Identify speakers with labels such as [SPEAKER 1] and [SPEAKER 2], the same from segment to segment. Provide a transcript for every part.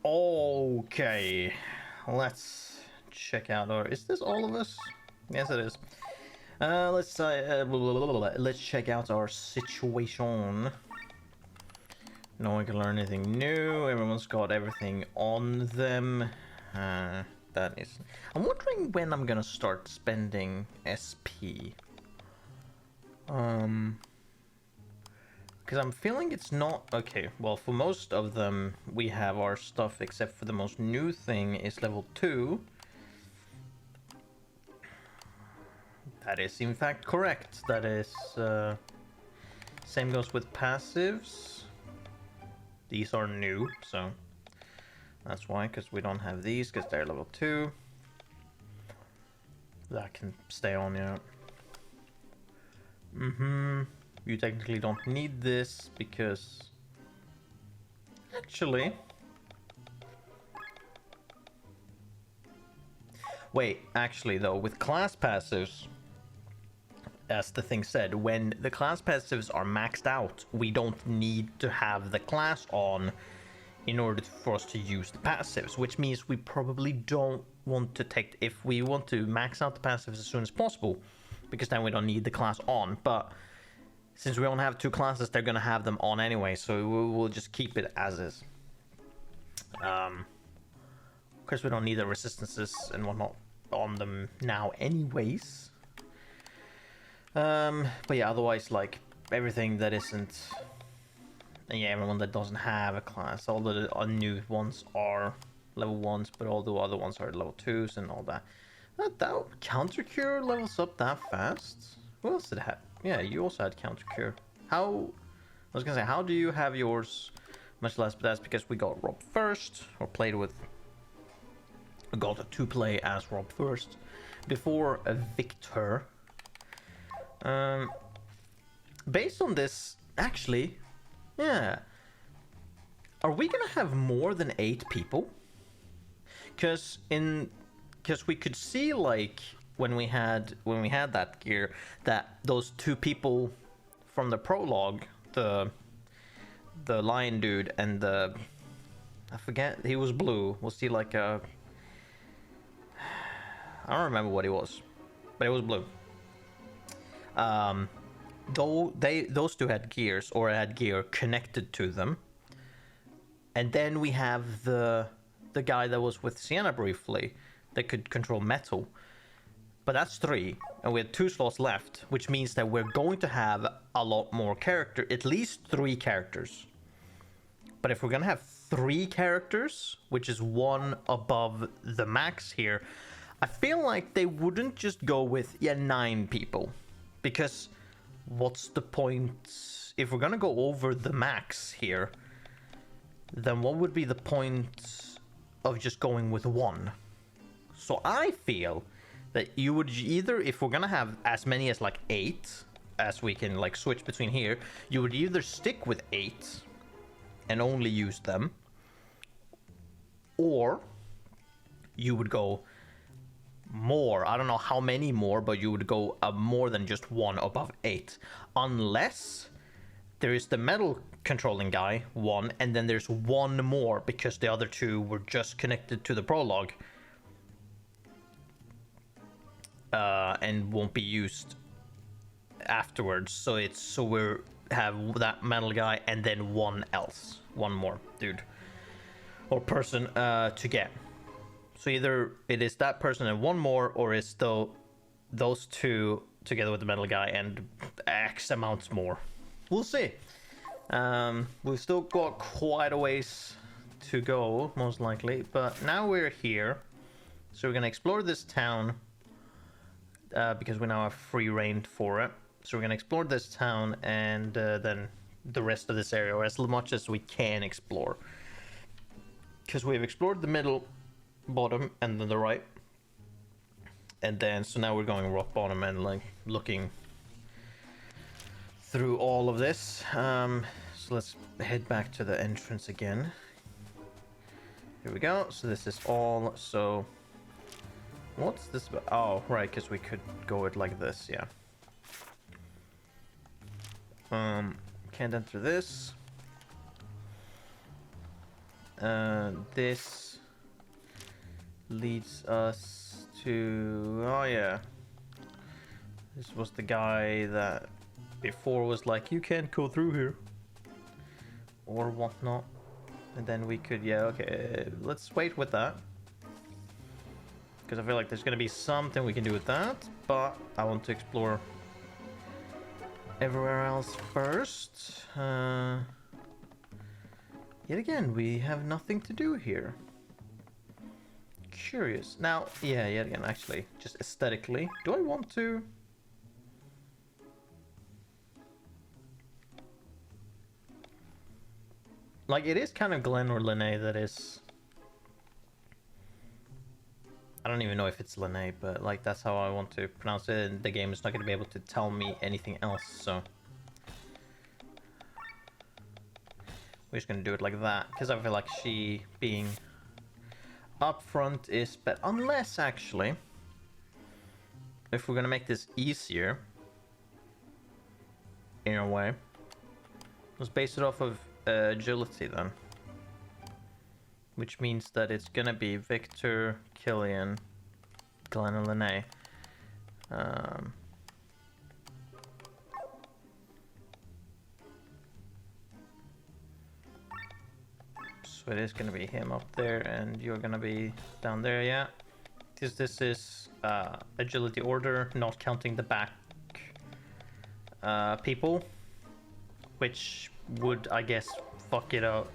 [SPEAKER 1] Okay, let's check out our. Is this all of us? Yes, it is. Let's check out our situation. No one can learn anything new. Everyone's got everything on them. That is. I'm wondering when I'm gonna start spending SP. Because I'm feeling it's not okay. Well, for most of them, we have our stuff, except for the most new thing is level 2. That is in fact correct. That is same goes with passives. These are new, so that's why, because we don't have these, because they're level 2. That can stay on, yeah. You technically don't need this, because actually, wait, actually though, with class passives, as the thing said, when the class passives are maxed out, we don't need to have the class on in order for us to use the passives, which means we probably don't want to take, if we want to max out the passives as soon as possible, because then we don't need the class on. But since we don't have 2 classes, they're gonna have them on anyway, so we'll just keep it as is. Of course, we don't need the resistances and whatnot on them now anyways. But yeah, otherwise, like, everything that isn't... Yeah, everyone that doesn't have a class, all the new ones are level 1s, but all the other ones are level 2s and all that. That counter cure levels up that fast? Who else did it have? Yeah, you also had counter cure. How... I was gonna say, how do you have yours much less? But that's because we got Rob first, or played with... got to play as Rob first, before Victor. Based on this, actually, yeah. Are we gonna have more than 8 people? Because we could see, like, when we had that gear, that those 2 people from the prologue, the lion dude and the, I forget, he was blue. Was he like a, I don't remember what he was, but it was blue. Though those 2 had gears, or had gear connected to them. And then we have the guy that was with Sienna briefly that could control metal. But that's 3, and we have 2 slots left, which means that we're going to have a lot more character, at least 3 characters. But if we're gonna have 3 characters, which is 1 above the max here, I feel like they wouldn't just go with 9 people. Because what's the point? If we're gonna go over the max here, then what would be the point of just going with 1? So I feel that you would either, if we're gonna have as many as like 8, as we can like switch between here, you would either stick with 8 and only use them, or you would go more. I don't know how many more, but you would go more than just 1 above 8, unless there is the metal controlling guy 1, and then there's 1 more because the other 2 were just connected to the prologue and won't be used afterwards. So we have that metal guy and then 1 more dude or person to get. So either it is that person and 1 more, or it's those 2 together with the metal guy and X amounts more. We'll see. We've still got quite a ways to go, most likely. But now we're here. So we're going to explore this town. Because we now have free reign for it. So we're going to explore this town and then the rest of this area, or as much as we can explore. Because we've explored the middle, bottom, and then the right. And then, so now we're going rock bottom and like looking through all of this. So let's head back to the entrance again. Here we go. So this is all, so what's this about? Oh, right, because we could go it like this, yeah. Can't enter this. This leads us to... Oh yeah. This was the guy that before was like, you can't go through here. Or whatnot. And then we could, yeah, okay. Let's wait with that. Because I feel like there's going to be something we can do with that. But I want to explore everywhere else first. Yet again, we have nothing to do here. Curious. Now, yeah, yet again, actually, just aesthetically, do I want to... Like, it is kind of Glen or Linné that is... I don't even know if it's Linné, but, like, that's how I want to pronounce it, and the game is not going to be able to tell me anything else, so... We're just going to do it like that, because I feel like she being up front is better. Unless, actually, if we're going to make this easier, in a way, let's base it off of agility then. Which means that it's gonna be Victor, Killian, Glenn, and Linné. So it is gonna be him up there, and you're gonna be down there, yeah. Because this is agility order, not counting the back people, which would, I guess, fuck it up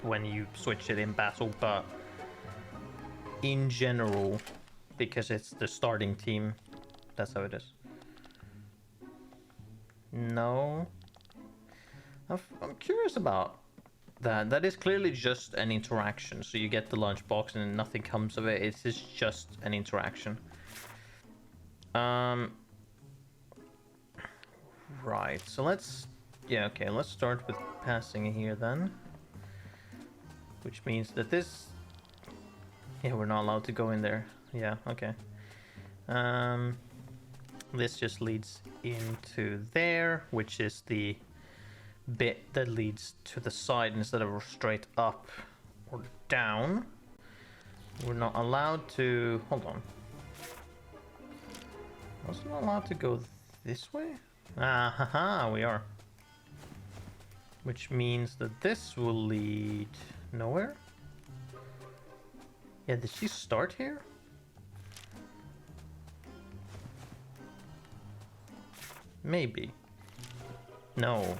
[SPEAKER 1] when you switch it in battle, but in general, because it's the starting team, that's how it is. No, I'm curious about that. That is clearly just an interaction, so you get the lunchbox and nothing comes of it. It is just an interaction. Right, so let's... Yeah, okay, let's start with passing here then. Which means that this... Yeah, we're not allowed to go in there. Yeah, okay. This just leads into there, which is the bit that leads to the side instead of straight up or down. We're not allowed to... Hold on. Was not allowed to go this way? Ah, haha, we are. Which means that this will lead nowhere. Yeah, did she start here? Maybe. No.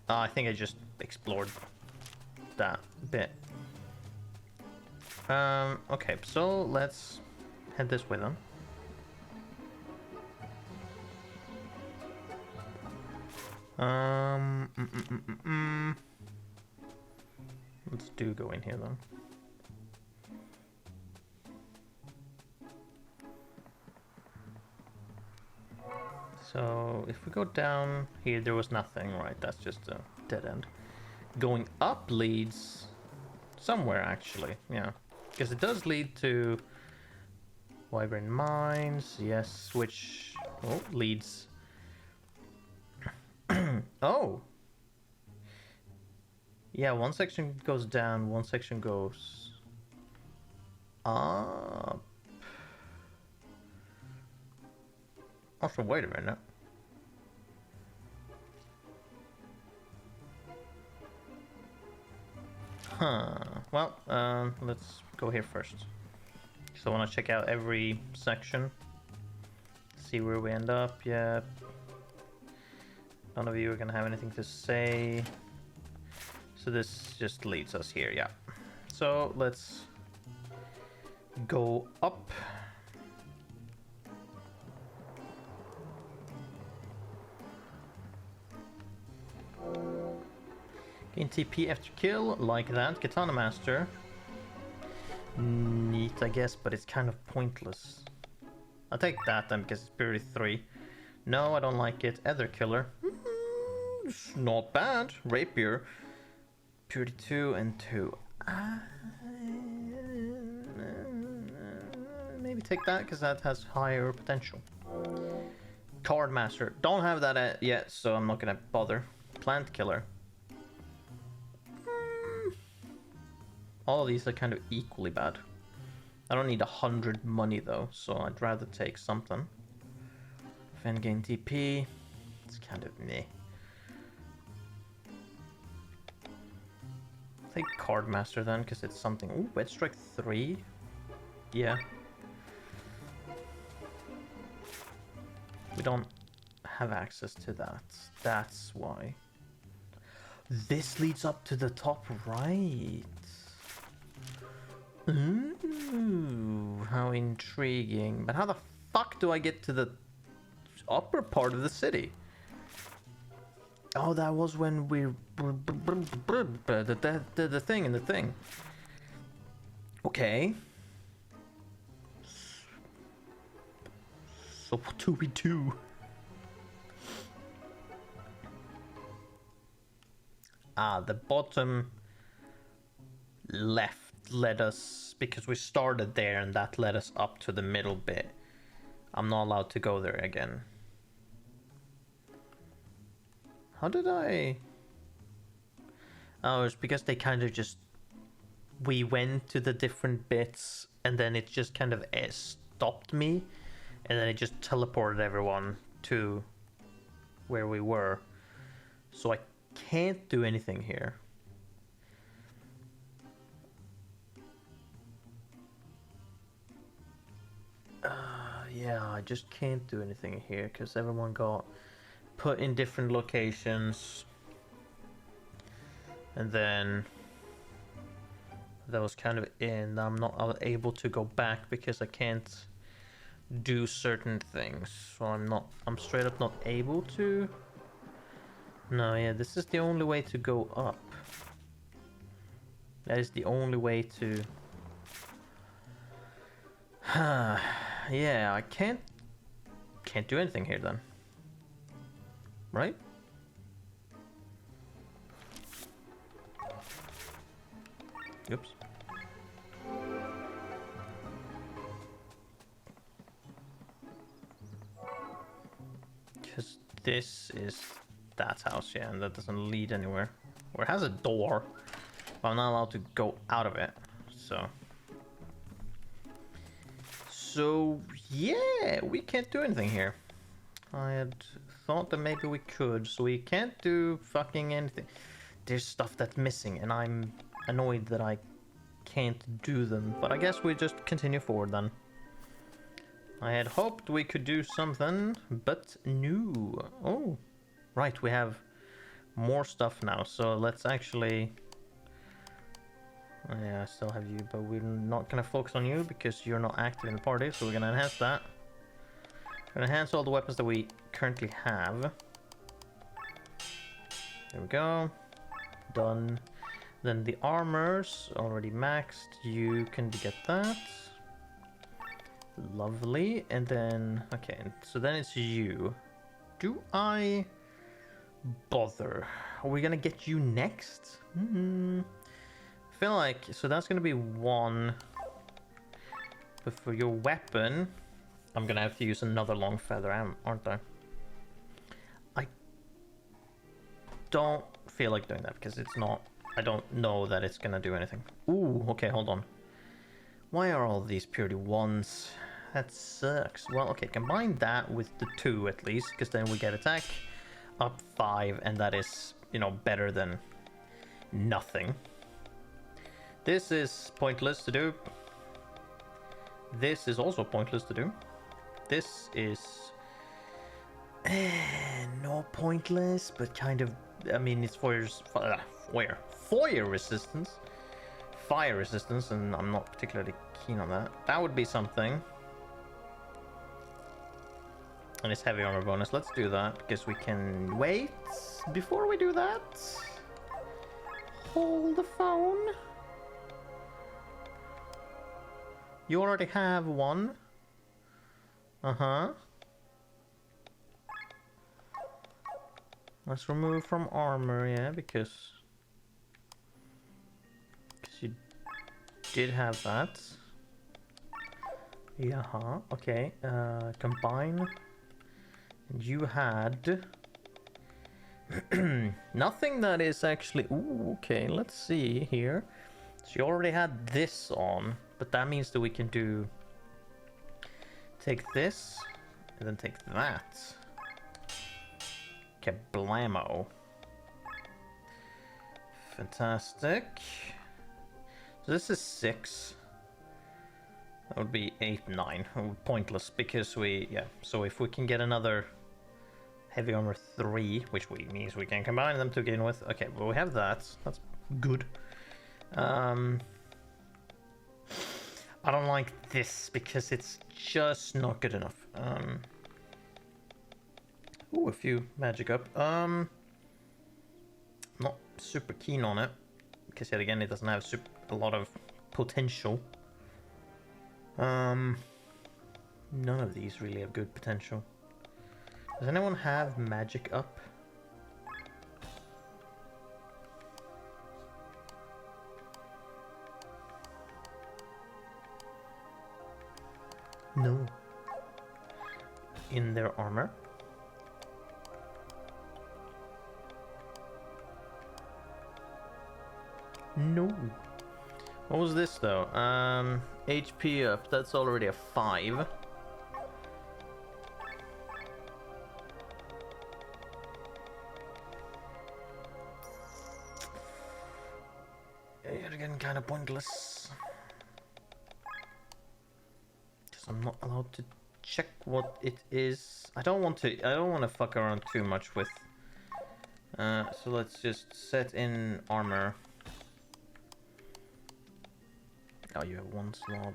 [SPEAKER 1] I think I just explored that bit. Okay, so let's head this way then. Let's do go in here then. So if we go down here, there was nothing, right? That's just a dead end. Going up leads somewhere, actually, yeah, because it does lead to Wyvern Mines, yes, which leads. Oh, yeah, one section goes down, one section goes up. Also, wait a minute. Huh. Well, let's go here first. So I want to check out every section. See where we end up. Yeah. None of you are gonna have anything to say. So this just leads us here, yeah. So let's go up. Gain TP after kill, like that. Katana Master. Neat, I guess, but it's kind of pointless. I'll take that then because it's purity 3. No, I don't like it. Ether Killer. It's not bad. Rapier. Purity 2 and 2. Maybe take that because that has higher potential. Card Master. Don't have that yet, so I'm not gonna bother. Plant Killer. All of these are kind of equally bad. I don't need 100 money though, so I'd rather take something. Fan gain TP. It's kind of meh. Take Card Master then, because it's something. Ooh, Wet Strike 3? Yeah. We don't have access to that. That's why. This leads up to the top right. Ooh, how intriguing. But how the fuck do I get to the upper part of the city? Oh, that was when we... The thing and the thing. Okay. So what do we do? Ah, the bottom left led us, because we started there and that led us up to the middle bit. I'm not allowed to go there again. How did I... Oh, it's because they kind of just... We went to the different bits and then it just kind of stopped me. And then it just teleported everyone to where we were. So I can't do anything here. Yeah, I just can't do anything here because everyone got put in different locations. And then that was kind of in. I'm not able to go back because I can't do certain things. So I'm straight up not able to. No, yeah, this is the only way to go up. That is the only way to... Yeah, I can't do anything here then. Right? Oops. Because this is that house, yeah, and that doesn't lead anywhere. Or it has a door, but I'm not allowed to go out of it, so... So, yeah, we can't do anything here. I had thought that maybe we could, so we can't do fucking anything. There's stuff that's missing, and I'm annoyed that I can't do them. But I guess we just continue forward then. I had hoped we could do something, but no. Oh, right, we have more stuff now, so let's actually... Yeah, I still have you, but we're not gonna focus on you because you're not active in the party, so we're gonna enhance that. We're gonna enhance all the weapons that we currently have. There we go. Done. Then the armor's already maxed. You can get that. Lovely. And then, okay, so then it's you. Do I bother? Are we gonna get you next? I feel like, so that's gonna be one. But for your weapon, I'm gonna have to use another long feather, aren't I? I don't feel like doing that because it's not, I don't know that it's gonna do anything. Ooh, okay, hold on. Why are all these purity ones? That sucks. Well, okay, combine that with the 2 at least, because then we get attack up 5, and that is, you know, better than nothing. This is pointless to do. This is also pointless to do. This is not pointless, but kind of, I mean, it's fire resistance. Fire resistance, and I'm not particularly keen on that. That would be something. And it's heavy armor bonus. Let's do that, because we can wait. Before we do that, hold the phone. You already have one. Let's remove from armor, yeah, because you did have that. Yeah, okay. Combine. You had nothing that is actually... Ooh, okay, let's see here. She already had this on, but that means that we can do... Take this, and then take that. Kablamo. Fantastic. So this is 6. That would be 8, 9. Pointless, because we... Yeah, so if we can get another heavy armor 3, which means we can combine them to begin with. Okay, well we have that. That's good. I don't like this because it's just not good enough. Ooh, a few magic up. Not super keen on it because yet again it doesn't have a lot of potential. None of these really have good potential. Does anyone have magic up? No. In their armor? No. What was this though? HP up, that's already a 5. Yet again, kind of pointless. Because I'm not allowed to check what it is. I don't want to fuck around too much with. So let's just set in armor. Oh, you have 1 slot.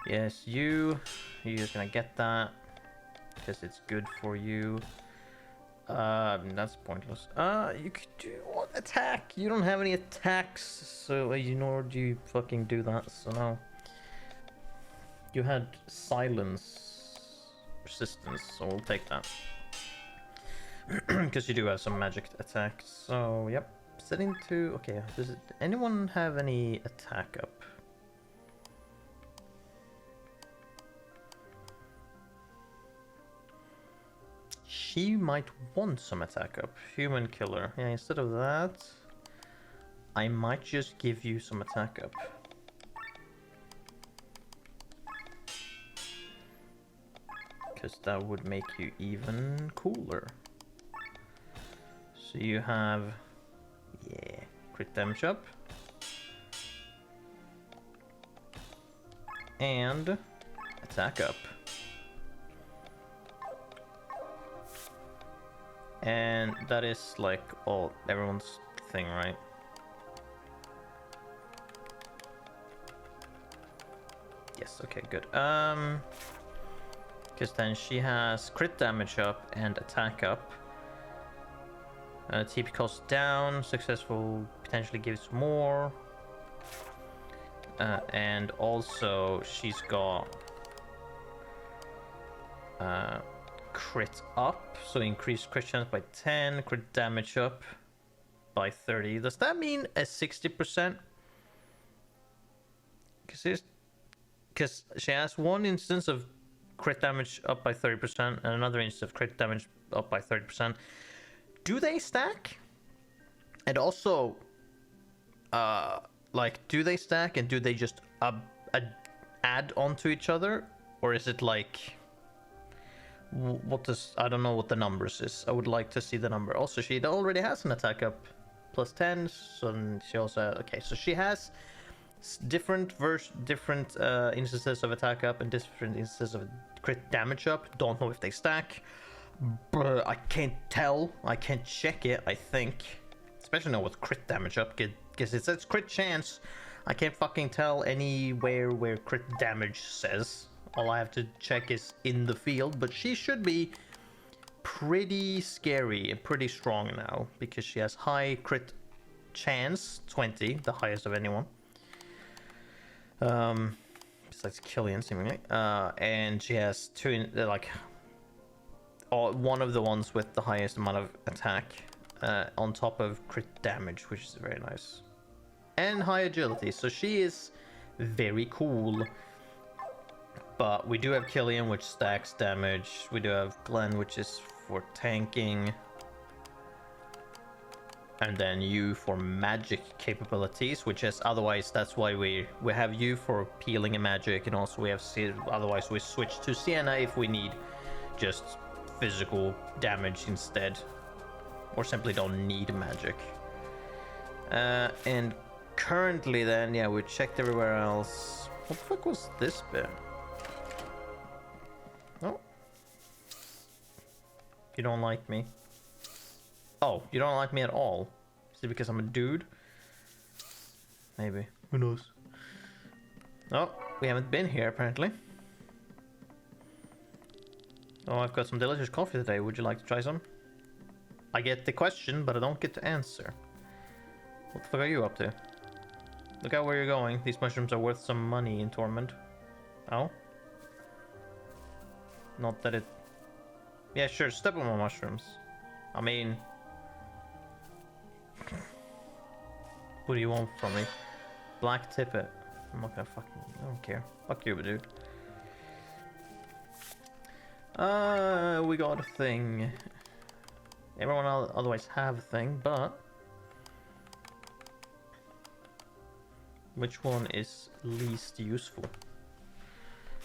[SPEAKER 1] Yes, you're just gonna get that because it's good for you. That's pointless. You could do what attack? You don't have any attacks, so nor do you fucking do that. So no. You had silence resistance, so we'll take that because you do have some magic attacks. So yep. Setting to... Okay, does anyone have any attack up? She might want some attack up. Human killer. Yeah, instead of that, I might just give you some attack up. Because that would make you even cooler. So you have... Yeah, crit damage up. And attack up. And that is like everyone's thing, right? Yes, okay, good. Because then she has crit damage up and attack up. TP cost down, successful potentially gives more. And also she's got crit up, so increased crit chance by 10, crit damage up by 30. Does that mean a 60%? Because she has one instance of crit damage up by 30% and another instance of crit damage up by 30%. Do they stack? And also, do they stack and do they just add onto each other? Or is it like... I don't know what the numbers is. I would like to see the number. Also, she already has an attack up plus 10, so she also... Okay, so she has different instances of attack up and different instances of crit damage up. Don't know if they stack. But I can't tell. I can't check it, I think. Especially now with crit damage up, because it says crit chance. I can't fucking tell anywhere where crit damage says. All I have to check is in the field, but she should be pretty scary and pretty strong now, because she has high crit chance, 20, the highest of anyone. Besides Killian, seemingly. And she has one of the ones with the highest amount of attack on top of crit damage, which is very nice. And high agility, so she is very cool. But we do have Killian, which stacks damage. We do have Glenn, which is for tanking. and then U for magic capabilities, which is otherwise that's why we have U for healing and magic, and also we have otherwise we switch to Sienna if we need just physical damage instead, or simply don't need magic. And currently then, yeah, we checked everywhere else. What the fuck was this bit? Oh, you don't like me. Oh, you don't like me at all? Is it because I'm a dude? Maybe. Who knows? Oh, we haven't been here apparently. Oh, I've got some delicious coffee today. Would you like to try some? I get the question, but I don't get to answer. What the fuck are you up to? Look out where you're going. These mushrooms are worth some money in Torment. Oh? Not that it... Yeah, sure, step on my mushrooms. I mean... What do you want from me? Black tippet. I'm not gonna fucking... I don't care. Fuck you, dude. We got a thing. Everyone otherwise have a thing, but... Which one is least useful?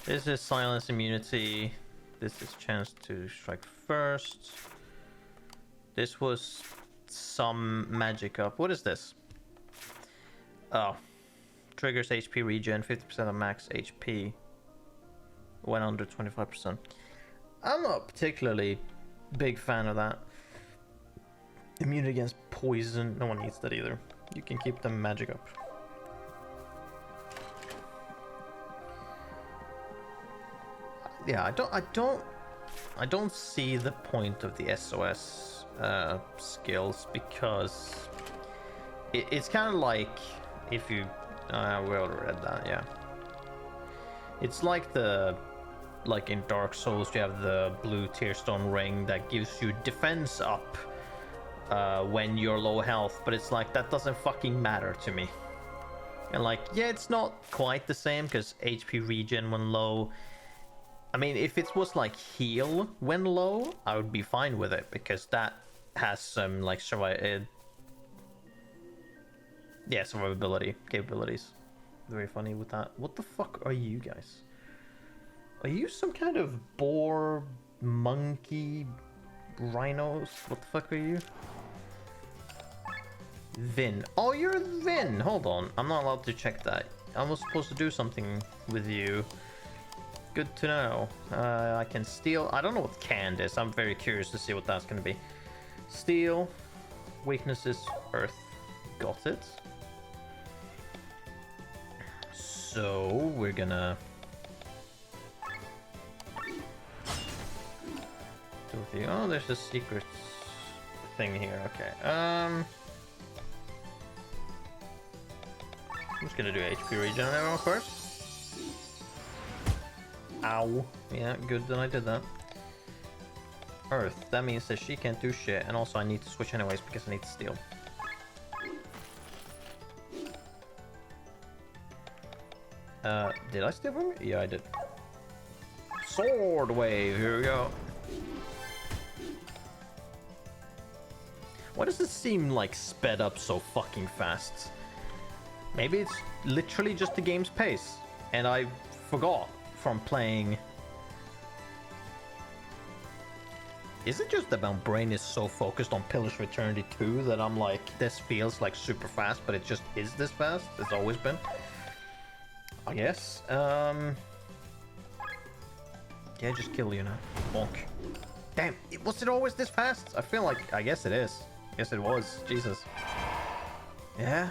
[SPEAKER 1] This is silence immunity. This is chance to strike first. This was some magic up. What is this? Oh. Triggers HP regen, 50% of max HP when under 25%. I'm not particularly big fan of that. Immunity against poison. No one needs that either. You can keep the magic up. Yeah, I don't see the point of the SOS skills, because it's kind of like if you we already read that, yeah. It's like in Dark Souls you have the blue Tearstone ring that gives you defense up when you're low health, but it's like that doesn't fucking matter to me. And like, yeah, it's not quite the same because HP regen when low. I mean, if it was like heal when low, I would be fine with it, because that has some like survivability capabilities. Very funny with that. What the fuck are you guys? Are you some kind of boar, monkey, rhinos? What the fuck are you? Vin. Oh, you're Vin. Hold on. I'm not allowed to check that. I was supposed to do something with you. Good to know. I can steal. I don't know what canned is. I'm very curious to see what that's going to be. Steal. Weaknesses. Earth. Got it. So we're gonna do the. Oh, there's a secret thing here. Okay. I'm just gonna do HP regen on everyone first. Ow. Yeah, good that I did that. Earth. That means that she can't do shit, and also I need to switch anyways because I need to steal. Did I steal from you? Yeah, I did. Sword wave. Here we go. Why does it seem like sped up so fucking fast? Maybe it's literally just the game's pace, and I forgot from playing. Is it just that my brain is so focused on Pillars of Eternity 2 that I'm like, this feels like super fast, but it just is this fast? It's always been. I guess. Yeah, just kill you now. Bonk. Damn, was it always this fast? I feel like, I guess it is. I guess it was. Jesus. Yeah.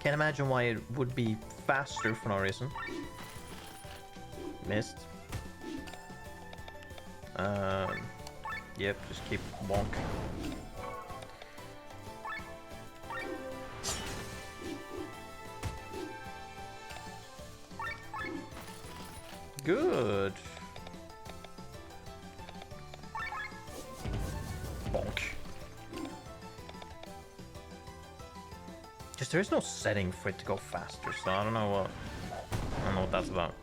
[SPEAKER 1] Can't imagine why it would be faster for no reason. Missed. Yep, just keep bonk. Good. Bonk. Just there is no setting for it to go faster, so I don't know what that's about.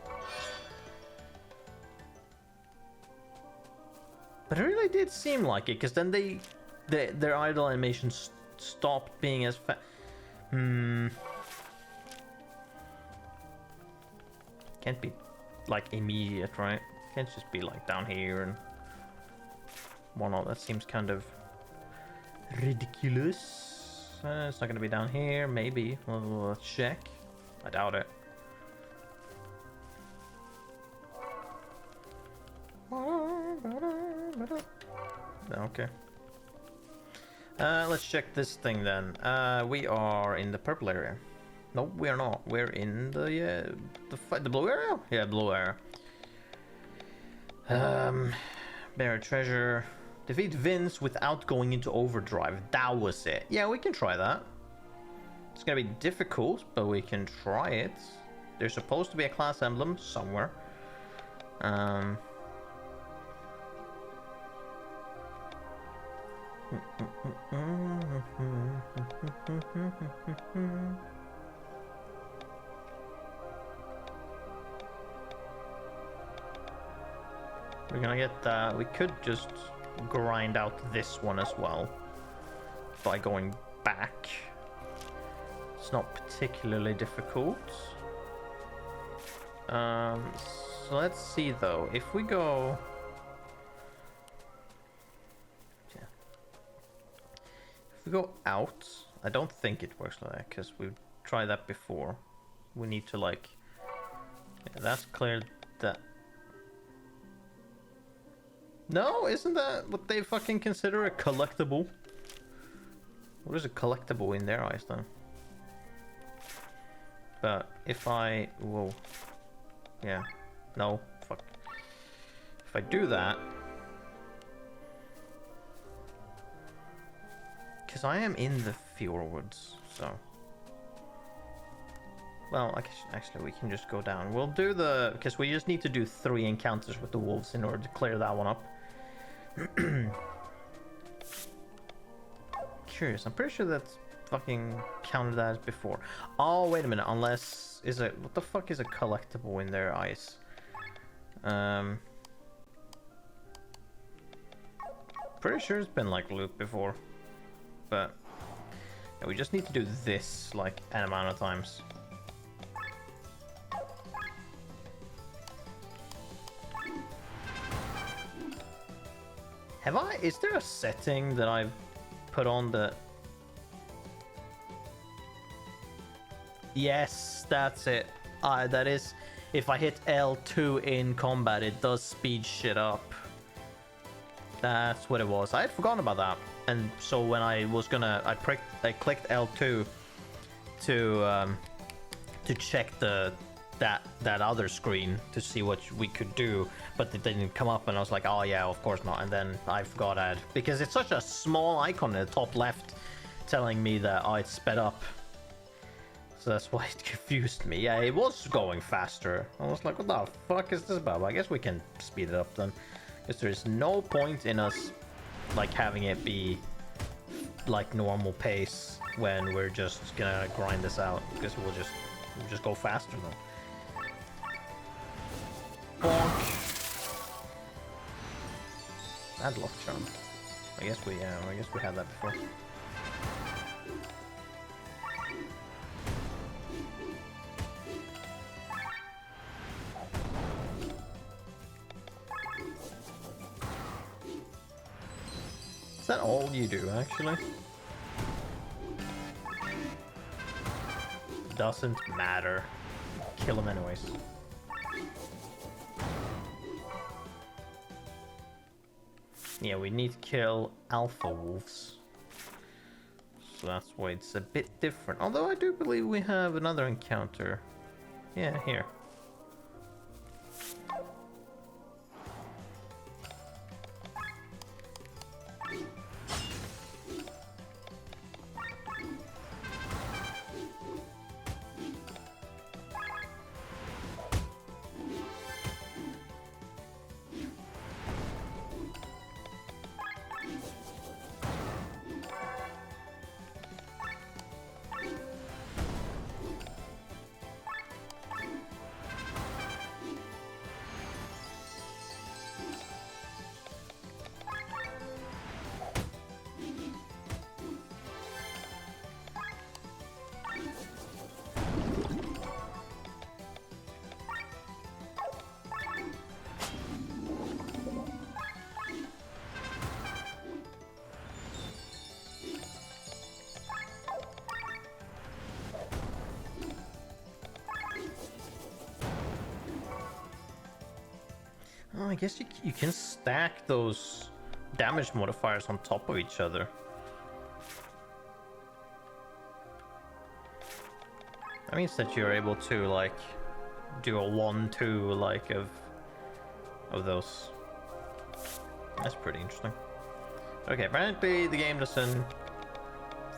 [SPEAKER 1] But it really did seem like it, because then they their idle animations stopped being as fast. Can't be like immediate, right? Can't just be like down here and whatnot. That seems kind of ridiculous. It's not gonna be down here. Maybe we'll check. I doubt it. Okay. Let's check this thing then. We are in the purple area. No, we are not. We're in the blue area. Yeah, blue area. Buried treasure. Defeat Vince without going into overdrive. That was it. Yeah, we can try that. It's gonna be difficult, but we can try it. There's supposed to be a class emblem somewhere. We're gonna get that. We could just grind out this one as well by going back. It's not particularly difficult. So let's see though. If we go, yeah. If we go out, I don't think it works like that because we've tried that before. We need to like, yeah, that's cleared that. No, isn't that what they fucking consider a collectible? What is a collectible in their eyes then? But if I... Whoa. Yeah. No. Fuck. If I do that... Because I am in the fjords, so... Well, actually we can just go down. We'll do the... Because we just need to do 3 encounters with the wolves in order to clear that one up. Curious. I'm pretty sure that's fucking counted as before. Oh, wait a minute. Unless... Is it... What the fuck is a collectible in their eyes? Pretty sure it's been like loot before. But... Yeah, we just need to do this like an amount of times. Have I... Is there a setting that I've put on that... Yes, that's it. That is... If I hit L2 in combat, it does speed shit up. That's what it was. I had forgotten about that. And so when I was gonna... I clicked L2 to check that other screen to see what we could do, but it didn't come up, and I was like, oh yeah, of course not. And then I forgot that because it's such a small icon in the top left telling me that it's sped up, so that's why it confused me. Yeah, it was going faster. I was like, what the fuck is this about? I guess we can speed it up then, because there's no point in us like having it be like normal pace when we're just gonna grind this out, because we'll just go faster then. Bonk. Bad luck charm. I guess we had that before. Is that all you do, actually? Doesn't matter. Kill him anyways. Yeah, we need to kill alpha wolves. So that's why it's a bit different. Although I do believe we have another encounter. Yeah, here. I guess you can stack those damage modifiers on top of each other. That means that you're able to like do a 1-2 like of those. That's pretty interesting. Okay, apparently the game doesn't,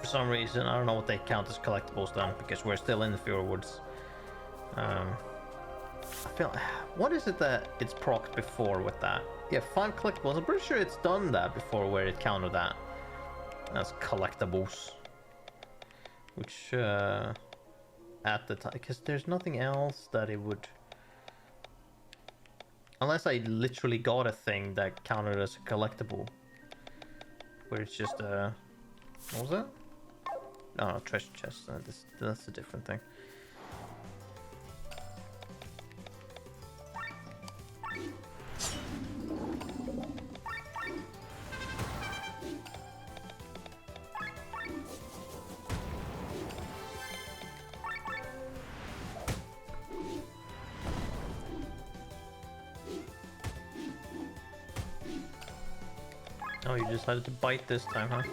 [SPEAKER 1] for some reason, I don't know what they count as collectibles then, because we're still in the Fjordwoods. I feel, what is it that it's procced before with that? Yeah, 5 collectibles. I'm pretty sure it's done that before where it counted that as collectibles. Which, at the time, because there's nothing else that it would, unless I literally got a thing that counted as a collectible, where it's just a, what was that? Oh, no, treasure chest. That's a different thing. Oh, you decided to bite this time, huh?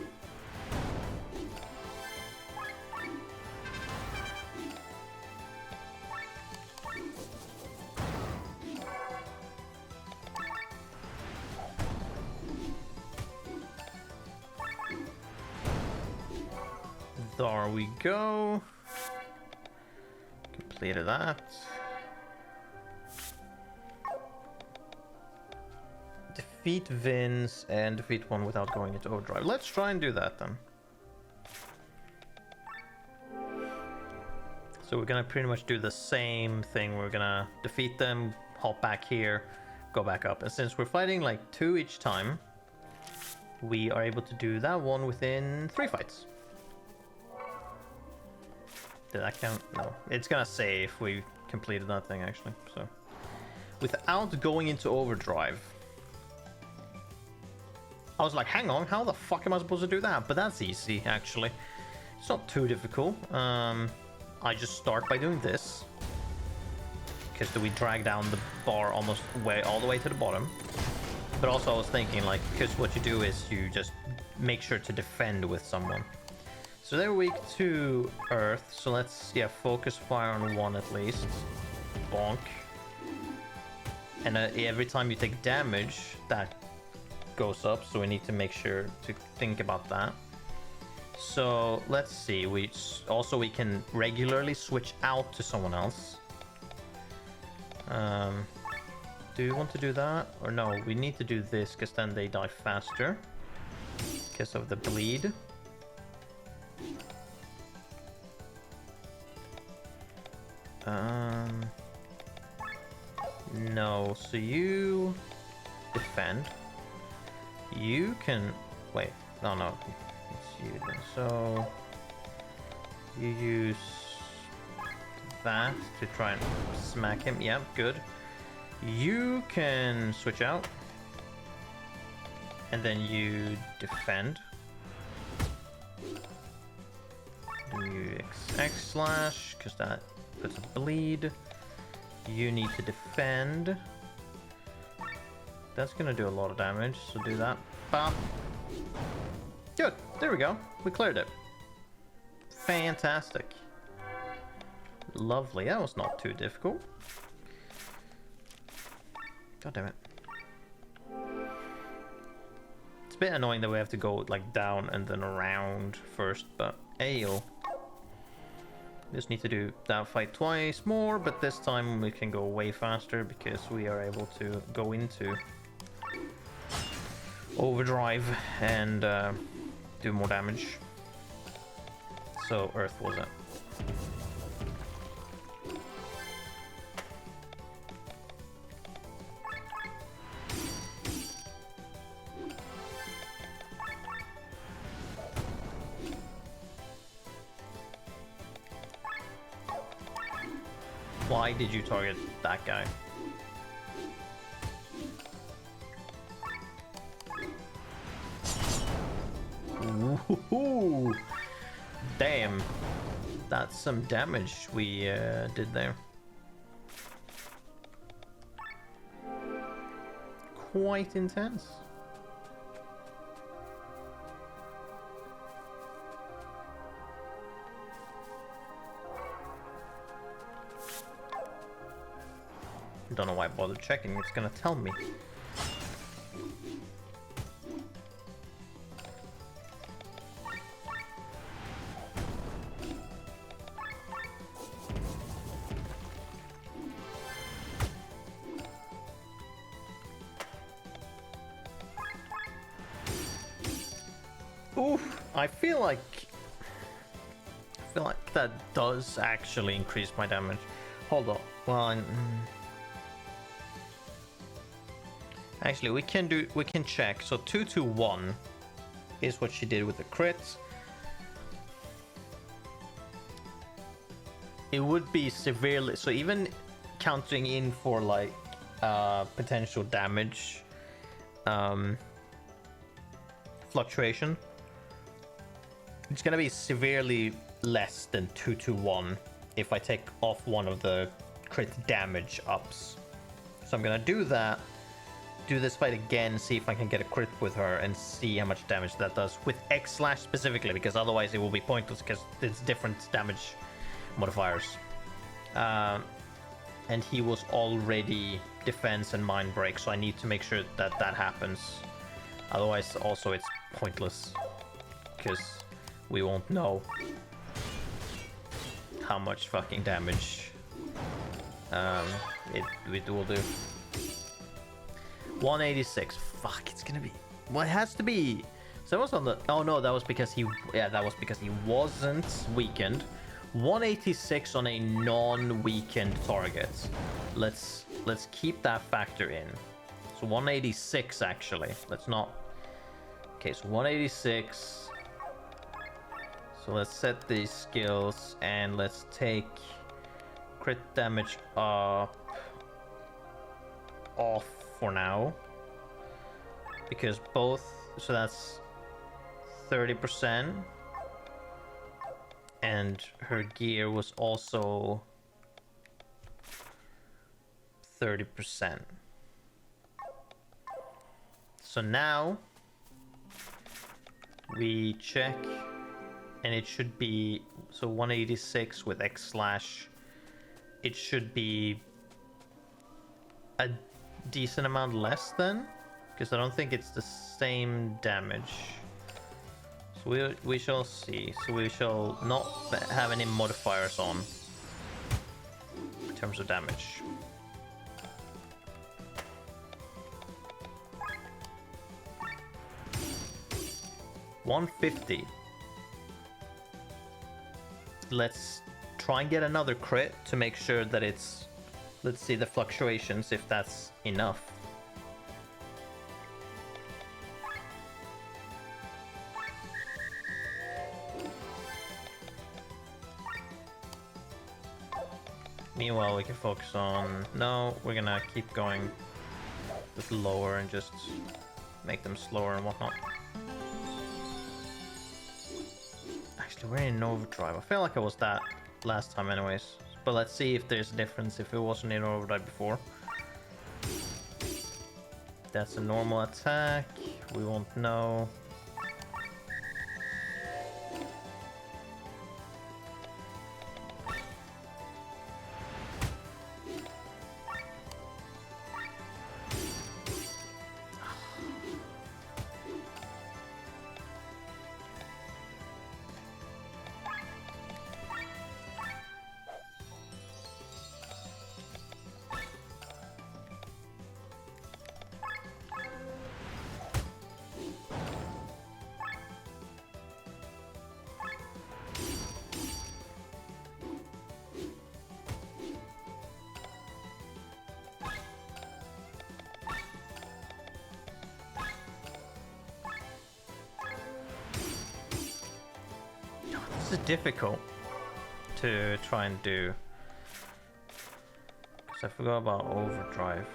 [SPEAKER 1] There we go. Completed that. Defeat Vince and defeat one without going into overdrive. Let's try and do that then. So we're gonna pretty much do the same thing. We're gonna defeat them, hop back here, go back up. And since we're fighting like 2 each time, we are able to do that one within 3 fights. Did that count? No. It's gonna say if we completed that thing actually. So without going into overdrive. I was like, hang on, how the fuck am I supposed to do that? But that's easy, actually. It's not too difficult. I just start by doing this. Because we drag down the bar almost all the way to the bottom. But also I was thinking, like, because what you do is you just make sure to defend with someone. So they're weak to earth, so let's, yeah, focus fire on one at least. Bonk. And every time you take damage, that goes up, so we need to make sure to think about that. So let's see, we can regularly switch out to someone else. Do you want to do that? Or no, we need to do this because then they die faster because of the bleed. No, so you defend. You can wait. No, it's you then. So you use that to try and smack him. Yeah, good. You can switch out, and then you defend. Do you X slash because that puts a bleed. You need to defend. That's gonna do a lot of damage, so do that. Bop. Good. There we go. We cleared it. Fantastic. Lovely. That was not too difficult. God damn it. It's a bit annoying that we have to go like down and then around first, but ayo. Just need to do that fight twice more, but this time we can go way faster because we are able to go into overdrive and do more damage. So Earth was it. Why did you target that guy? Ooh, damn. That's some damage we did there. quite intense. Don't know why I bothered checking, it's gonna tell me. Oof, I feel like that does actually increase my damage. Hold on. Well, actually, we can check. So 221 is what she did with the crits. It would be severely, so even counting in for like potential damage fluctuation, it's gonna be severely less than 221 if I take off one of the crit damage ups. So I'm gonna do that. Do this fight again, see if I can get a crit with her and see how much damage that does with X slash specifically, because otherwise it will be pointless because it's different damage modifiers. And he was already defense and mind break, so I need to make sure that that happens. Otherwise also it's pointless because we won't know how much fucking damage it will do. 186. Fuck, it's gonna be. Well, it has to be. So it was on the. Oh no, that was because he. Yeah, that was because he wasn't weakened. 186 on a non-weakened target. Let's keep that factor in. So 186 actually. Let's not. Okay, so 186. So let's set these skills and let's take crit damage up off for now, because both, so that's 30% and her gear was also 30%. So now we check and it should be, so 186 with X slash, it should be a decent amount less then, because I don't think it's the same damage. So we shall see. So we shall not have any modifiers on in terms of damage. $150. Let's try and get another crit to make sure that it's. Let's see the fluctuations, if that's enough. Meanwhile, we can focus on... No, we're gonna keep going with lower and just make them slower and whatnot. Actually, we're in overdrive. I feel like I was that last time anyways. But let's see if there's a difference if it wasn't in overdrive before. That's a normal attack. We won't know. This is difficult to try and do, because I forgot about overdrive.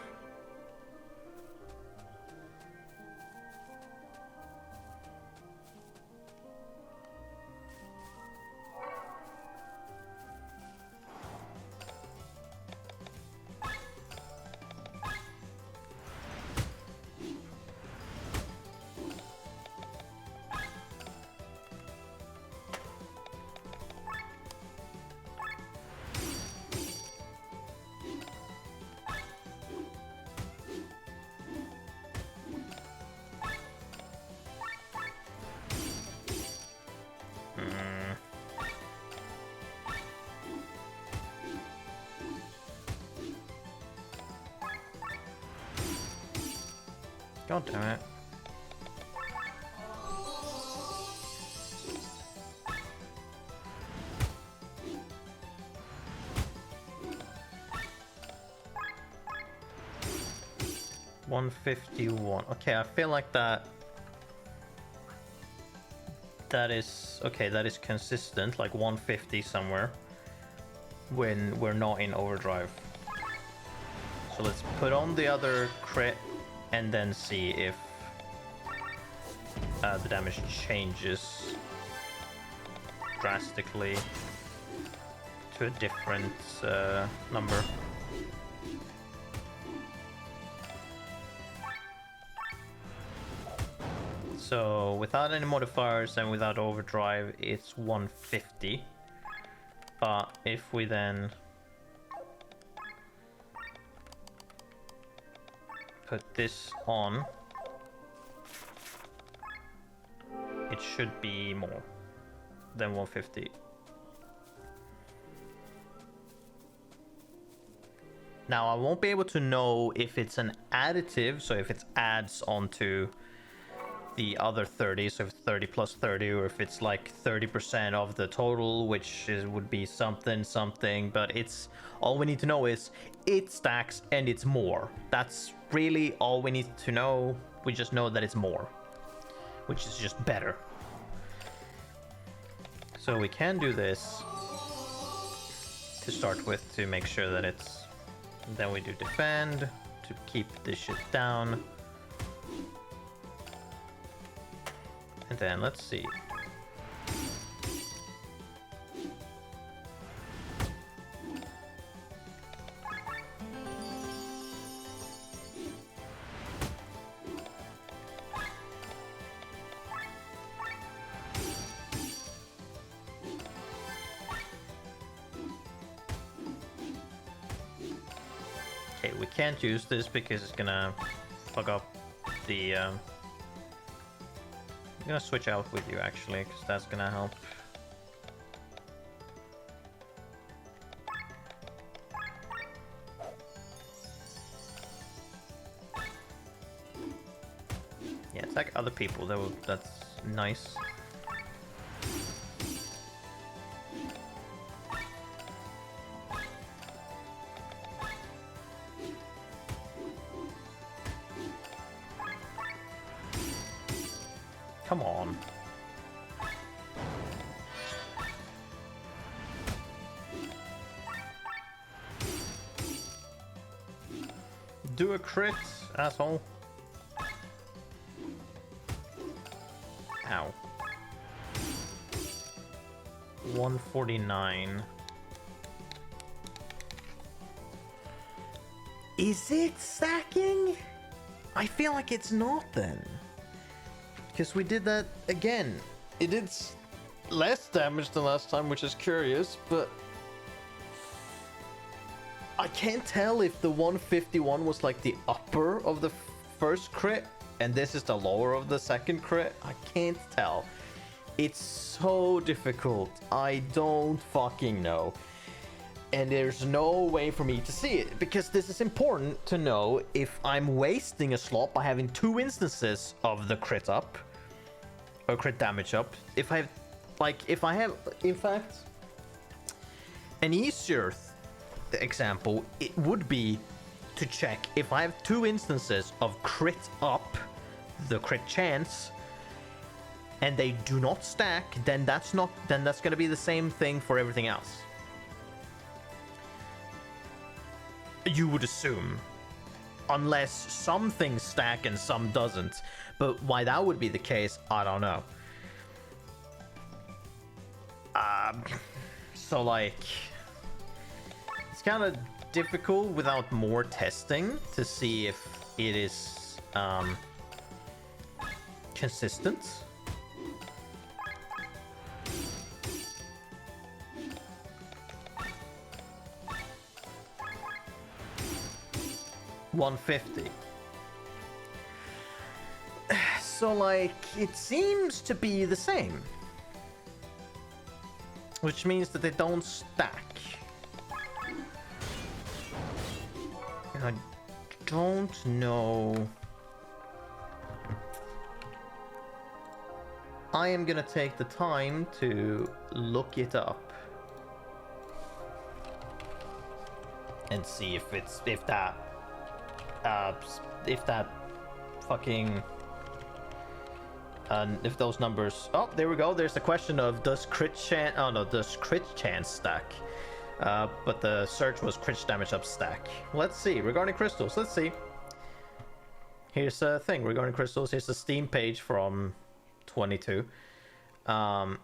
[SPEAKER 1] God damn it. $151. Okay, I feel like that is okay, that is consistent, like 150 somewhere when we're not in overdrive. So let's put on the other crit and then see if the damage changes drastically to a different number. So without any modifiers and without overdrive, it's 150. But if we then put this on, it should be more than 150. Now I won't be able to know if it's an additive, so if it adds onto the other 30, so if it's 30 plus 30, or if it's like 30% of the total, which would be something, but it's all we need to know is it stacks and it's more. That's really all we need to know. We just know that it's more, which is just better. So we can do this to start with to make sure that it's, then we do defend to keep this shit down. And then let's see. Okay, we can't use this because it's gonna fuck up the I'm gonna switch out with you actually, because that's gonna help. Yeah, it's like other people. That's nice. Come on. Do a crit, asshole. Ow. 149. Is it stacking? I feel like it's not then. Because we did that again. It did less damage than last time, which is curious, but I can't tell if the 151 was like the upper of the first crit and this is the lower of the second crit. I can't tell. It's so difficult. I don't fucking know. And there's no way for me to see it, because this is important to know if I'm wasting a slot by having two instances of the crit up or crit damage up. If I have, in fact, an easier example, it would be to check if I have two instances of crit up, the crit chance, and they do not stack, then that's going to be the same thing for everything else. You would assume, unless some things stack and some doesn't. But why that would be the case, I don't know. So like, it's kind of difficult without more testing to see if it is consistent. $150. So like, it seems to be the same, which means that they don't stack. And I don't know I am gonna take the time to look it up and see if that fucking if those numbers. Oh, there we go. There's the question of does crit chance. Oh no, does crit chance stack? But the search was crit damage up stack. Let's see. Regarding crystals, let's see. Here's a thing regarding crystals. Here's the Steam page from 22. No,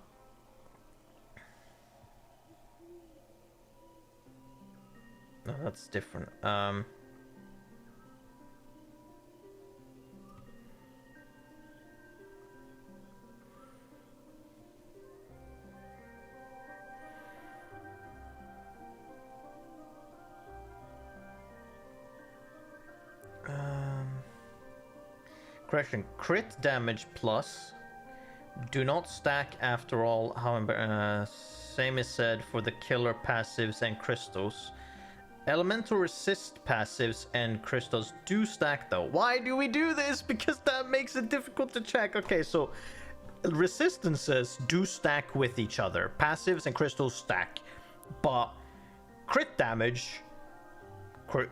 [SPEAKER 1] that's different. Correction, crit damage plus do not stack after all. However, same is said for the killer passives and crystals. Elemental resist passives and crystals do stack though. Why do we do this? Because that makes it difficult to check. Okay, so resistances do stack with each other. Passives and crystals stack. But crit damage, crit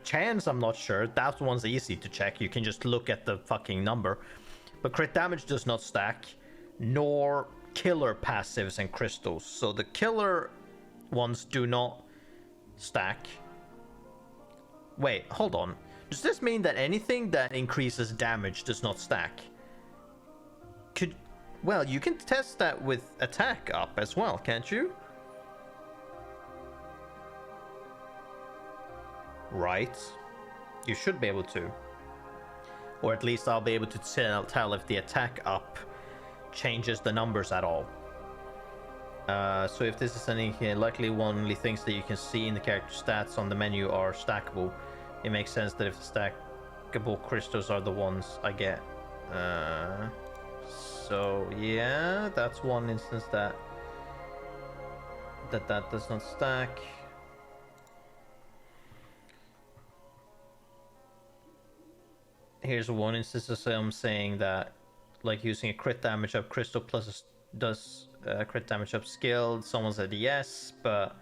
[SPEAKER 1] chance, I'm not sure. That one's easy to check. You can just look at the fucking number. But crit damage does not stack, nor killer passives and crystals. So the killer ones do not stack. Wait, hold on. Does this mean that anything that increases damage does not stack? Well, you can test that with attack up as well, can't you? Right. You should be able to. Or at least I'll be able to tell if the attack up changes the numbers at all. So if this is any likely only things that you can see in the character stats on the menu are stackable, it makes sense that if the stackable crystals are the ones I get. So yeah, that's one instance that does not stack. Here's one instance of I'm saying that, like, using a crit damage up crystal plus does crit damage up skill. Someone said yes, but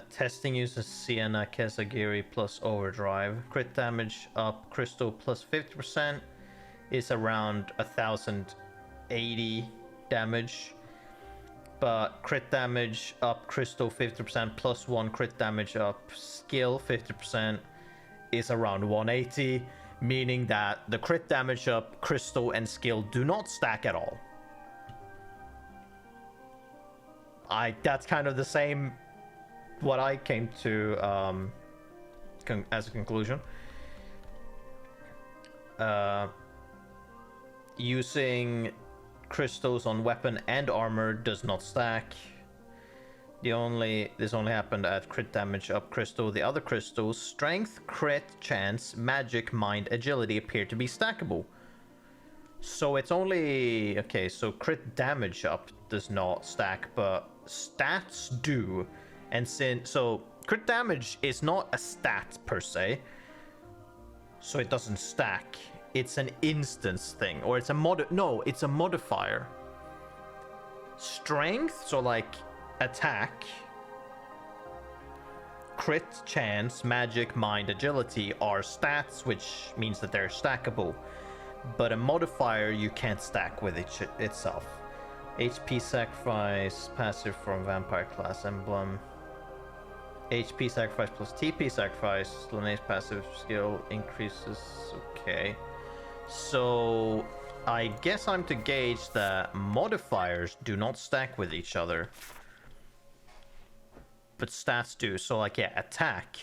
[SPEAKER 1] testing uses Sienna Kezagiri plus overdrive. Crit damage up crystal plus 50% is around 1080 damage, but crit damage up crystal 50% plus 1 crit damage up skill 50% is around 180, meaning that the crit damage up crystal and skill do not stack at all. That's kind of the same what I came to as a conclusion. Using crystals on weapon and armor does not stack. This only happened at crit damage up crystal. The other crystals, strength, crit, chance, magic, mind, agility, appear to be stackable. So it's only okay. So crit damage up does not stack, but stats do. And so crit damage is not a stat per se, so it doesn't stack. It's an instance thing, or it's a it's a modifier. Strength, so like attack, crit, chance, magic, mind, agility are stats, which means that they're stackable. But a modifier you can't stack with itself. HP sacrifice, passive from vampire class emblem. HP sacrifice plus TP sacrifice, Linnaeus passive skill increases. Okay. So I guess I'm to gauge that modifiers do not stack with each other, but stats do. So like, yeah, attack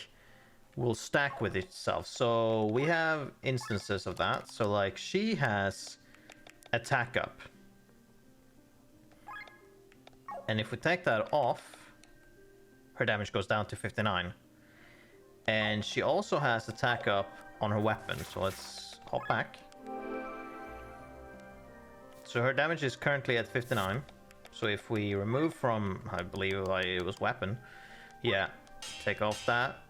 [SPEAKER 1] will stack with itself. So we have instances of that. So like, she has attack up, and if we take that off, her damage goes down to 59. And she also has attack up on her weapon. So let's hop back. So her damage is currently at 59. So if we remove from, I believe it was weapon. Yeah, take off that.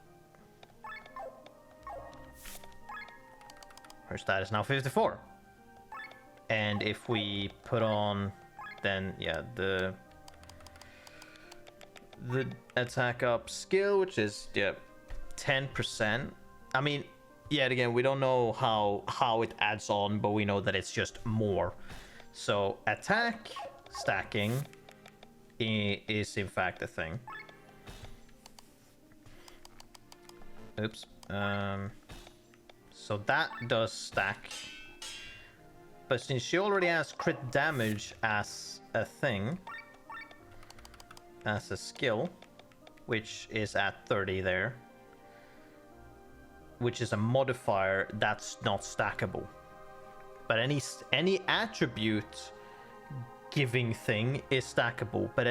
[SPEAKER 1] Her stat is now 54. And if we put on, then yeah, the attack up skill, which is 10%. I mean, yet again, we don't know how it adds on, but we know that it's just more. So attack stacking is in fact a thing. Oops. So that does stack. But since she already has crit damage as a thing, as a skill, which is at 30 there, which is a modifier, that's not stackable. But any attribute giving thing is stackable. But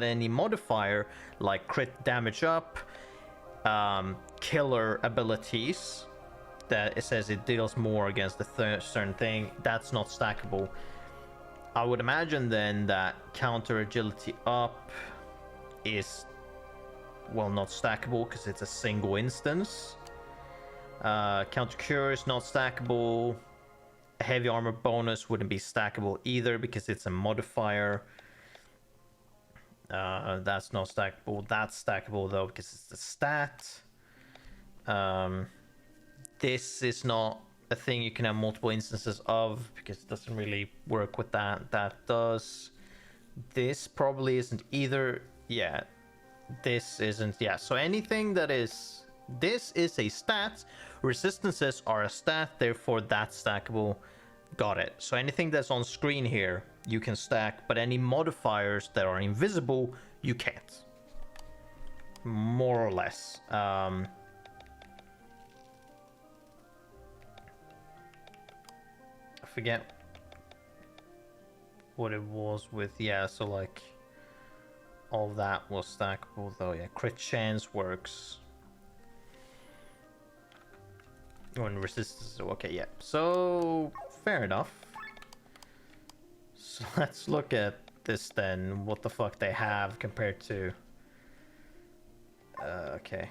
[SPEAKER 1] any modifier like crit damage up, killer abilities that it says it deals more against a certain thing, that's not stackable. I would imagine then that counter agility up is, well, not stackable because it's a single instance. Counter cure is not stackable. Heavy armor bonus wouldn't be stackable either because it's a modifier. That's not stackable. That's stackable though because it's a stat. This is not a thing you can have multiple instances of because it doesn't really work with that. That does. This probably isn't either. Yeah, this isn't. Yeah, so anything that is, this is a stat. Resistances are a stat, therefore that's stackable. Got it. So anything that's on screen here you can stack, but any modifiers that are invisible you can't. More or less. I forget what it was with, yeah, so like all that was stackable though. Yeah, crit chance works when resistance. Okay, yeah, so fair enough. So let's look at this then, what the fuck they have compared to okay,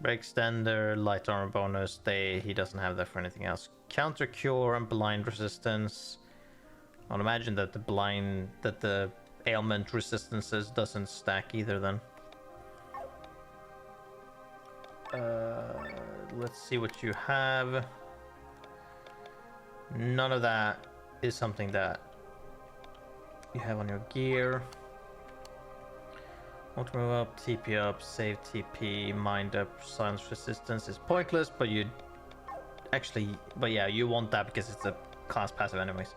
[SPEAKER 1] break extender, light armor bonus, he doesn't have that for anything else. Counter cure and blind resistance. I'd imagine that the ailment resistances doesn't stack either then. Let's see what you have. None of that is something that you have on your gear. Won't move up, TP up, save TP, mind up, silence resistance is pointless, but you actually, but yeah, you want that because it's a class passive anyways.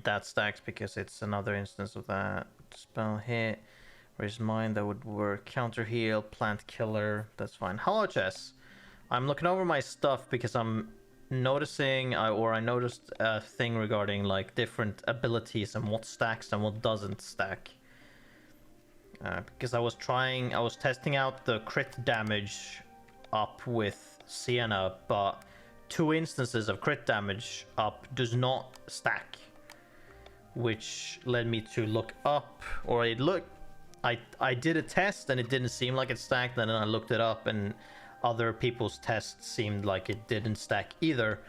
[SPEAKER 1] That stacks because it's another instance of that. Spell hit, raise mind, that would work. Counter heal, plant killer, that's fine. Hollow chest. I'm looking over my stuff because I'm noticing, I noticed a thing regarding like different abilities and what stacks and what doesn't stack. Because I was testing out the crit damage up with Sienna, but 2 instances of crit damage up does not stack, which led me to look up, or I did a test and it didn't seem like it stacked, and then I looked it up and other people's tests seemed like it didn't stack either,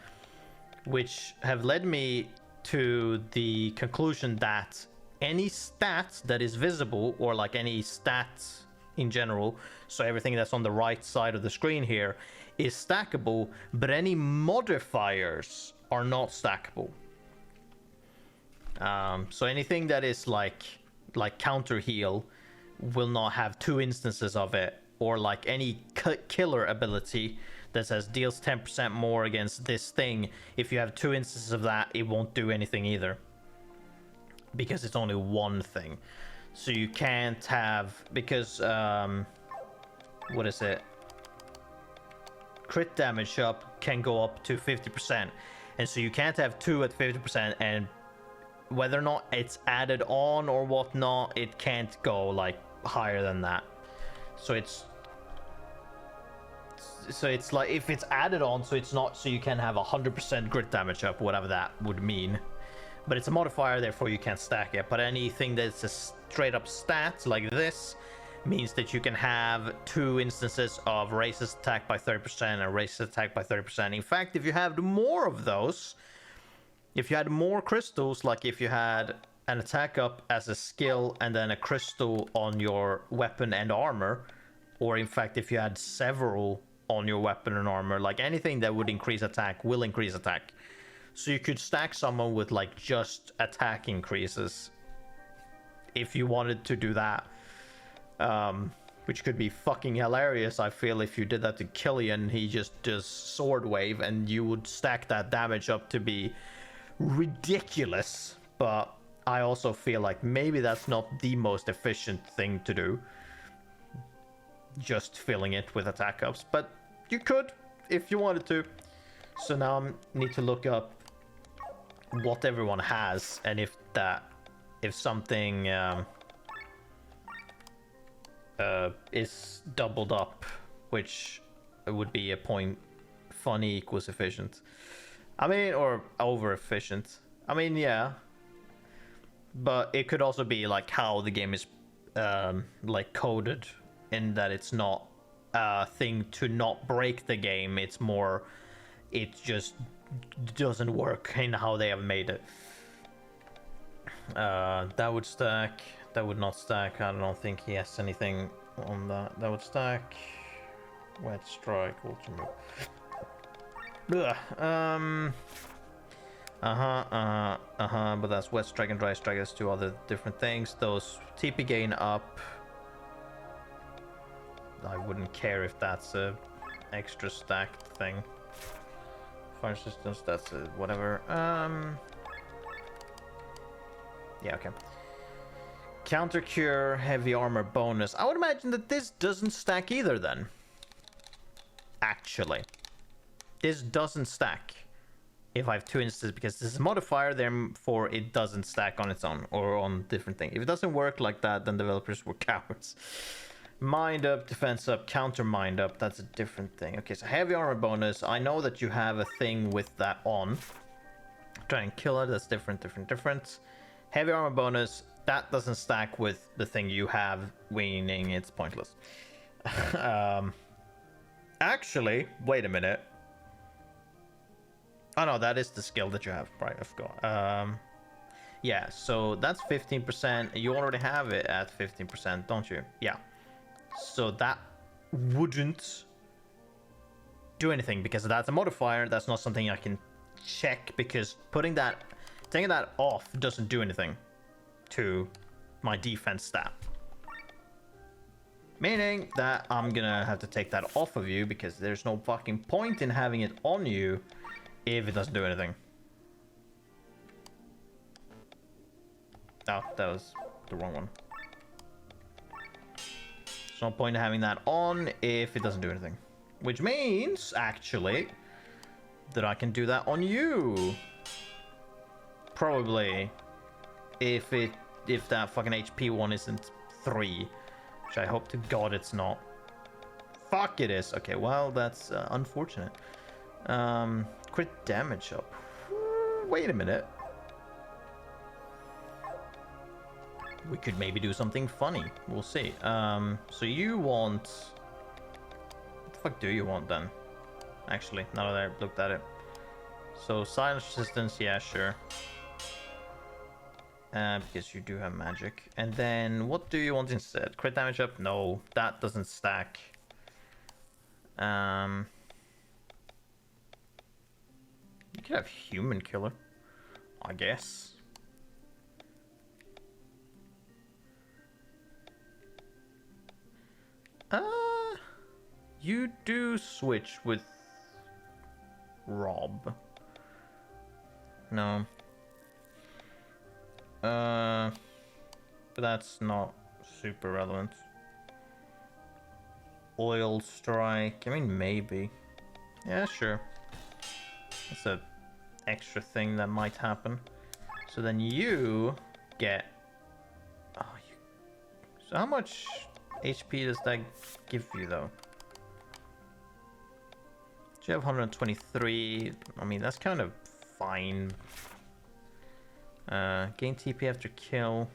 [SPEAKER 1] which have led me to the conclusion that any stat that is visible, or like any stats in general, so everything that's on the right side of the screen here, is stackable, but any modifiers are not stackable. So anything that is like counter heal will not have 2 instances of it, or like any killer ability that says deals 10% more against this thing, if you have 2 instances of that, it won't do anything either, because it's only one thing. So you can't have, because what is it, crit damage up can go up to 50%, and so you can't have 2 at 50%, and whether or not it's added on or whatnot, it can't go like higher than that. So it's like, if it's added on, so it's not, so you can have 100% crit damage up, whatever that would mean, But it's a modifier, therefore you can't stack it. But anything that's a straight up stat like this means that you can have 2 instances of racist attack by 30% and racist attack by 30%. In fact, if you have more of those, if you had more crystals, like if you had an attack up as a skill and then a crystal on your weapon and armor, or in fact if you had several on your weapon and armor, like anything that would increase attack will increase attack. So you could stack someone with like just attack increases if you wanted to do that, which could be fucking hilarious. I feel if you did that to Killian, he just does sword wave and you would stack that damage up to be ridiculous. But I also feel like maybe that's not the most efficient thing to do, just filling it with attack ups, but you could if you wanted to. So now I need to look up what everyone has, and if something is doubled up, which would be a point funny equals efficient. I mean, or over efficient. I mean, yeah. But it could also be like how the game is like coded, in that it's not a thing to not break the game. It's more, it just doesn't work in how they have made it. That would stack. That would not stack. I don't think he has anything on that. That would stack. Wet strike, ultimate. But that's wet strike and dry strike. That's 2 other different things. Those TP gain up. I wouldn't care if that's a extra stacked thing. Fire resistance, that's a whatever. Yeah, okay. Counter cure, heavy armor bonus. I would imagine that this doesn't stack either then. Actually. This doesn't stack if I have 2 instances, because this is a modifier, therefore it doesn't stack on its own or on different things. If it doesn't work like that, then developers were cowards. Mind up, defense up, counter mind up, that's a different thing. Okay, so heavy armor bonus. I know that you have a thing with that on. Try and kill it, that's different. Heavy armor bonus, that doesn't stack with the thing you have, meaning it's pointless. Actually, wait a minute. Oh no, that is the skill that you have, right? I forgot. Yeah, so that's 15%. You already have it at 15%, don't you? Yeah. So that wouldn't do anything because that's a modifier. That's not something I can check, because taking that off doesn't do anything to my defense stat. Meaning that I'm gonna have to take that off of you, because there's no fucking point in having it on you if it doesn't do anything. Oh, that was the wrong one. There's no point in having that on if it doesn't do anything. Which means, actually, that I can do that on you. Probably. If that fucking HP one isn't 3. Which I hope to God it's not. Fuck, it is. Okay, well, that's unfortunate. Crit damage up. Wait a minute. We could maybe do something funny. We'll see. So you want... What the fuck do you want then? Actually, now that I looked at it. So silence resistance, yeah, sure. Because you do have magic. And then what do you want instead? Crit damage up? No, that doesn't stack. You could have human killer, I guess. You do switch with Rob. No. But that's not super relevant. Oil strike. I mean, maybe. Yeah, sure. That's a extra thing that might happen. So then you get... Oh, so how much HP does that give you, though? You have 123. I mean, that's kind of fine. Gain TP after kill.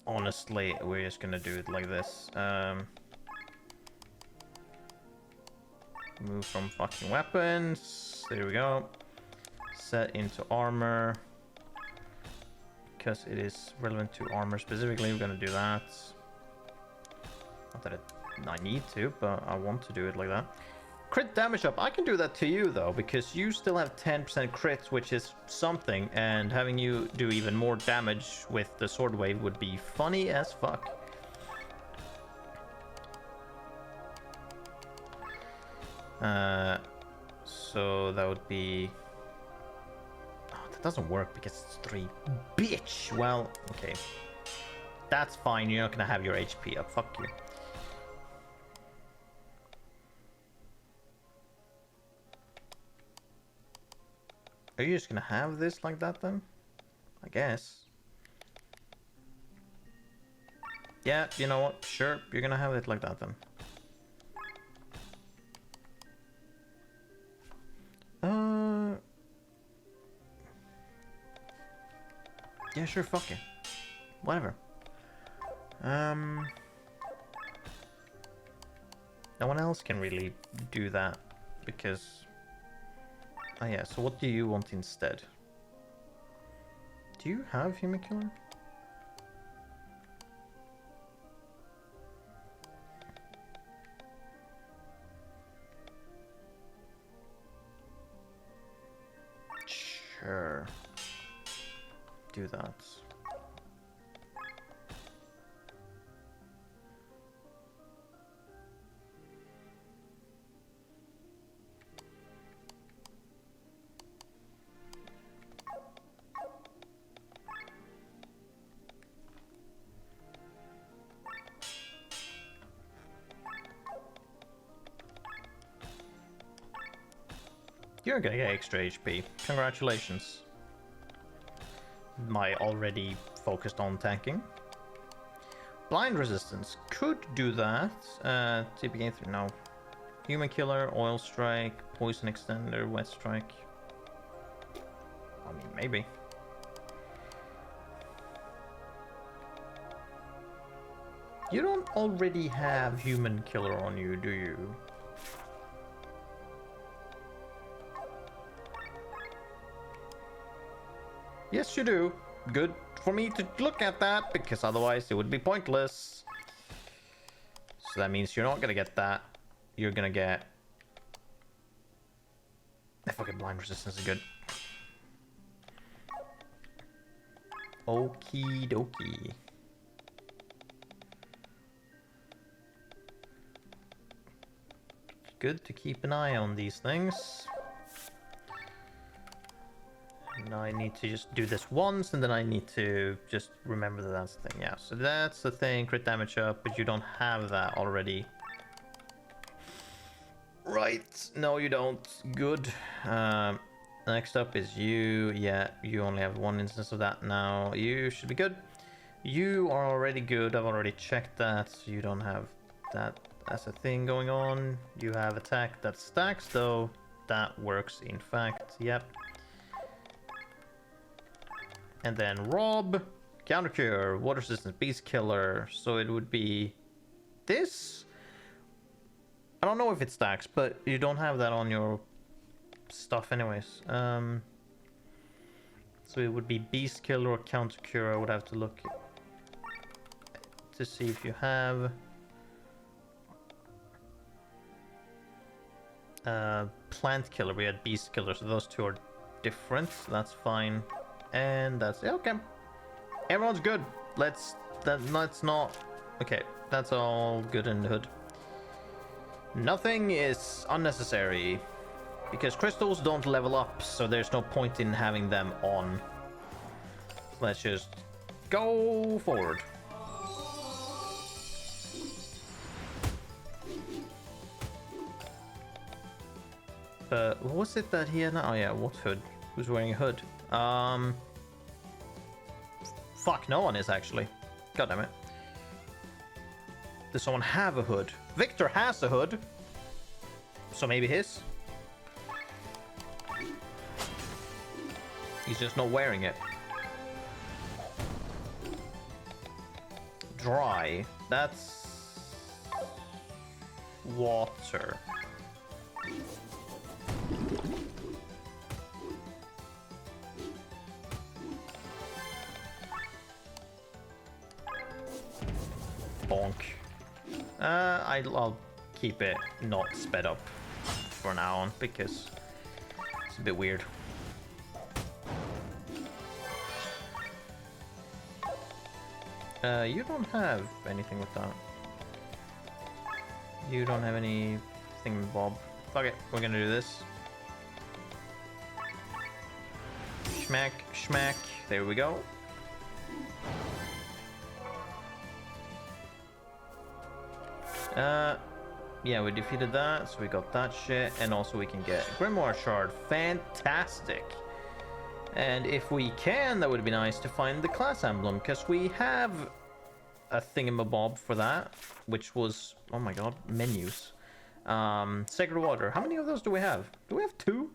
[SPEAKER 1] Honestly, we're just gonna do it like this. Move from fucking weapons. There we go. Set into armor. Because it is relevant to armor specifically, we're gonna do that. Not that I need to, but I want to do it like that. Crit damage up. I can do that to you though, because you still have 10% crits, which is something, and having you do even more damage with the sword wave would be funny as fuck. So that would be... Oh, that doesn't work because it's 3. Bitch! Well, okay. That's fine, you're not gonna have your HP up. Fuck you. Are you just gonna have this like that then? I guess. Yeah, you know what? Sure, you're gonna have it like that then. Yeah, sure, fuck it. Whatever. No one else can really do that because... Oh yeah, so what do you want instead? Do you have Human Killer? Sure. Do that. You're gonna get extra HP. Congratulations. My already focused on tanking. Blind resistance could do that. TP gain 3, no. Human Killer, Oil Strike, Poison Extender, Wet Strike. I mean, maybe. You don't already have Human Killer on you, do you? Yes, you do. Good for me to look at that, because otherwise it would be pointless. So that means you're not gonna get that. You're gonna get... The fucking blind resistance is good. Okie dokie. Good to keep an eye on these things. Now I need to just do this once, and then I need to just remember that that's the thing. Yeah, so that's the thing, crit damage up, but you don't have that already. Right, no you don't. Good. Next up is you. Yeah, you only have 1 instance of that now. You should be good. You are already good. I've already checked that, so you don't have that as a thing going on. You have attack that stacks, though. That works, in fact. Yep. And then Rob, Counter Cure, Water Resistance, Beast Killer. So it would be this. I don't know if it stacks, but you don't have that on your stuff anyways. So it would be Beast Killer or Counter Cure. I would have to look to see if you have Plant Killer. We had Beast Killer, so those two are different. So that's fine. And that's it. Okay, everyone's good. Let's not. Okay, that's all good in the hood. Nothing is unnecessary because crystals don't level up, so there's no point in having them on. Let's just go forward. What was it that he had? Oh yeah, what hood? Who's wearing a hood? Fuck, no one is actually. God damn it. Does someone have a hood? Victor has a hood. So maybe his? He's just not wearing it. Dry. That's water. Bonk. I'll keep it not sped up for now on because it's a bit weird. You don't have anything with that. You don't have anything, Bob. Fuck it, we're gonna do this. Schmack, schmack. There we go. Yeah, we defeated that, so we got that shit, and also we can get Grimoire Shard. Fantastic! And if we can, that would be nice to find the class emblem, because we have a thingamabob for that, which was, oh my god, menus. Sacred Water. How many of those do we have? Do we have 2?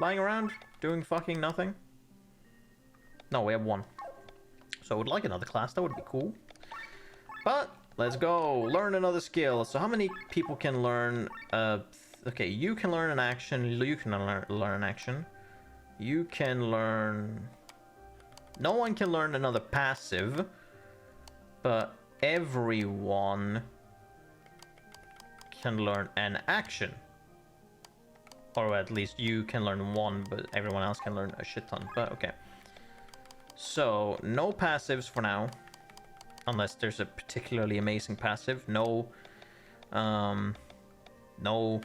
[SPEAKER 1] Lying around, doing fucking nothing? No, we have 1. So I would like another class, that would be cool. But let's go learn another skill. So how many people can learn? Okay, you can learn an action. You can learn an action. You can learn. No one can learn another passive, but everyone can learn an action. Or at least you can learn one, but everyone else can learn a shit ton. But okay. So no passives for now. Unless there's a particularly amazing passive. No. No.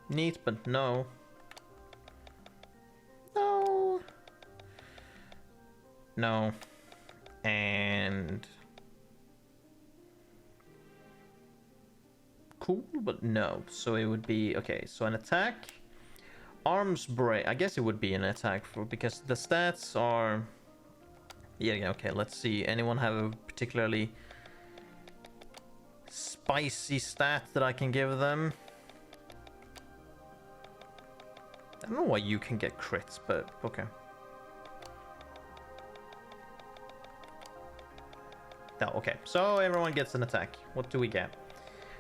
[SPEAKER 1] Neat, but no. No. No. And... cool, but no. So it would be... okay, so an attack. Arms break. I guess it would be an attack for... because the stats are... yeah, okay, let's see. Anyone have a particularly spicy stat that I can give them? I don't know why you can get crits, but okay. No, okay, so everyone gets an attack. What do we get?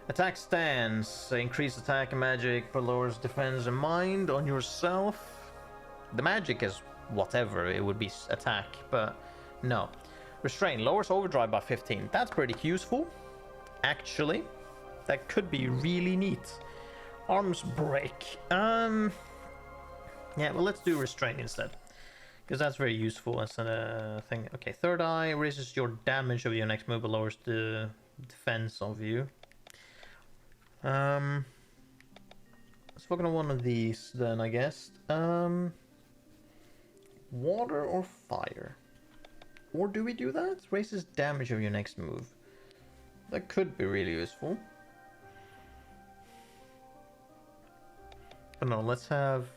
[SPEAKER 1] Attack stance. Increase attack and magic, but lowers defense and mind on yourself. The magic is whatever, it would be attack, but... no. Restrain. Lowers overdrive by 15. That's pretty useful. Actually. That could be really neat. Arms break. Yeah, well, let's do restrain instead. Because that's very useful as a thing. Okay, third eye raises your damage of your next move, but lowers the defense of you. Let's focus on one of these then, I guess. Water or fire? Or do we do that? Raises damage of your next move. That could be really useful. But no, let's have...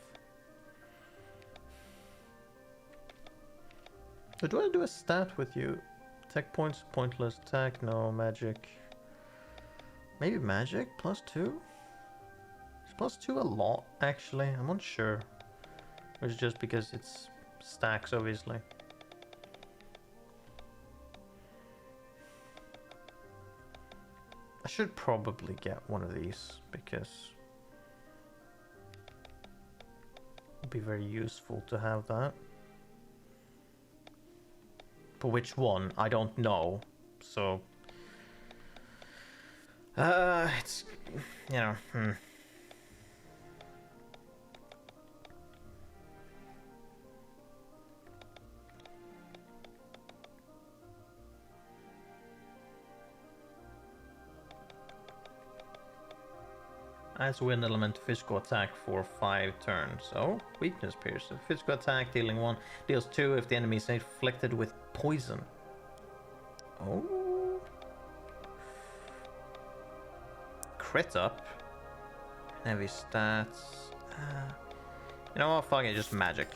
[SPEAKER 1] so do I do a stat with you? Attack points, pointless attack, no, magic. Maybe magic, +2? Is +2 a lot, actually? I'm not sure. Or is it just because it's stacks, obviously? I should probably get one of these because it'd be very useful to have that. But which one? I don't know. So it's, you know, Adds wind element to physical attack for 5 turns. Oh, weakness pierce. Physical attack dealing 1 deals 2 if the enemy is inflicted with poison. Oh. Crit up. Heavy stats. You know what? Fuck it, just magic.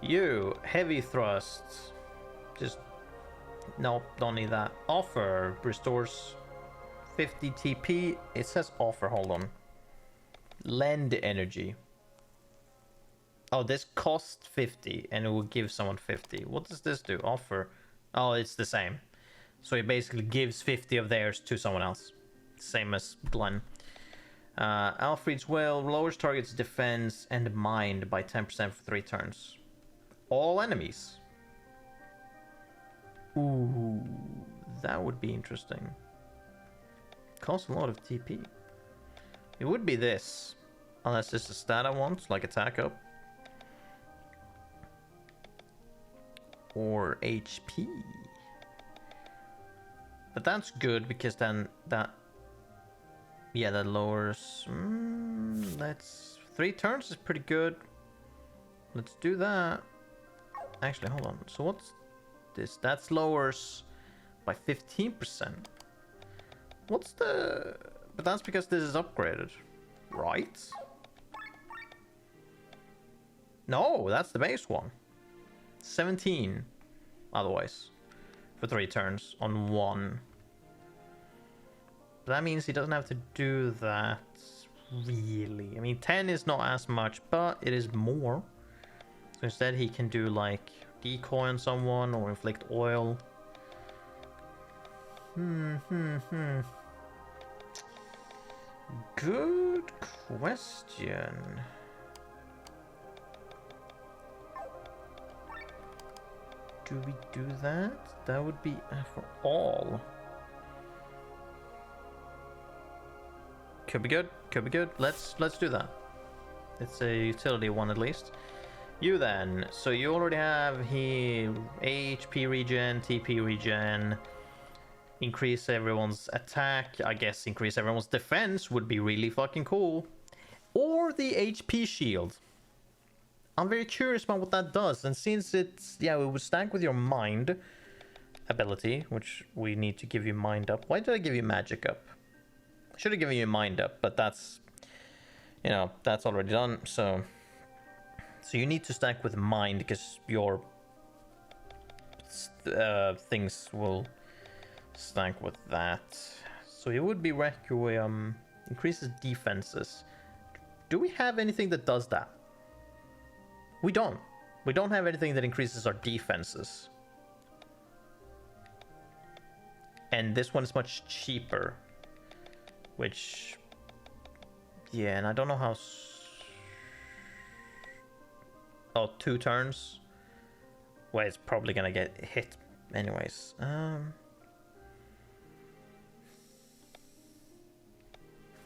[SPEAKER 1] You, heavy thrusts. Just, nope, don't need that. Offer restores 50 TP. It says offer, hold on. Lend energy. Oh, this costs 50 and it will give someone 50. What does this do? Offer. Oh, it's the same. So it basically gives 50 of theirs to someone else. Same as Glenn. Alfred's Will lowers target's defense and mind by 10% for 3 turns. All enemies. Ooh, that would be interesting. Costs a lot of TP. It would be this. Unless it's a stat I want, like attack up. Or HP. But that's good because then that... Yeah, that lowers... let's... 3 turns is pretty good. Let's do that. Actually, hold on. So what's this? That's lowers by 15%. What's the... But that's because this is upgraded. Right? No, that's the base one. 17 otherwise for 3 turns on 1. That means he doesn't have to do that really. I mean, 10 is not as much, but it is more. So instead he can do like decoy on someone or inflict oil. Good question. Do we do that? That would be for all. Could be good. Could be good. Let's do that. It's a utility one at least. You then. So you already have here HP regen, TP regen. Increase everyone's attack. I guess increase everyone's defense would be really fucking cool. Or the HP shield. I'm very curious about what that does. And since it's... Yeah, it would stack with your mind ability, which we need to give you mind up. Why did I give you magic up? I should have given you mind up, but that's... You know, that's already done, so... So you need to stack with mind, because your... things will stack with that. So it would be Requiem. Increases defenses. Do we have anything that does that? We don't. We don't have anything that increases our defenses. And this one is much cheaper. Which... Yeah, and I don't know how... Oh, 2 turns? Well, it's probably gonna get hit anyways.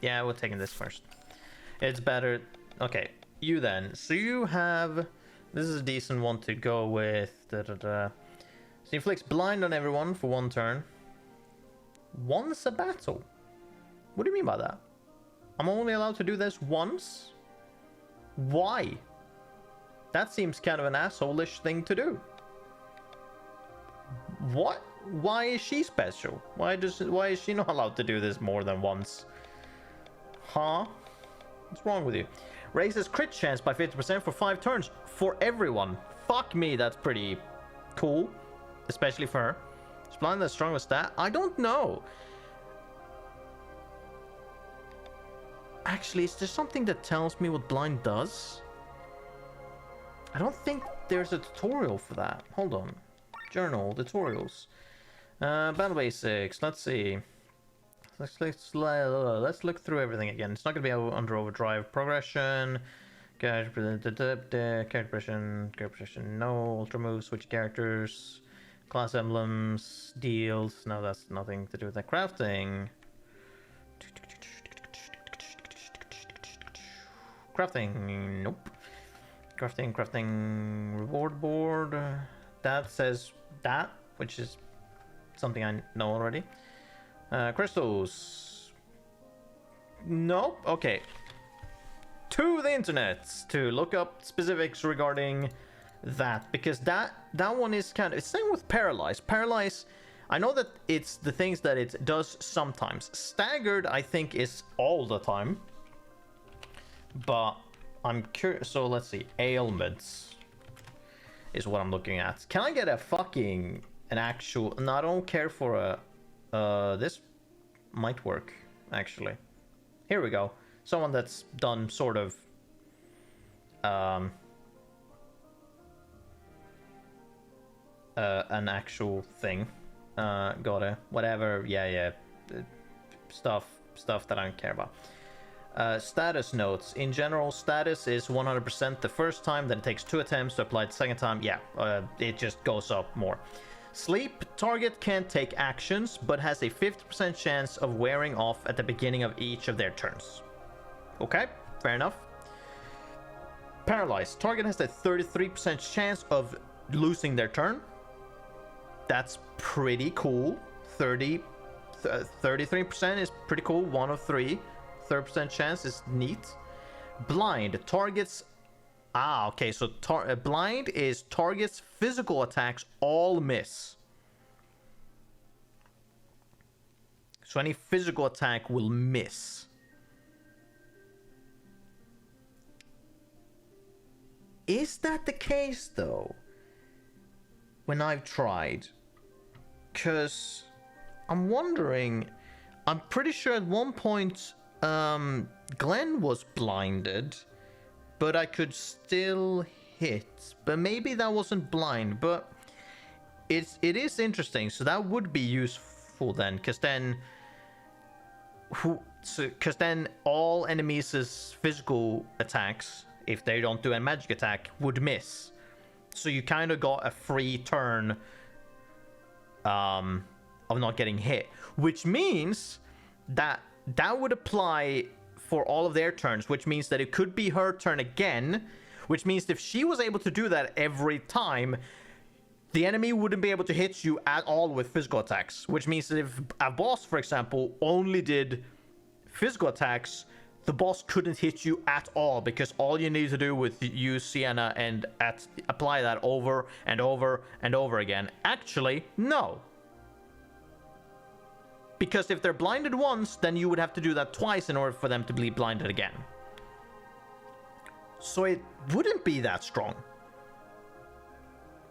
[SPEAKER 1] Yeah, we're taking this first. It's better... Okay, you then. So you have... This is a decent one to go with. So he inflicts blind on everyone for 1 turn. Once a battle? What do you mean by that? I'm only allowed to do this once? Why? That seems kind of an asshole-ish thing to do. What? Why is she special? Why is she not allowed to do this more than once? Huh? What's wrong with you? Raises crit chance by 50% for 5 turns for everyone. Fuck me, that's pretty cool. Especially for her. Is blind the strongest stat? I don't know. Actually, is there something that tells me what blind does? I don't think there's a tutorial for that. Hold on. Journal, tutorials. Battle basics, let's see. Let's look through everything again. It's not going to be under overdrive. Progression, character progression, no. Ultra moves, switch characters, class emblems, deals. No, that's nothing to do with that. Crafting. Crafting, nope. Crafting, reward board. That says that, which is something I know already. Crystals. Nope. Okay. To the internet to look up specifics regarding that, because that one is kind of... It's same with Paralyze. Paralyze, I know that it's the things that it does sometimes. Staggered, I think, is all the time. But I'm curious. So let's see. Ailments is what I'm looking at. Can I get a fucking... an actual... No, I don't care for a... this might work, actually. Here we go. Someone that's done sort of an actual thing. Gotta whatever. Yeah. Stuff that I don't care about. Status notes. In general, status is 100% the first time, then it takes 2 attempts to apply it the second time. Yeah, it just goes up more. Sleep. Target can't take actions, but has a 50% chance of wearing off at the beginning of each of their turns. Okay, fair enough. Paralyzed. Target has a 33% chance of losing their turn. That's pretty cool. 33% is pretty cool. 1 of 3. 30% chance is neat. Blind. Targets... okay, so blind is targets physical attacks all miss. So any physical attack will miss. Is that the case though? When I've tried? Because I'm wondering, I'm pretty sure at one point Glenn was blinded, but I could still hit. But maybe that wasn't blind, but it is interesting. So that would be useful then, because then all enemies' physical attacks, if they don't do a magic attack, would miss. So you kind of got a free turn of not getting hit, which means that would apply for all of their turns, which means that it could be her turn again, which means if she was able to do that every time, the enemy wouldn't be able to hit you at all with physical attacks, which means that if a boss, for example, only did physical attacks, the boss couldn't hit you at all, because all you need to do with use Sienna and apply that over and over and over again. Actually, no. Because if they're blinded once, then you would have to do that twice in order for them to be blinded again. So it wouldn't be that strong.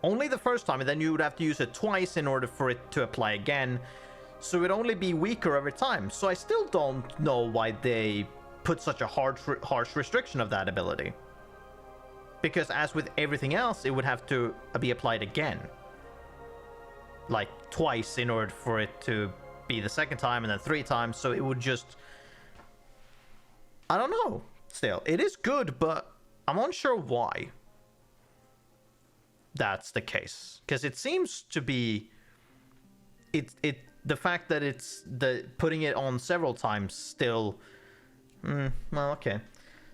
[SPEAKER 1] Only the first time, and then you would have to use it twice in order for it to apply again. So it would only be weaker every time. So I still don't know why they put such a harsh restriction of that ability. Because as with everything else, it would have to be applied again. Like twice in order for it to be the second time, and then 3 times. So it would just... I don't know. Still, it is good, but I'm unsure why that's the case. Because it seems to be... the fact that it's putting it on several times still... well, okay.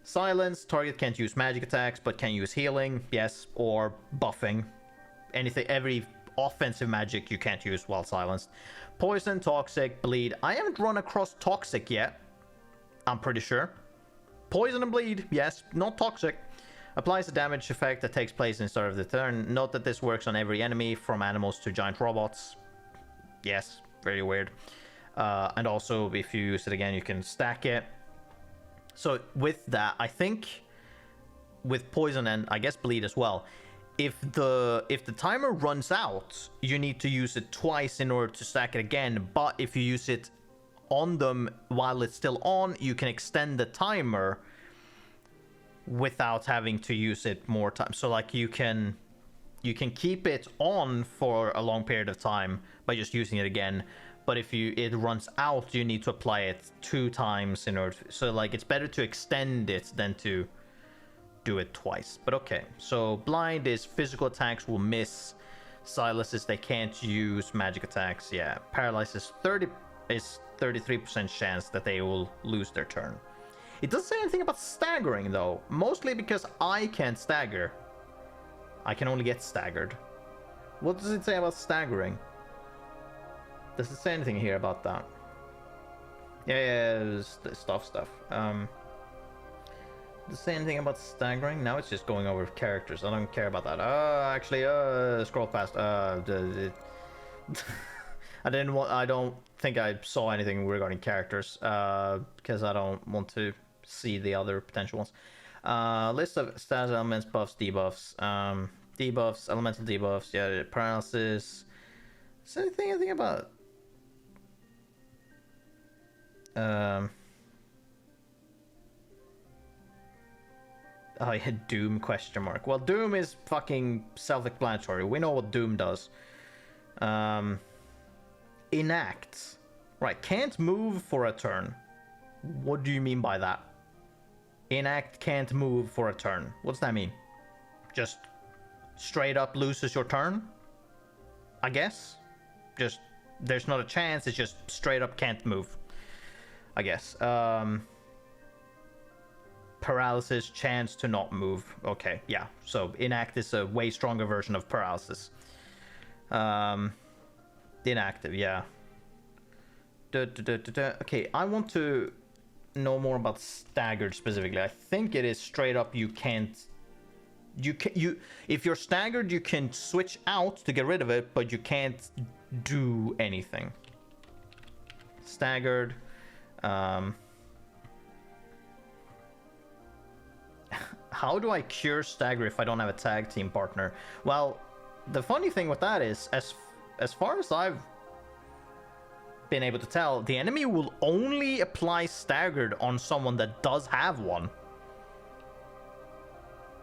[SPEAKER 1] Silence. Target can't use magic attacks, but can use healing. Yes, or buffing. Every offensive magic you can't use while silenced. Poison, toxic, bleed. I haven't run across toxic yet. I'm pretty sure. Poison and bleed, yes, not toxic. Applies a damage effect that takes place in the start of the turn. Note that this works on every enemy, from animals to giant robots. Yes, very weird. And also, if you use it again, you can stack it. So with that, I think with poison and I guess bleed as well, if the timer runs out, you need to use it twice in order to stack it again. But if you use it on them while it's still on, you can extend the timer without having to use it more time. So like you can keep it on for a long period of time by just using it again. But if it runs out, you need to apply it 2 times in order. So like it's better to extend it than to do it twice. But okay, so blind is physical attacks will miss. Silence is they can't use magic attacks. Yeah, paralyzed is 33% chance that they will lose their turn. It doesn't say anything about staggering though, mostly because I can't stagger. I can only get staggered. What does it say about staggering? Does it say anything here about that? Yeah, stuff. Does it say anything about staggering? Now it's just going over characters. I don't care about that. Actually, scroll past. I don't think I saw anything regarding characters. Because I don't want to see the other potential ones. List of status elements, buffs, debuffs. Debuffs, elemental debuffs. Yeah, paralysis. Is there anything about... Oh, yeah, Doom question mark. Well, Doom is fucking self-explanatory. We know what Doom does. Enact. Right, can't move for a turn. What do you mean by that? Enact can't move for a turn. What's that mean? Just straight up loses your turn? I guess? Just, there's not a chance, it's just straight up can't move. I guess. Paralysis, chance to not move. Okay, yeah. So enact is a way stronger version of paralysis. Inactive, yeah. Okay, I want to know more about staggered specifically. I think it is straight up you can't. If you're staggered, you can switch out to get rid of it, but you can't do anything. Staggered. How do I cure stagger if I don't have a tag team partner? Well, the funny thing with that is, as far as I've been able to tell, the enemy will only apply staggered on someone that does have one.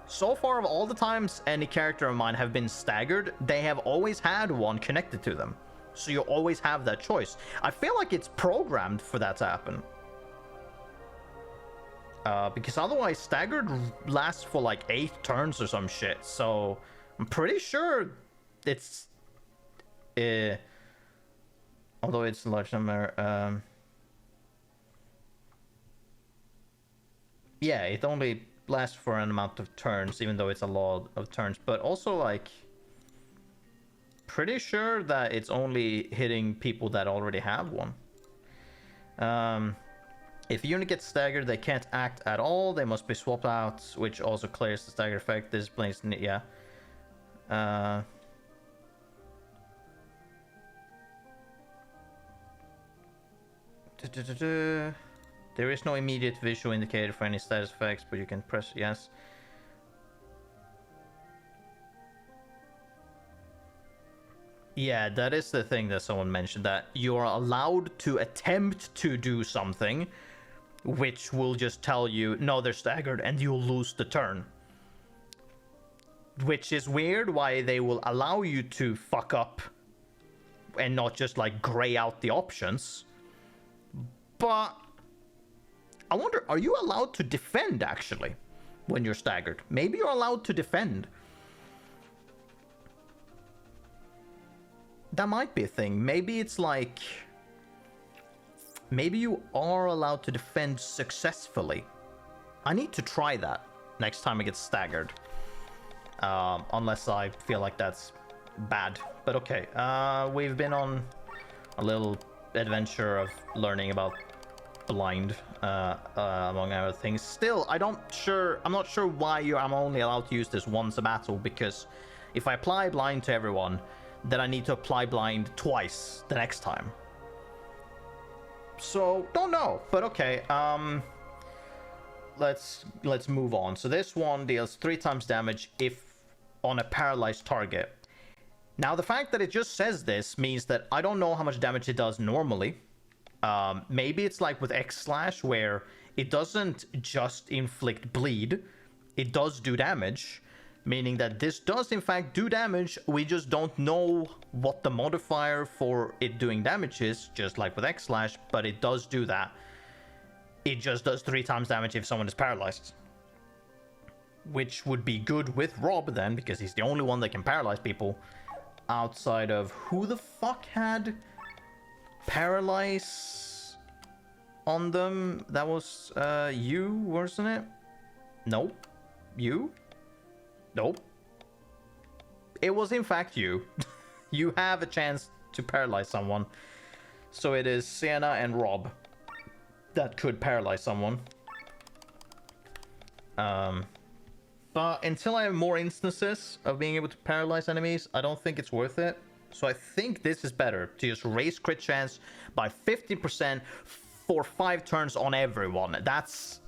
[SPEAKER 1] So far, of all the times any character of mine have been staggered, they have always had one connected to them. So you always have that choice. I feel like it's programmed for that to happen. Because otherwise staggered lasts for like 8 turns or some shit. So I'm pretty sure it's... although it's a large number... yeah, it only lasts for an amount of turns, even though it's a lot of turns. But also, like... pretty sure that it's only hitting people that already have one. If a unit gets staggered, they can't act at all. They must be swapped out, which also clears the stagger effect. This blames, yeah. There is no immediate visual indicator for any status effects, but you can press yes. Yeah, that is the thing that someone mentioned, that you're allowed to attempt to do something, which will just tell you, no, they're staggered, and you'll lose the turn. Which is weird why they will allow you to fuck up and not just, like, gray out the options. But I wonder, are you allowed to defend, actually, when you're staggered? Maybe you're allowed to defend. That might be a thing. Maybe it's like... maybe you are allowed to defend successfully. I need to try that next time I get staggered. Unless I feel like that's bad. But okay, we've been on a little adventure of learning about blind, among other things. Still, I'm not sure why I'm only allowed to use this once a battle, because if I apply blind to everyone, then I need to apply blind twice the next time. So, don't know, but okay, let's move on. So this one deals 3 times damage if on a paralyzed target. Now, the fact that it just says this means that I don't know how much damage it does normally. Maybe it's like with X-Slash, where it doesn't just inflict bleed, it does do damage, meaning that this does in fact do damage, we just don't know what the modifier for it doing damage is, just like with X-Slash, but it does do that. It just does 3 times damage if someone is paralyzed. Which would be good with Rob then, because he's the only one that can paralyze people. Outside of... who the fuck had paralyze on them? That was you, wasn't it? Nope. You? Nope. It was in fact you. You have a chance to paralyze someone. So it is Sienna and Rob that could paralyze someone. But until I have more instances of being able to paralyze enemies, I don't think it's worth it. So I think this is better, to just raise crit chance by 50% for 5 turns on everyone. That's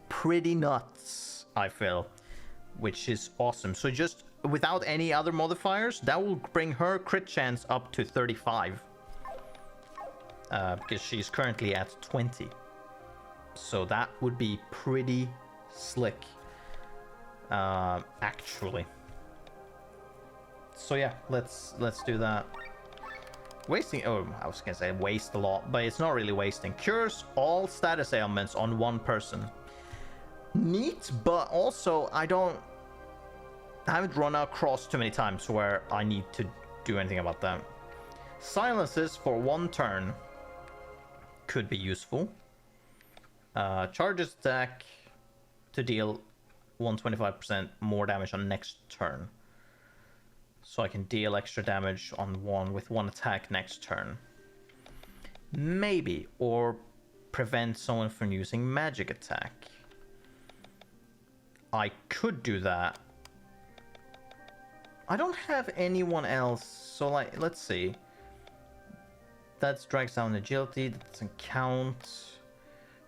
[SPEAKER 1] pretty nuts, I feel. Which is awesome. So just without any other modifiers, that will bring her crit chance up to 35. Because she's currently at 20. So that would be pretty slick. Actually. So yeah, let's do that. Wasting, oh, I was gonna say waste a lot, but it's not really wasting. Cures all status ailments on one person. Neat, but also I haven't run across too many times where I need to do anything about that. Silences for 1 turn could be useful. Charges attack to deal 125% more damage on next turn. So I can deal extra damage on one with 1 attack next turn. Maybe, or prevent someone from using magic attack. I could do that. I don't have anyone else, so like, let's see. That drags down agility, that doesn't count.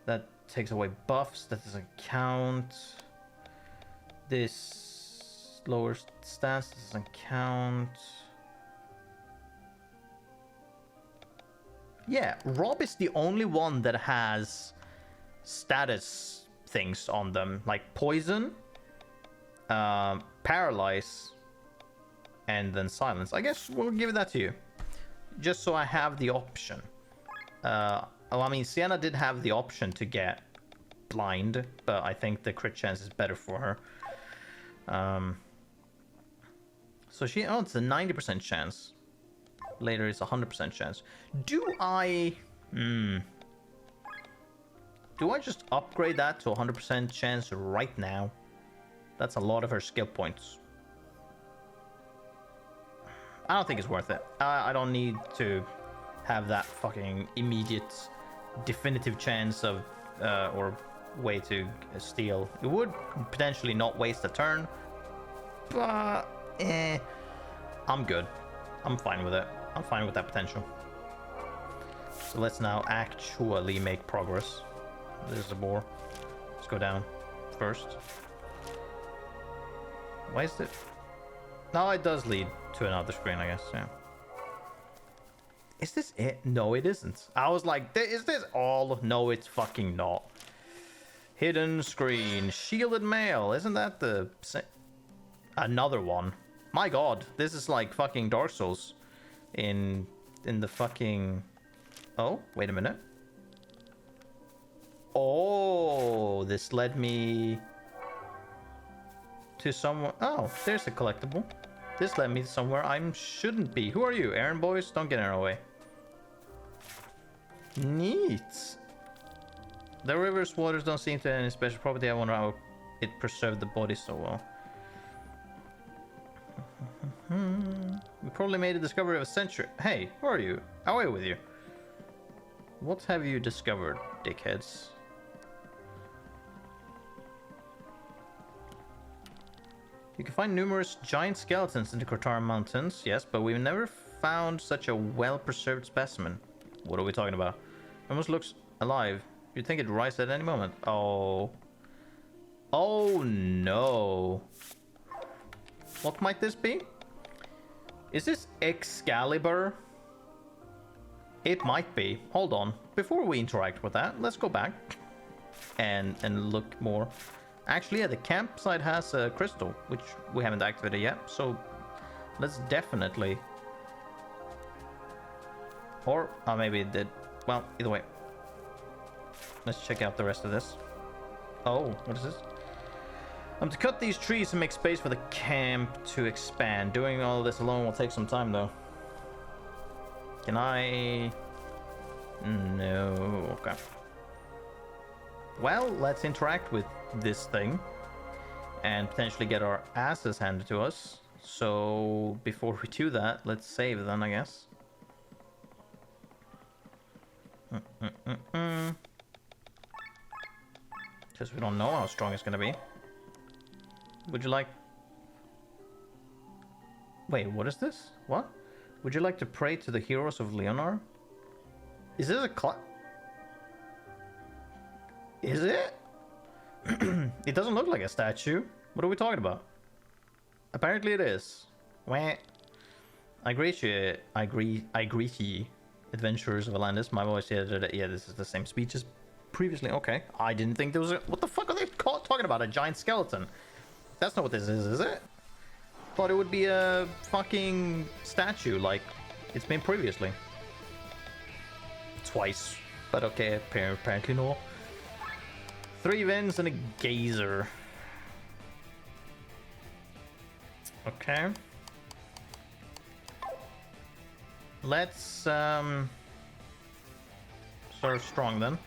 [SPEAKER 1] That takes away buffs, that doesn't count. This lowers stats, doesn't count. Yeah, Rob is the only one that has status things on them, like poison, paralyze, and then silence. I guess we'll give that to you, just so I have the option. Well, I mean, Sienna did have the option to get blind, but I think the crit chance is better for her. So she, oh, it's a 90% chance. Later it's a 100% chance. Do I just upgrade that to 100% chance right now? That's a lot of her skill points. I don't think it's worth it. I don't need to have that fucking immediate definitive chance of or way to steal. It would potentially not waste a turn, but I'm good. I'm fine with it. I'm fine with that potential. So let's now actually make progress. There's a boar. Let's go down first. Why is it? No, it does lead to another screen, I guess. Yeah. Is this it? No, it isn't. I was like, is this all? No, it's fucking not. Hidden screen. Shielded mail. Isn't that the another one? My god, this is like fucking Dark Souls in the fucking... Oh, wait a minute. Oh, this led me to someone. Oh, there's a collectible. This led me somewhere I shouldn't be. Who are you? Errand boys? Don't get in our way. Neat. The river's waters don't seem to have any special property. I wonder how it preserved the body so well. We probably made a discovery of a century. Hey, who are you? Away with you. What have you discovered, dickheads? You can find numerous giant skeletons in the Kortara Mountains, yes, but we've never found such a well-preserved specimen. What are we talking about? It almost looks alive. You'd think it'd rise at any moment. Oh. Oh no. What might this be? Is this Excalibur? It might be. Hold on. Before we interact with that, let's go back and look more. Actually, yeah, the campsite has a crystal, which we haven't activated yet. So let's definitely... Or maybe it did. Well, either way. Let's check out the rest of this. Oh, what is this? To cut these trees and make space for the camp to expand. Doing all this alone will take some time, though. Can I... No. Okay. Well, let's interact with this thing and potentially get our asses handed to us. So before we do that, let's save then, I guess. Because we don't know how strong it's gonna be. Would you like... Wait, what is this? What? Would you like to pray to the heroes of Leonar? Is this a Is it? It doesn't look like a statue. What are we talking about? Apparently it is. Wah. I greet you, adventurers of Atlantis. My voice here, yeah, this is the same speech as previously. Okay. I didn't think there was a... What the fuck are they talking about? A giant skeleton? That's not what this is it? Thought it would be a fucking statue like it's been previously. twice. But okay, apparently no. 3 vents and a geyser. Okay. Let's start strong then.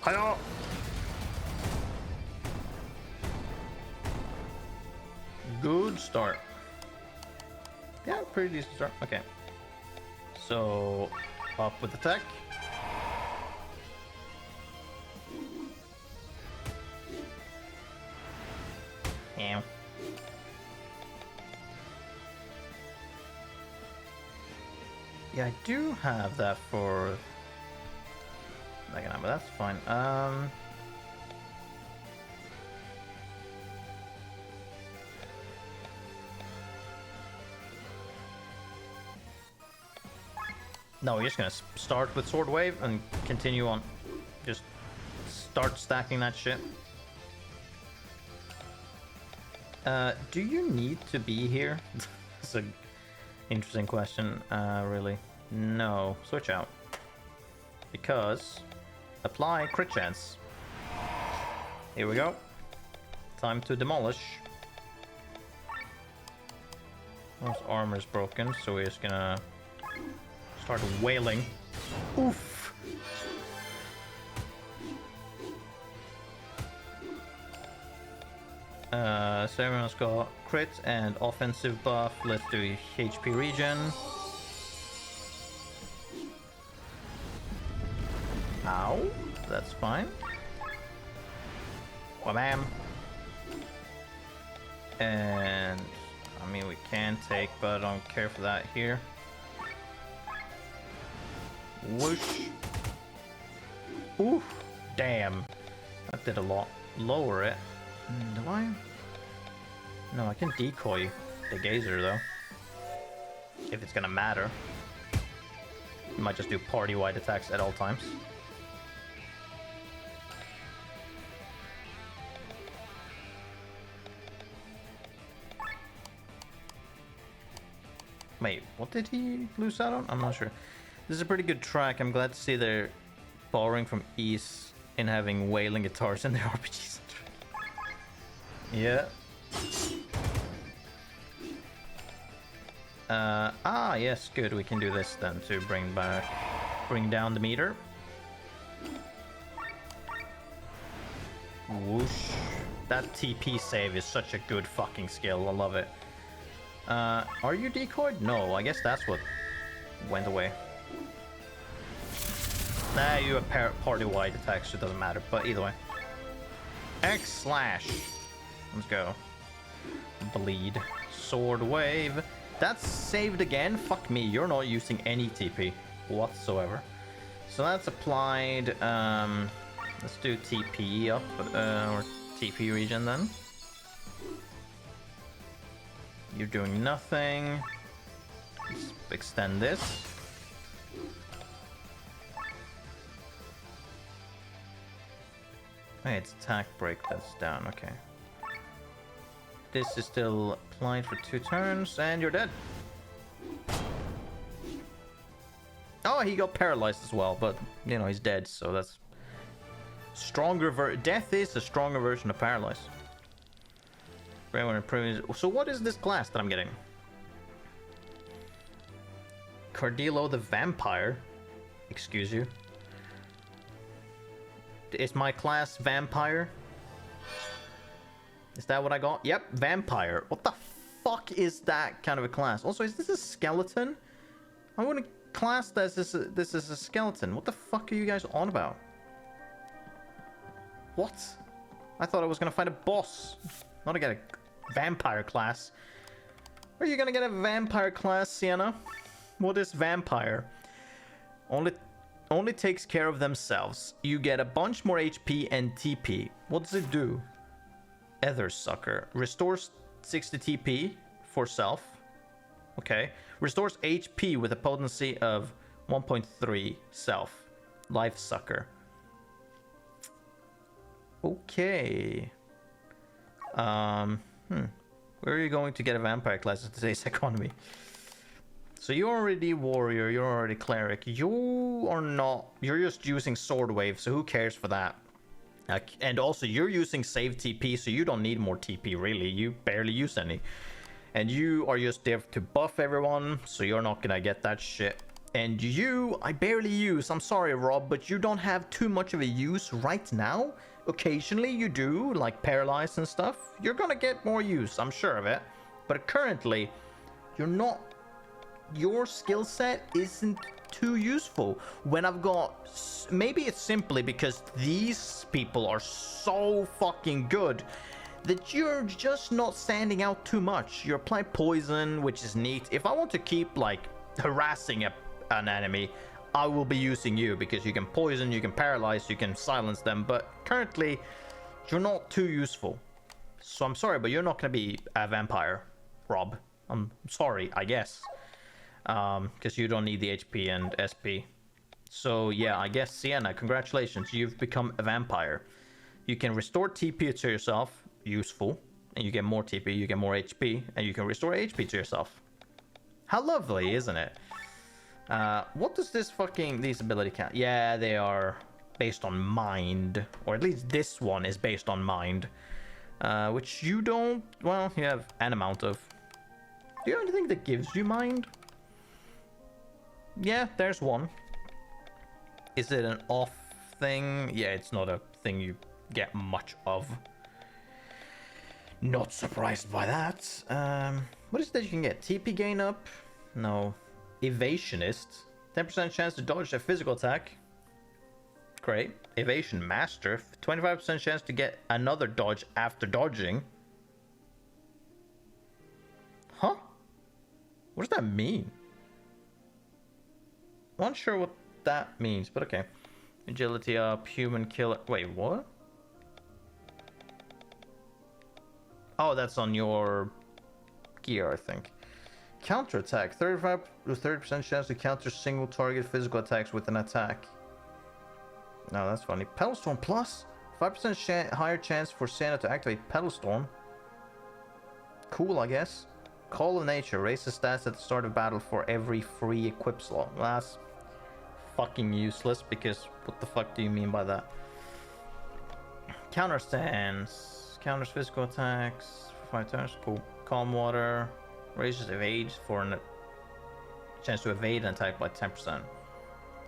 [SPEAKER 1] Hiya! Good start. Yeah, pretty decent start. Okay. So, up with attack. Yeah. Yeah, I do have that for Mega Man, but that's fine. No, we're just gonna start with Sword Wave and continue on. Just start stacking that shit. Do you need to be here? That's an interesting question, really. No, switch out. Because apply crit chance. Here we go. Time to demolish. His armor's broken, so we're just gonna start wailing. Oof! So everyone's got crit and offensive buff. Let's do HP regen. Ow, that's fine. Wham! And I mean we can take, but I don't care for that here. Whoosh! Ooh, damn! That did a lot. Lower it. Do I? No, I can decoy the Gazer though. If it's gonna matter. Might just do party-wide attacks at all times. Wait, what did he lose out on? I'm not sure. This is a pretty good track. I'm glad to see they're borrowing from East in having wailing guitars in their RPGs. Yeah. Yes, good. We can do this then to bring down the meter. Whoosh. That TP save is such a good fucking skill. I love it. Are you decoyed? No, I guess that's what went away. Nah, you have party-wide attacks, so it doesn't matter. But either way. X slash. Let's go. Bleed. Sword wave. That's saved again. Fuck me, you're not using any TP whatsoever. So that's applied. Let's do TP up, or TP regen then. You're doing nothing. Let's extend this. Hey, it's attack break that's down, okay. This is still applied for 2 turns, and you're dead. Oh, he got paralyzed as well, but, you know, he's dead, so that's... Death is a stronger version of paralyzed. So what is this class that I'm getting? Cardillo the Vampire? Excuse you? Is my class Vampire? Is that what I got? Yep, Vampire. What the fuck is that kind of a class? Also, is this a skeleton? I want to class this is a skeleton. What the fuck are you guys on about? What? I thought I was gonna fight a boss. Not to get a vampire class. Are you gonna get a vampire class, Sienna? What is vampire? Only takes care of themselves. You get a bunch more HP and TP. What does it do? Ether Sucker. Restores 60 TP for self. Okay. Restores HP with a potency of 1.3 self. Life Sucker. Okay. Where are you going to get a vampire class in today's economy? So you're already warrior, you're already cleric. You are not. You're just using sword wave, so who cares for that? And also, you're using save TP, so you don't need more TP, really. You barely use any. And you are just there to buff everyone, so you're not gonna get that shit. And you, I barely use. I'm sorry, Rob, but you don't have too much of a use right now. Occasionally you do, like paralyzed and stuff. You're gonna get more use, I'm sure of it. But currently, you're not. Your skill set isn't too useful. When I've got, maybe it's simply because these people are so fucking good that you're just not standing out too much. You apply poison, which is neat. If I want to keep like harassing an enemy, I will be using you because you can poison, you can paralyze, you can silence them. But currently, you're not too useful. So I'm sorry, but you're not going to be a vampire, Rob. I'm sorry, I guess. Because you don't need the HP and SP. So yeah, I guess Sienna, congratulations, you've become a vampire. You can restore TP to yourself, useful, and you get more TP, you get more HP, and you can restore HP to yourself. How lovely, isn't it? What does this these ability count? Yeah, they are based on mind, or at least this one is based on mind, which you don't. Well, you have an amount of. Do you have anything that gives you mind? Yeah, there's one. Is it an off thing? Yeah, it's not a thing you get much of. Not surprised by that. What is it that you can get? TP gain up? No. Evasionist. 10% chance to dodge a physical attack. Great. Evasion master. 25% chance to get another dodge after dodging. Huh? What does that mean? I'm not sure what that means, but okay. Agility up, human killer. Wait, what? Oh, that's on your gear, I think. Counterattack. 30% chance to counter single target physical attacks with an attack. No, that's funny. Pedal Storm plus 5% higher chance for Sienna to activate Pedal Storm. Cool, I guess. Call of Nature. Raises stats at the start of battle for every free equip slot. Well, that's fucking useless, because what the fuck do you mean by that? Counter stance. Counters physical attacks for 5 turns. Cool. Calm Water. Raises evade for a chance to evade an attack by 10%.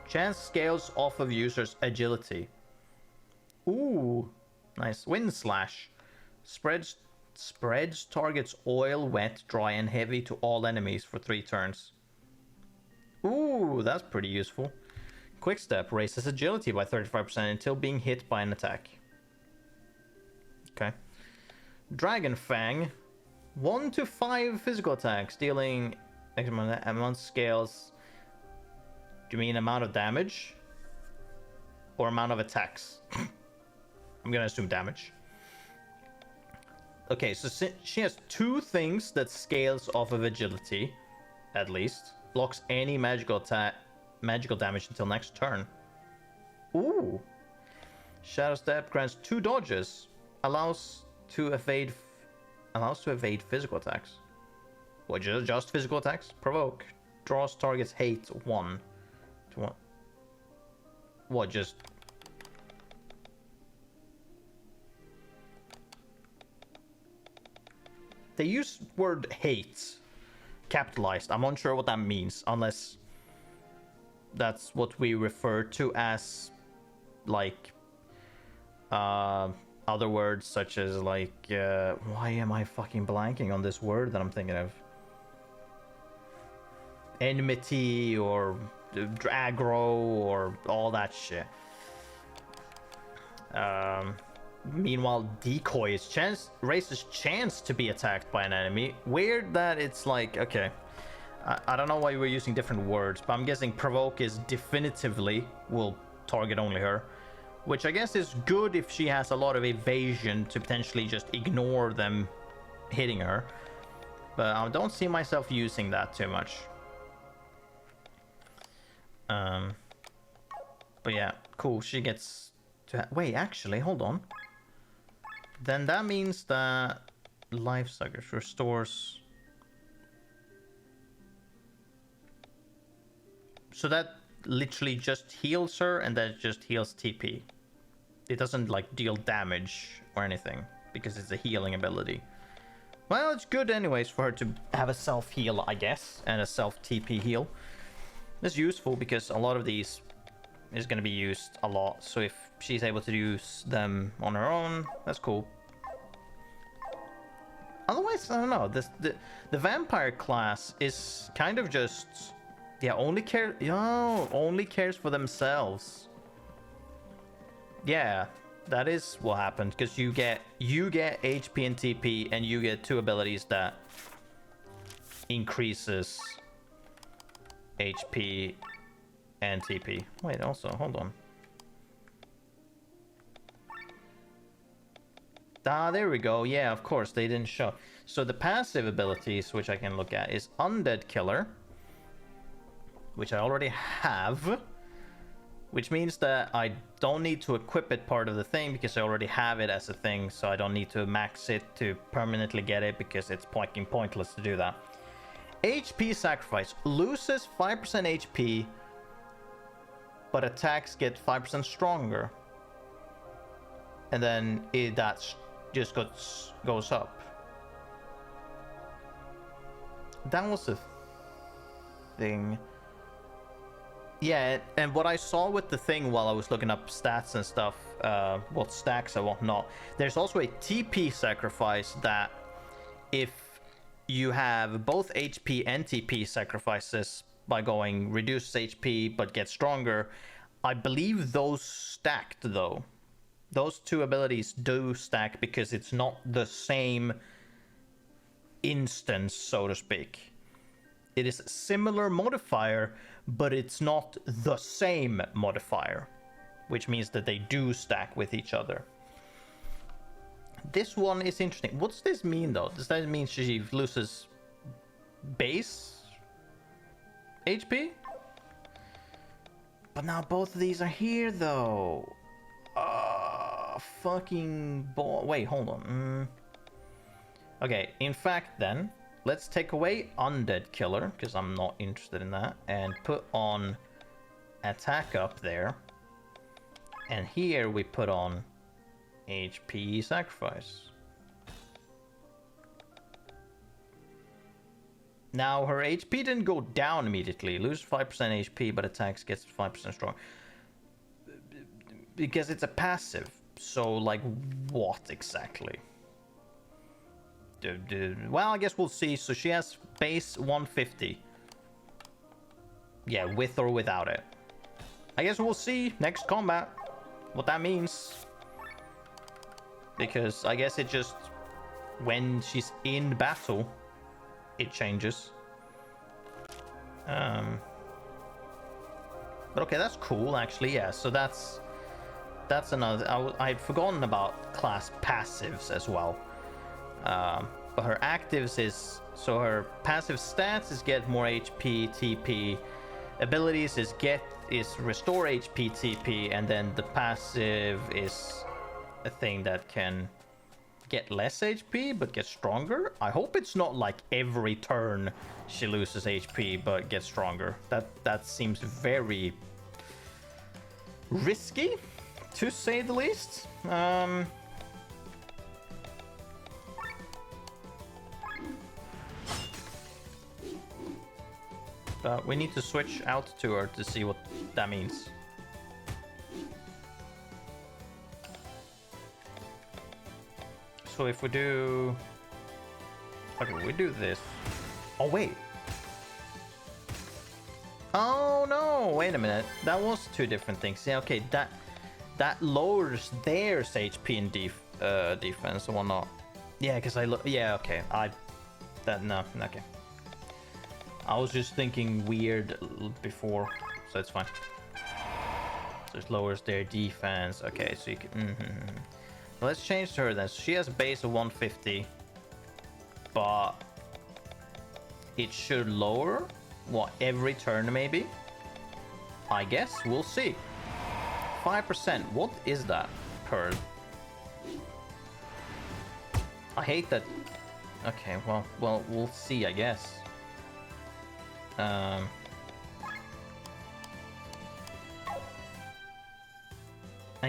[SPEAKER 1] Chance scales off of user's agility. Ooh, nice. Wind Slash. Spreads targets oil, wet, dry, and heavy to all enemies for 3 turns. Ooh, that's pretty useful. Quick Step raises agility by 35% until being hit by an attack. Okay. Dragon Fang. 1 to 5 physical attacks, dealing amount scales. Do you mean amount of damage? Or amount of attacks? I'm gonna assume damage. Okay, so she has 2 things that scales off of agility, at least. Blocks any magical damage until next turn. Ooh. Shadow Step grants 2 dodges. Allows to evade physical attacks. What, just physical attacks? Provoke. Draws target's hate 1 to 1. What, just... They use word hate capitalized. I'm unsure what that means, unless that's what we refer to as like other words, such as like why am I fucking blanking on this word that I'm thinking of? Enmity or aggro or all that shit. Meanwhile, decoy is raises chance to be attacked by an enemy. Weird that it's like, okay, I don't know why we're using different words, but I'm guessing provoke is definitively will target only her, which I guess is good if she has a lot of evasion to potentially just ignore them hitting her. But I don't see myself using that too much. But yeah, cool. She gets to wait, actually, hold on. Then that means that Life Suckers restores. So that literally just heals her, and that just heals TP. It doesn't like deal damage or anything because it's a healing ability. Well, it's good anyways for her to have a self heal, I guess, and a self TP heal. It's useful because a lot of these is going to be used a lot. So if she's able to use them on her own, that's cool. Otherwise, I don't know. The vampire class is kind of just, yeah, only cares for themselves. Yeah, that is what happened, because you get HP and TP, and you get 2 abilities that increases HP and TP. Wait, also, hold on. Ah, there we go. Yeah, of course, they didn't show. So the passive abilities, which I can look at, is Undead Killer, which I already have, which means that I don't need to equip it part of the thing because I already have it as a thing, so I don't need to max it to permanently get it because it's fucking pointless to do that. HP Sacrifice loses 5% HP, but attacks get 5% stronger, and then that just goes up. That was a thing. Yeah, and what I saw with the thing while I was looking up stats and stuff, what stacks and whatnot, there's also a TP sacrifice that if you have both HP and TP sacrifices by going reduces HP but get stronger, I believe those stacked though. Those 2 abilities do stack because it's not the same instance, so to speak. It is a similar modifier, but it's not the same modifier, which means that they do stack with each other. This one is interesting. What's this mean though? Does that mean she loses base HP? But now both of these are here though. Fucking ball. Wait, hold on. Okay, in fact then, let's take away Undead Killer, because I'm not interested in that, and put on Attack up there. And here we put on HP Sacrifice. Now her HP didn't go down immediately. Lose 5% HP, but attacks gets 5% strong. Because it's a passive. So, like, what exactly? Well, I guess we'll see. So she has base 150. Yeah, with or without it. I guess we'll see next combat what that means. Because I guess it just, when she's in battle, it changes. But okay, that's cool actually. Yeah, so that's another. I'd forgotten about class passives as well. But her actives is, so her passive stats is get more HP, TP. Abilities is restore HP, TP, and then the passive is a thing that can get less HP but get stronger. I hope it's not like every turn she loses HP but gets stronger. That seems very risky, to say the least. But we need to switch out to her to see what that means. So if we do... Okay, we do this. Oh, wait. Oh, no! Wait a minute. That was 2 different things. Yeah, okay, that lowers theirs HP and defense and whatnot. Yeah, because yeah, okay. No, okay. I was just thinking weird before, so it's fine. So it lowers their defense. Okay, so you can... Well, let's change to her then. So she has a base of 150, but it should lower, what, every turn maybe? I guess, we'll see. 5%, what is that per? I hate that Okay, well, we'll see, I guess. And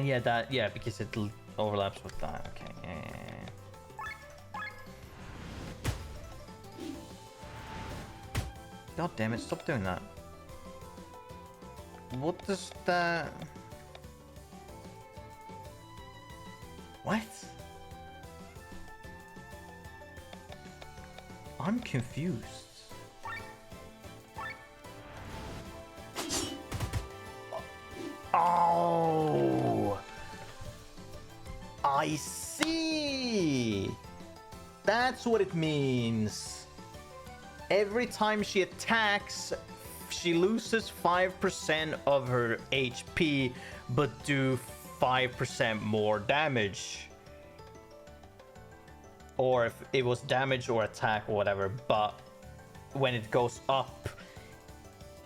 [SPEAKER 1] yeah, because it overlaps with that. Okay, yeah. God damn it, stop doing that. What does that... What? I'm confused. Oh! I see! That's what it means. Every time she attacks, she loses 5% of her HP, but do 5% more damage. Or if it was damage or attack or whatever, but when it goes up,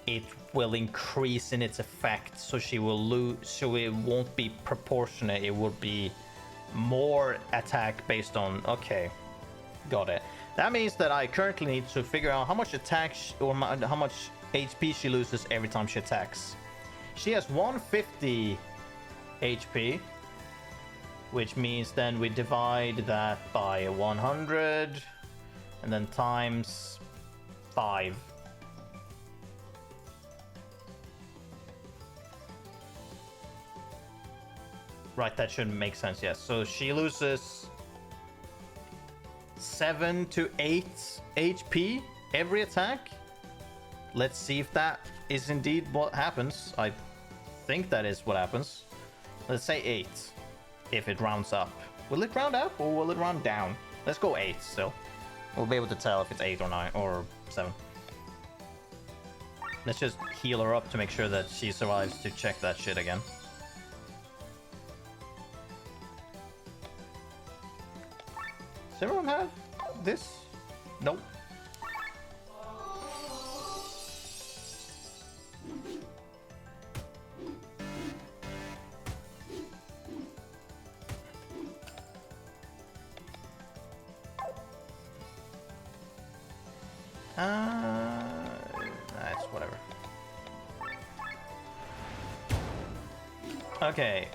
[SPEAKER 1] it will increase in its effect, so she will lose, so it won't be proportionate, it will be more attack based on... Okay, got it. That means that I currently need to figure out how much attack or how much HP she loses every time she attacks. She has 150 HP, which means then we divide that by 100 and then times 5. Right, that should make sense, yes. So she loses 7 to 8 HP every attack. Let's see if that is indeed what happens. I think that is what happens. Let's say 8, if it rounds up. Will it round up or will it round down? Let's go 8 still. We'll be able to tell if it's 8 or 9 or 7. Let's just heal her up to make sure that she survives to check that shit again. Does everyone have this? Nope. That's whatever. Okay.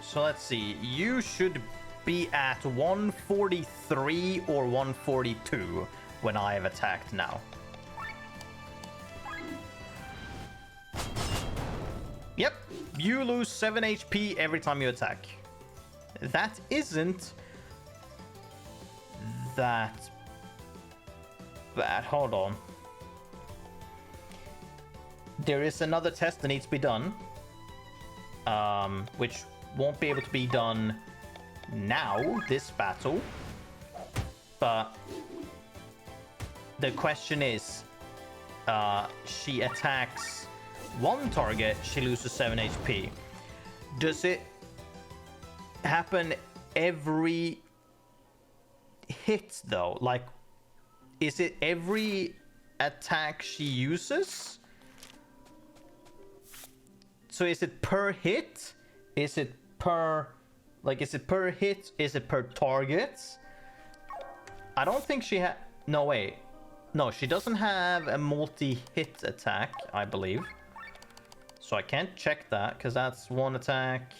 [SPEAKER 1] So let's see. You should be at 143 or 142 when I have attacked now. Yep, you lose 7 HP every time you attack. That isn't that bad. Hold on. There is another test that needs to be done, which won't be able to be done now, this battle, but the question is, she attacks one target, she loses 7 HP. Does it happen every hit though? Like, is it every attack she uses? So is it per hit? Is it per... Like, is it per hit? Is it per target? I don't think she no, wait. No, she doesn't have a multi-hit attack, I believe. So I can't check that, because that's one attack,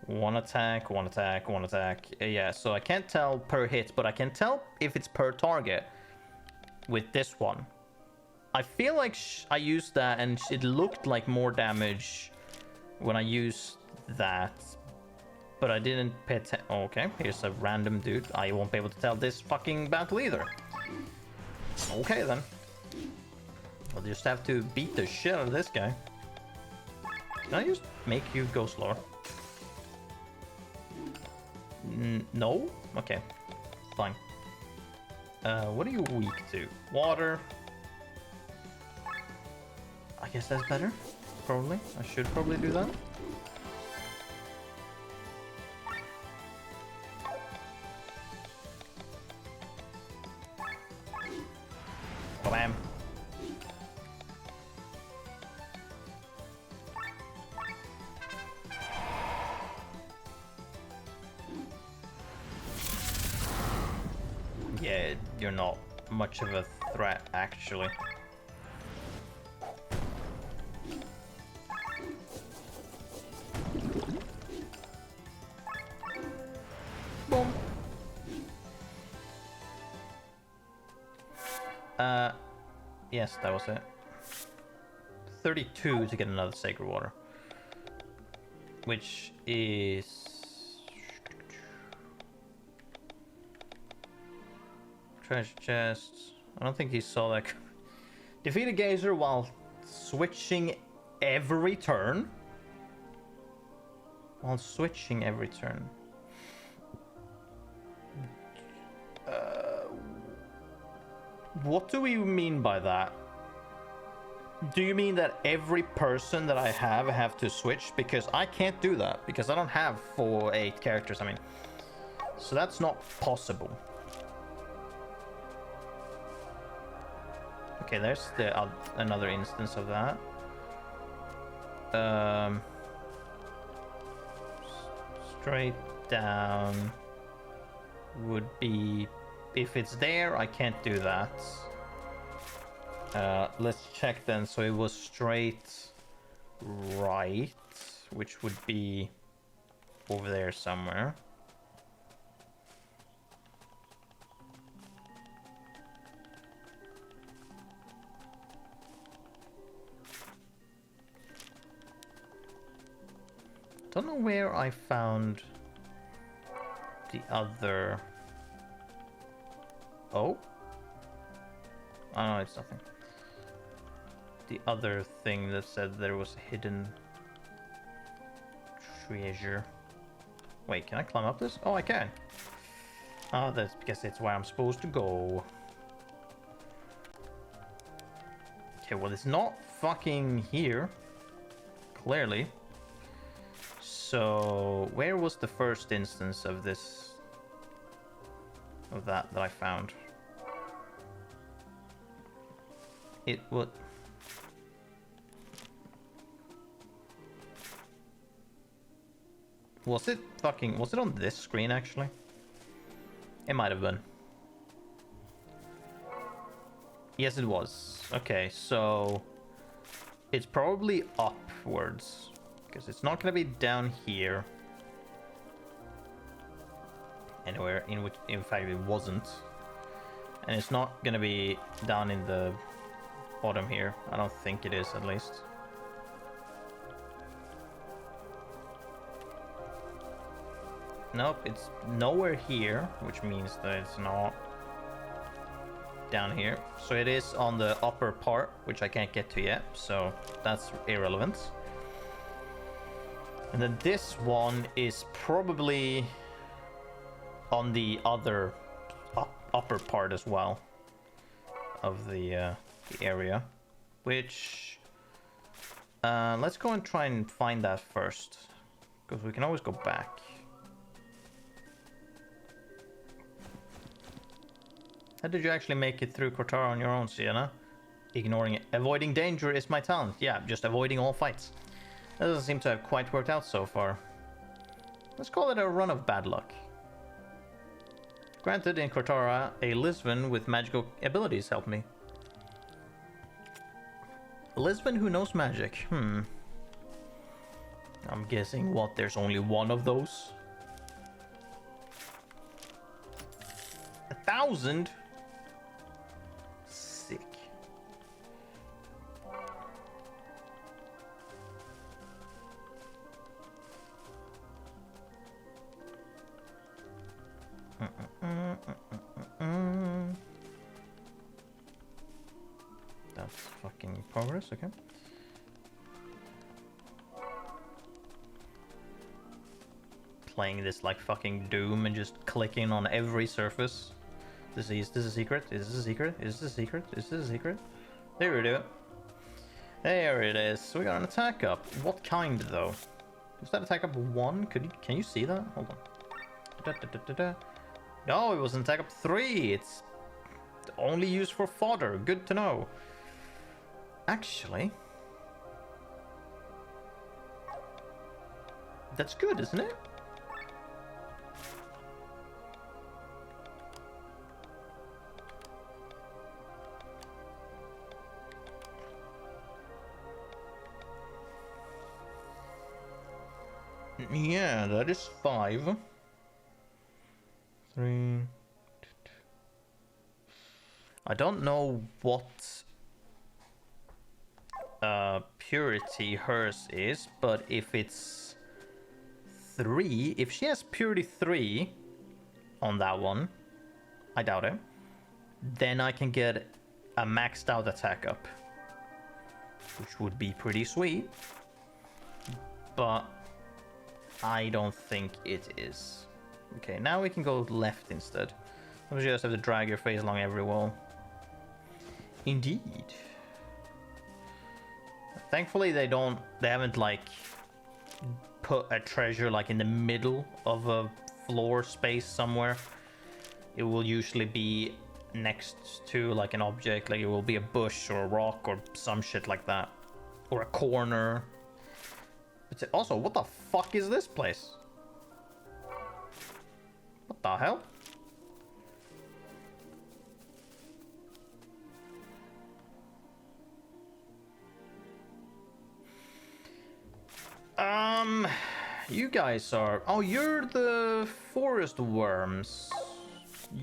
[SPEAKER 1] one attack, one attack, one attack. Yeah, so I can't tell per hit, but I can tell if it's per target with this one. I feel like I used that, and it looked like more damage when I used that. But I didn't pay attention. Oh, okay, here's a random dude. I won't be able to tell this fucking battle either. Okay, then. I'll just have to beat the shit out of this guy. Can I just make you go slower? No? Okay. Fine. What are you weak to? Water. I guess that's better. Probably. I should probably do that. Bam. you're not much of a threat, actually. Boom. Yes, that was it. 32 to get another Sacred Water. Which is... Treasure chests. I don't think he saw that. Defeat a Gazer while switching every turn? While switching every turn. What do we mean by that? Do you mean that every person that I have to switch? Because I can't do that, because I don't have 8 characters, I mean. So that's not possible. Okay, there's the another instance of that. Straight down would be... If it's there, I can't do that. Let's check then. So it was straight right, which would be over there somewhere. Don't know where I found the other... Oh? Oh no, it's nothing. The other thing that said there was a hidden treasure. Wait, can I climb up this? Oh, I can. Oh, that's because it's where I'm supposed to go. Okay, well, it's not fucking here. Clearly. So, where was the first instance of this? Of that I found? It would... Was it on this screen, actually? It might have been. Yes, it was. Okay, so... It's probably upwards. Because it's not going to be down here. Anywhere, in which, in fact, it wasn't. And it's not going to be down in the bottom here. I don't think it is, at least. Nope, it's nowhere here, which means that it's not down here. So it is on the upper part, which I can't get to yet, so that's irrelevant. And then this one is probably on the other upper part as well of the area, which let's go and try and find that first, because we can always go back. How did you actually make it through Cortara on your own, Sienna? Ignoring it. Avoiding danger is my talent. Yeah, just avoiding all fights. That doesn't seem to have quite worked out so far. Let's call it a run of bad luck. Granted, in Cortara, a Lisbon with magical abilities helped me. A Lisbon who knows magic. I'm guessing, what, there's only one of those? 1,000? Sick. That's fucking progress, okay. Playing this like fucking Doom and just clicking on every surface. Is this a secret? Is this a secret? Is this a secret? Is this a secret? There we go. There it is. We got an attack up. What kind though? Was that attack up 1? Can you see that? Hold on. No, it was an attack up 3. It's only used for fodder. Good to know. Actually, that's good, isn't it? Yeah, that is 5. 3. I don't know what purity hers is, but if it's 3, if she has purity 3 on that one, I doubt it, then I can get a maxed out attack up, which would be pretty sweet, but I don't think it is. Okay, now we can go left instead. You just have to drag your face along every wall. Indeed. Thankfully they haven't like put a treasure like in the middle of a floor space somewhere. It will usually be next to like an object, like it will be a bush or a rock or some shit like that, or a corner. But also, what the fuck is this place? What the hell? You guys are... Oh, you're the forest worms.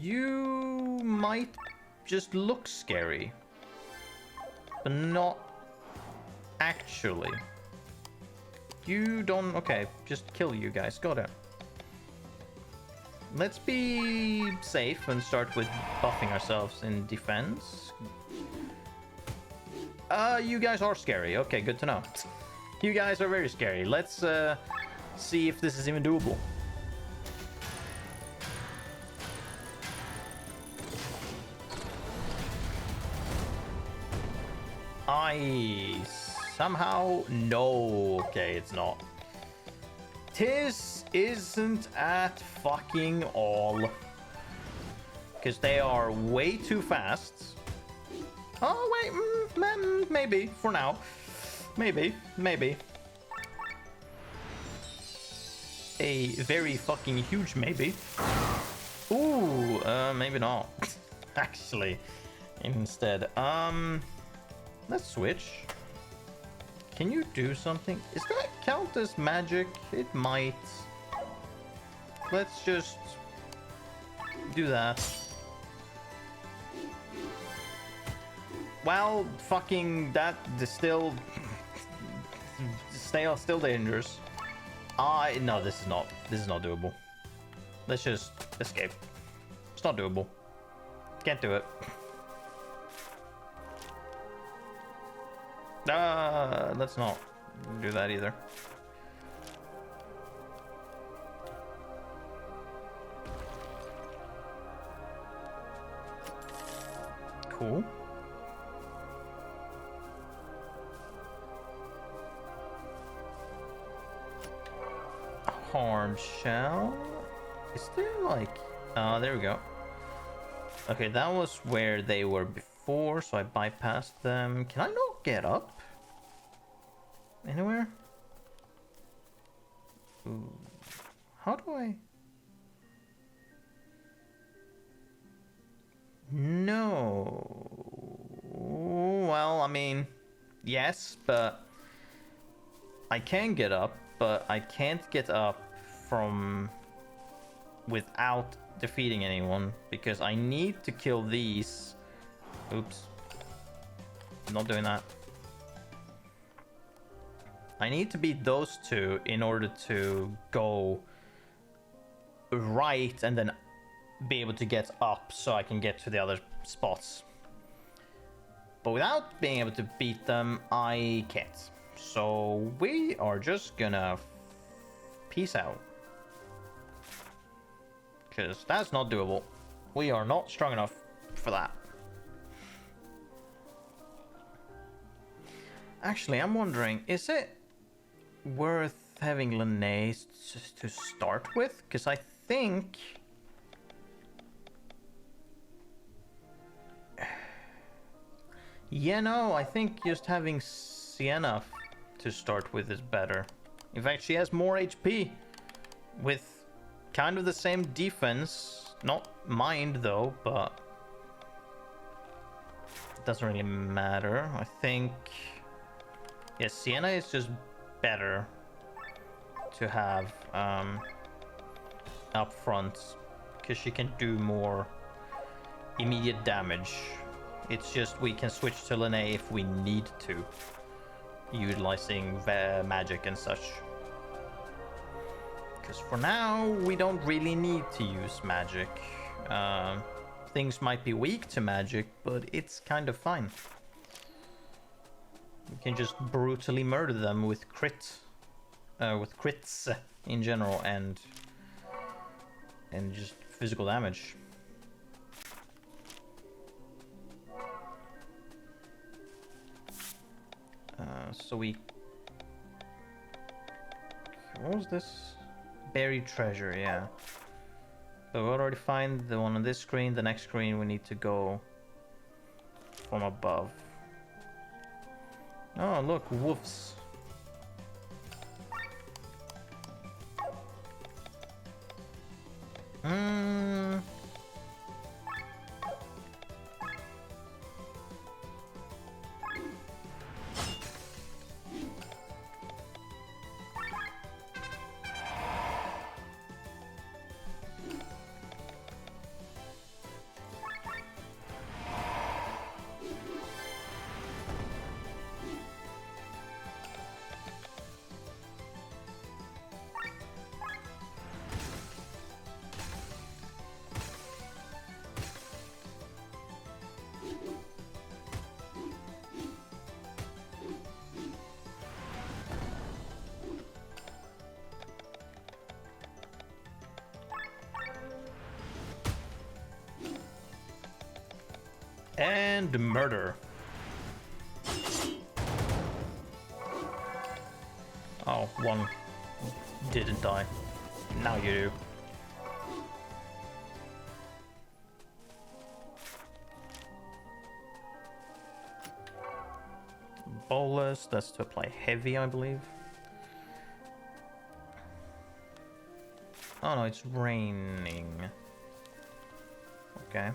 [SPEAKER 1] You might just look scary, but not actually. You don't... Okay, just kill you guys. Got it. Let's be safe and start with buffing ourselves in defense. You guys are scary. Okay, good to know. You guys are very scary. Let's see if this is even doable. I somehow... No. Okay, it's not. This isn't at fucking all. Because they are way too fast. Oh, wait. Maybe. For now. Maybe. A very fucking huge maybe. Ooh, maybe not. Actually, instead. Let's switch. Can you do something? Is that count as magic? It might. Let's just do that. Well, fucking that is still dangerous. No, this is not doable. Let's just escape. It's not doable. Can't do it. Let's not do that either. Cool. Hard shell. Is there like... there we go. Okay, that was where they were before, so I bypassed them. Can I not get up? Anywhere? Ooh. How do I... No. Well, I mean, yes, but I can get up, but I can't get up from without defeating anyone because I need to kill these. Oops. Not doing that. I need to beat those two in order to go right and then be able to get up so I can get to the other spots. But without being able to beat them, I can't. So we are just gonna peace out. Because that's not doable. We are not strong enough for that. Actually, I'm wondering, is it worth having Lene to start with? Because I think... Yeah, no, I think just having Sienna to start with is better. In fact, she has more HP with kind of the same defense. Not mind though, but it doesn't really matter. I think... Yeah, Sienna is just better to have up front, because she can do more immediate damage. It's just we can switch to Lene if we need to, utilizing magic and such. Because for now, we don't really need to use magic. Things might be weak to magic, but it's kind of fine. We can just brutally murder them with crits in general, and just physical damage. So we... What was this? Buried treasure, yeah. So we already find the one on this screen. The next screen we need to go from above. Oh, look, wolves. And murder. Oh, one didn't die. Now you do. Bolus, that's to apply heavy, I believe. Oh no, it's raining. Okay.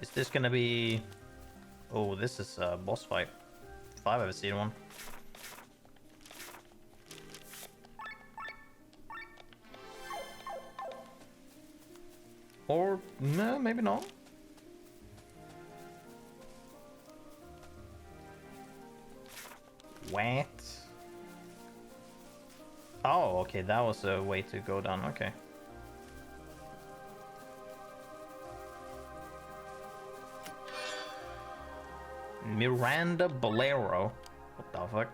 [SPEAKER 1] Is this gonna be... Oh, this is a boss fight. If I've ever seen one. Or, no, maybe not. What? Oh, okay, that was a way to go down, okay. Miranda Bolero. What the fuck?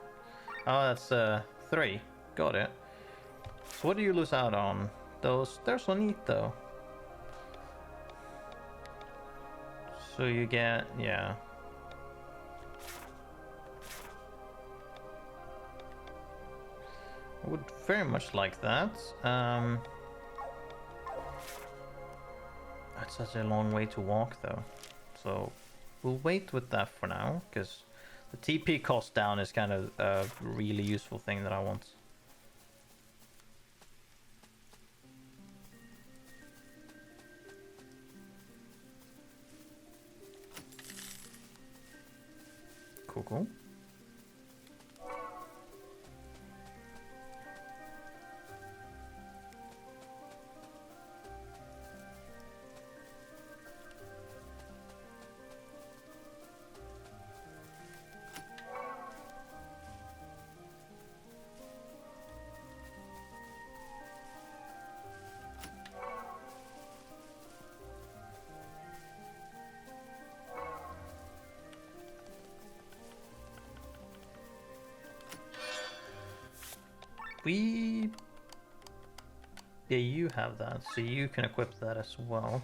[SPEAKER 1] Oh, that's 3. Got it. So what do you lose out on? Those, they're so neat though. So you get, yeah. I would very much like that. That's such a long way to walk though. So we'll wait with that for now, because the TP cost down is kind of a really useful thing that I want. Cool, cool. Yeah, you have that, so you can equip that as well.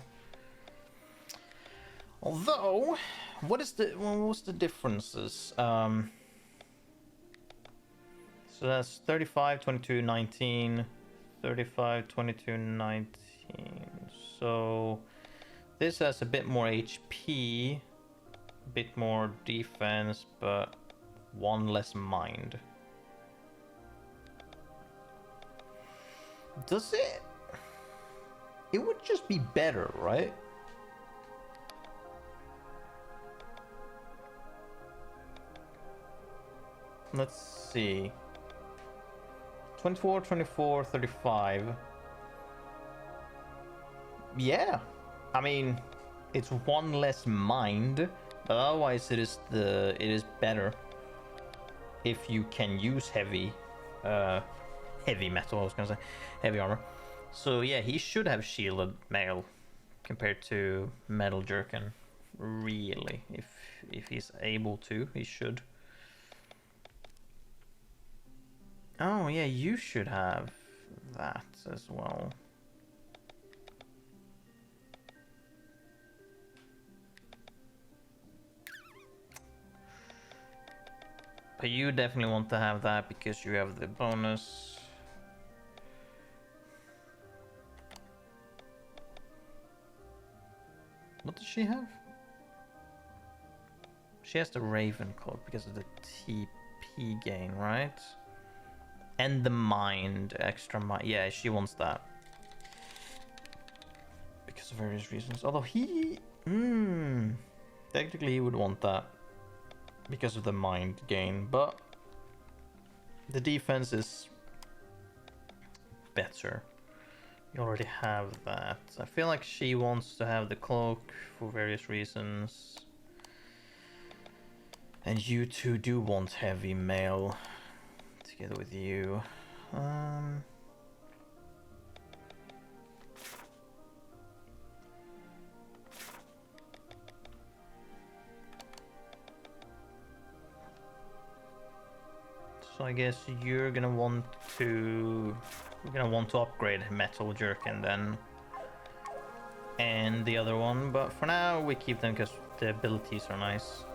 [SPEAKER 1] Although, what's the differences? So that's 35, 22, 19, 35, 22, 19. So this has a bit more HP, a bit more defense, but 1 less mind. Does it? It would just be better, right? Let's see. 24, 24, 35. Yeah. I mean, it's one less mind, but otherwise it is better if you can use heavy metal, I was gonna say, heavy armor. So yeah, he should have shielded mail compared to metal jerkin. Really, if he's able to, he should. Oh yeah, you should have that as well. But you definitely want to have that because you have the bonus. What does she have? She has the Raven cloak because of the TP gain, right? And the mind, extra mind. Yeah, she wants that. Because of various reasons. Although he... technically he would want that. Because of the mind gain, but... the defense is... better. You already have that. I feel like she wants to have the cloak for various reasons. And you two do want heavy mail. Together with you. So I guess you're gonna want to upgrade Metal Jerkin then. And the other one, but for now we keep them because the abilities are nice.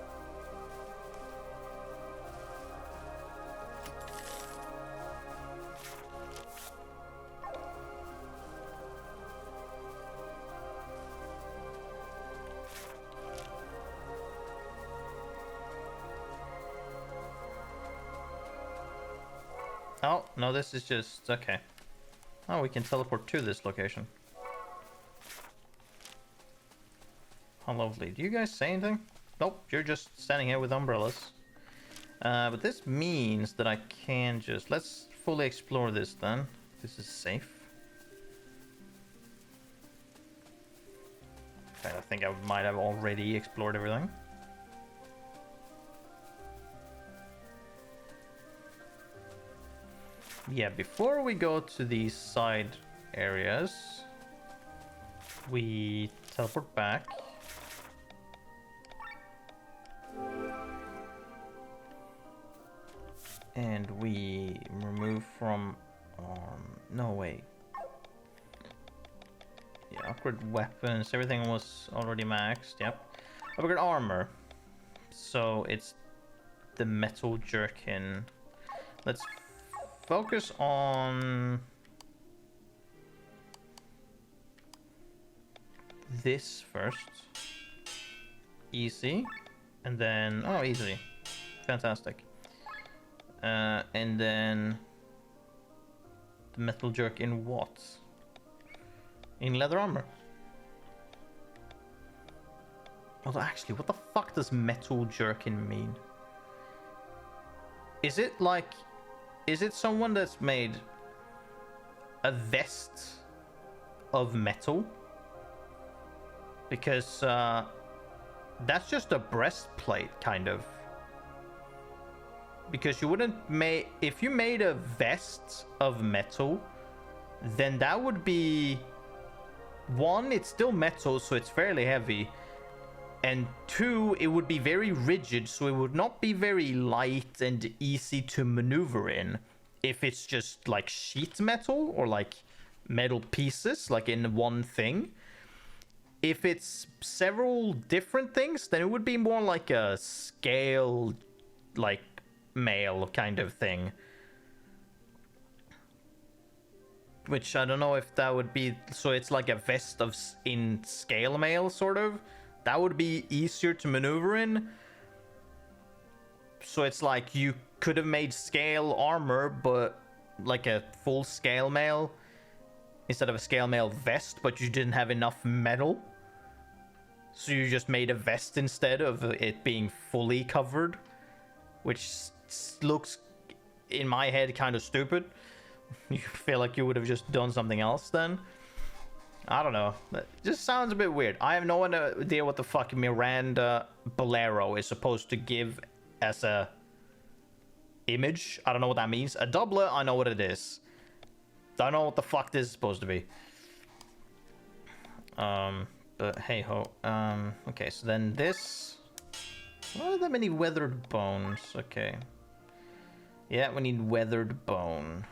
[SPEAKER 1] Oh, no, this is just... okay. Oh, we can teleport to this location. How lovely. Do you guys say anything? Nope, you're just standing here with umbrellas. But this means that I can just... let's fully explore this then. This is safe. Okay, I think I might have already explored everything. Yeah, before we go to these side areas, we teleport back. And we remove from... no, wait. Yeah, upgrade weapons. Everything was already maxed, yep. Upgrade armor. So it's the metal jerkin. Let's focus on this first. Easy. And then... oh, easy. Fantastic. And then... the metal jerk in what? In leather armor. Although actually, what the fuck does metal jerkin mean? Is it like... is it someone that's made a vest of metal? Because that's just a breastplate, kind of. Because you wouldn't make... if you made a vest of metal, then that would be... one, it's still metal, so it's fairly heavy. And two, it would be very rigid, so it would not be very light and easy to maneuver in. If it's just like sheet metal or like metal pieces, like in one thing. If it's several different things, then it would be more like a scale, like mail kind of thing. Which I don't know if that would be... so it's like a vest of in scale mail, sort of. That would be easier to maneuver in. So it's like you could have made scale armor, but like a full scale mail instead of a scale mail vest, but you didn't have enough metal. So you just made a vest instead of it being fully covered. Which looks, in my head, kind of stupid. You feel like you would have just done something else then. I don't know. It just sounds a bit weird. I have no idea what the fuck Miranda Bolero is supposed to give as a image. I don't know what that means. A doubler, I know what it is. Don't know what the fuck this is supposed to be. But hey ho. Okay, so then this. What are that many weathered bones? Okay. Yeah, we need weathered bone.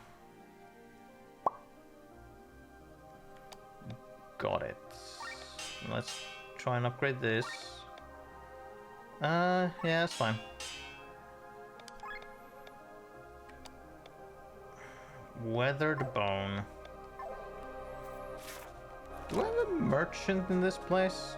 [SPEAKER 1] Got it. Let's try and upgrade this. Yeah, that's fine. Weathered bone. Do I have a merchant in this place?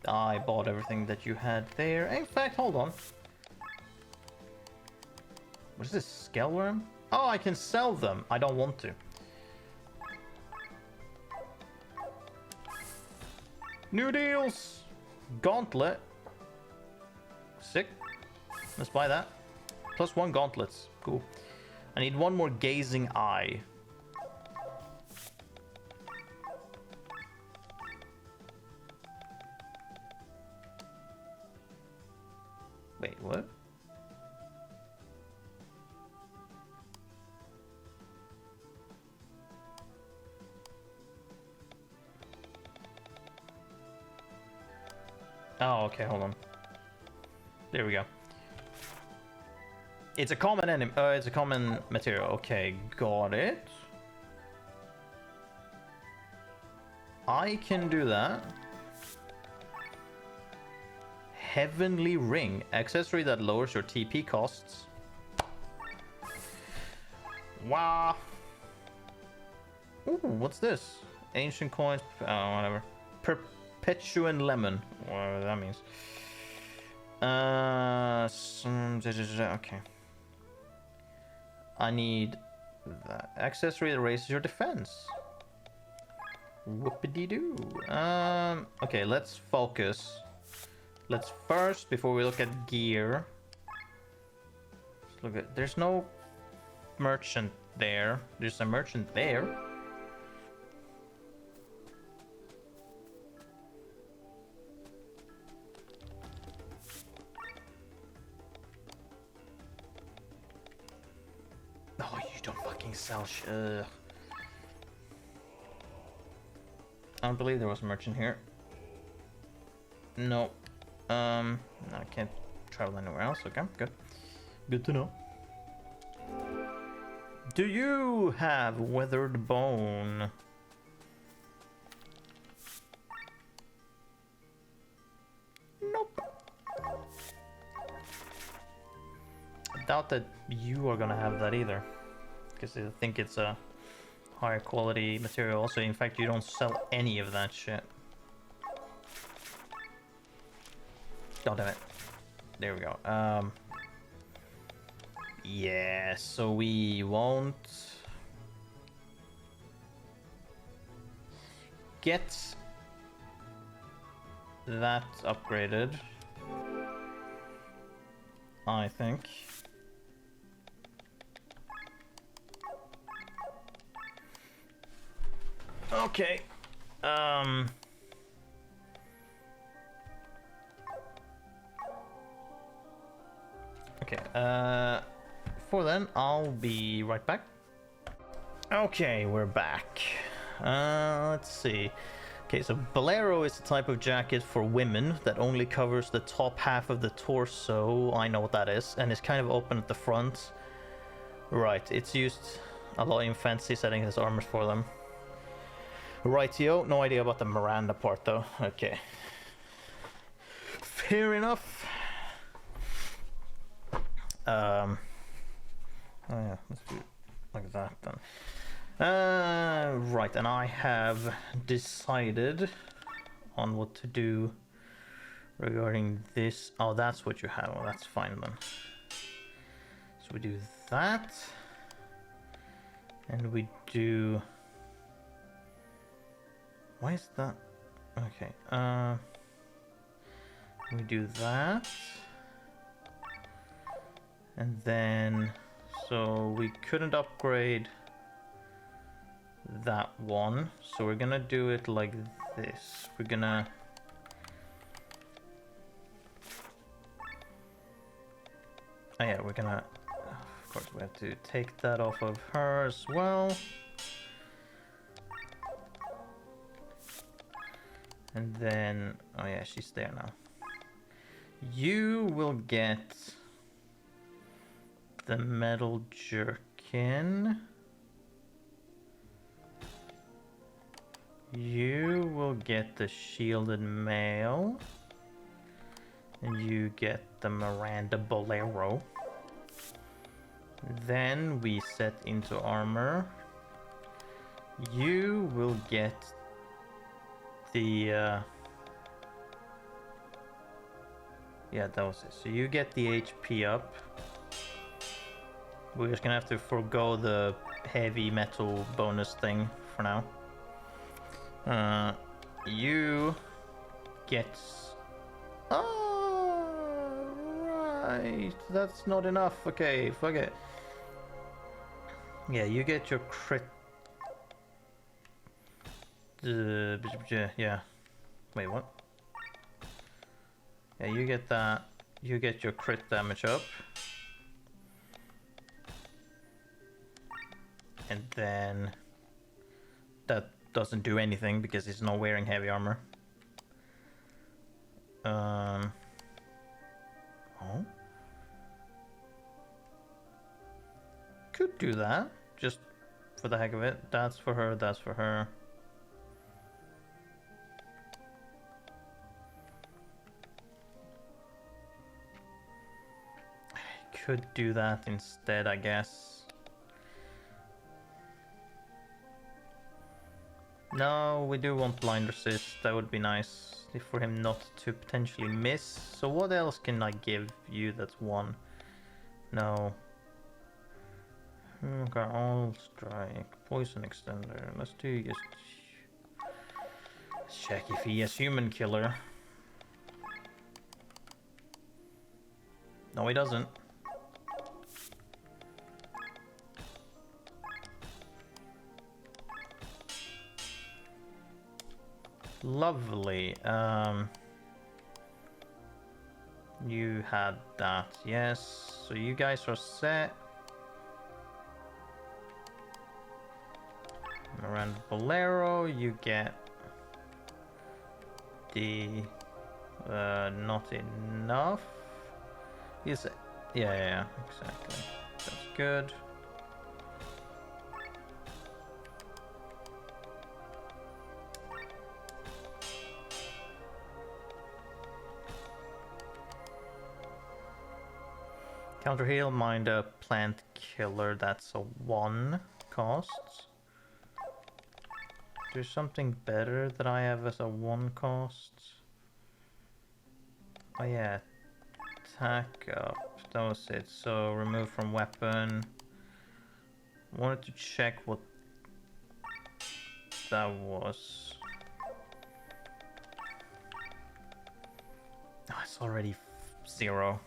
[SPEAKER 1] I bought everything that you had there. In fact, hold on. What is this? Scale worm? Oh, I can sell them. I don't want to. New deals! Gauntlet. Sick. Let's buy that. +1 gauntlets. Cool. I need one more gazing eye. Wait, what? Oh, okay, hold on. There we go. It's a common enemy. It's a common material. Okay, got it. I can do that. Heavenly ring, accessory that lowers your TP costs. Wow. Ooh, what's this? Ancient coins. Oh, whatever. Perpetuan lemon. Whatever that means. Okay. I need that accessory that raises your defense. Whoopity-doo. Okay, let's focus. Let's first, before we look at gear, let's look at. There's no merchant there. There's a merchant there. Oh, you don't fucking sell shit. I don't believe there was a merchant here. No. I can't travel anywhere else. Okay, good. Good to know. Do you have weathered bone? Nope. I doubt that you are gonna have that either, because I think it's a higher quality material. Also, in fact, you don't sell any of that shit. Oh, damn it. There we go. Yeah, so we won't get that upgraded, I think. Okay. Okay, before then, I'll be right back. Okay, we're back. Let's see. Okay, so Bolero is the type of jacket for women that only covers the top half of the torso. I know what that is, and it's kind of open at the front. Right, it's used a lot in fancy settings as armor for them. Rightio, no idea about the Miranda part though. Okay. Fair enough. Oh yeah, let's do it like that then. Right, and I have decided on what to do regarding this. Oh, that's what you have. Well, that's fine then. So we do that. And we do... Why is that? Okay. We do that. And then... So we couldn't upgrade that one. So we're gonna do it like this. We're gonna... Oh yeah, we're gonna... Of course, we have to take that off of her as well. And then... Oh yeah, she's there now. You will get... the metal jerkin. You will get the shielded mail. And you get the Miranda Bolero. Then we set into armor. You will get the... Yeah, that was it. So you get the HP up. We're just gonna have to forego the heavy metal bonus thing for now. You get... Oh, right. That's not enough. Okay, fuck it. Yeah, you get your crit... yeah. Wait, what? Yeah, you get that. You get your crit damage up. And then... That doesn't do anything because he's not wearing heavy armor. Oh? Could do that, just for the heck of it. That's for her, that's for her. I could do that instead, I guess. No, we do want blind resist. That would be nice for him not to potentially miss. So what else can I give you that's one? No. Okay, all strike. Poison extender. Let's do just... Let's check if he has human killer. No, he doesn't. Lovely. You had that, yes. So you guys are set. Miranda Bolero, you get the not enough. Is it? Yeah, exactly. That's good. Counter heal, mind a plant killer, that's a 1 cost. There's something better that I have as a 1 cost. Oh yeah, attack up, that was it. So remove from weapon. Wanted to check what that was. Oh, it's already 0.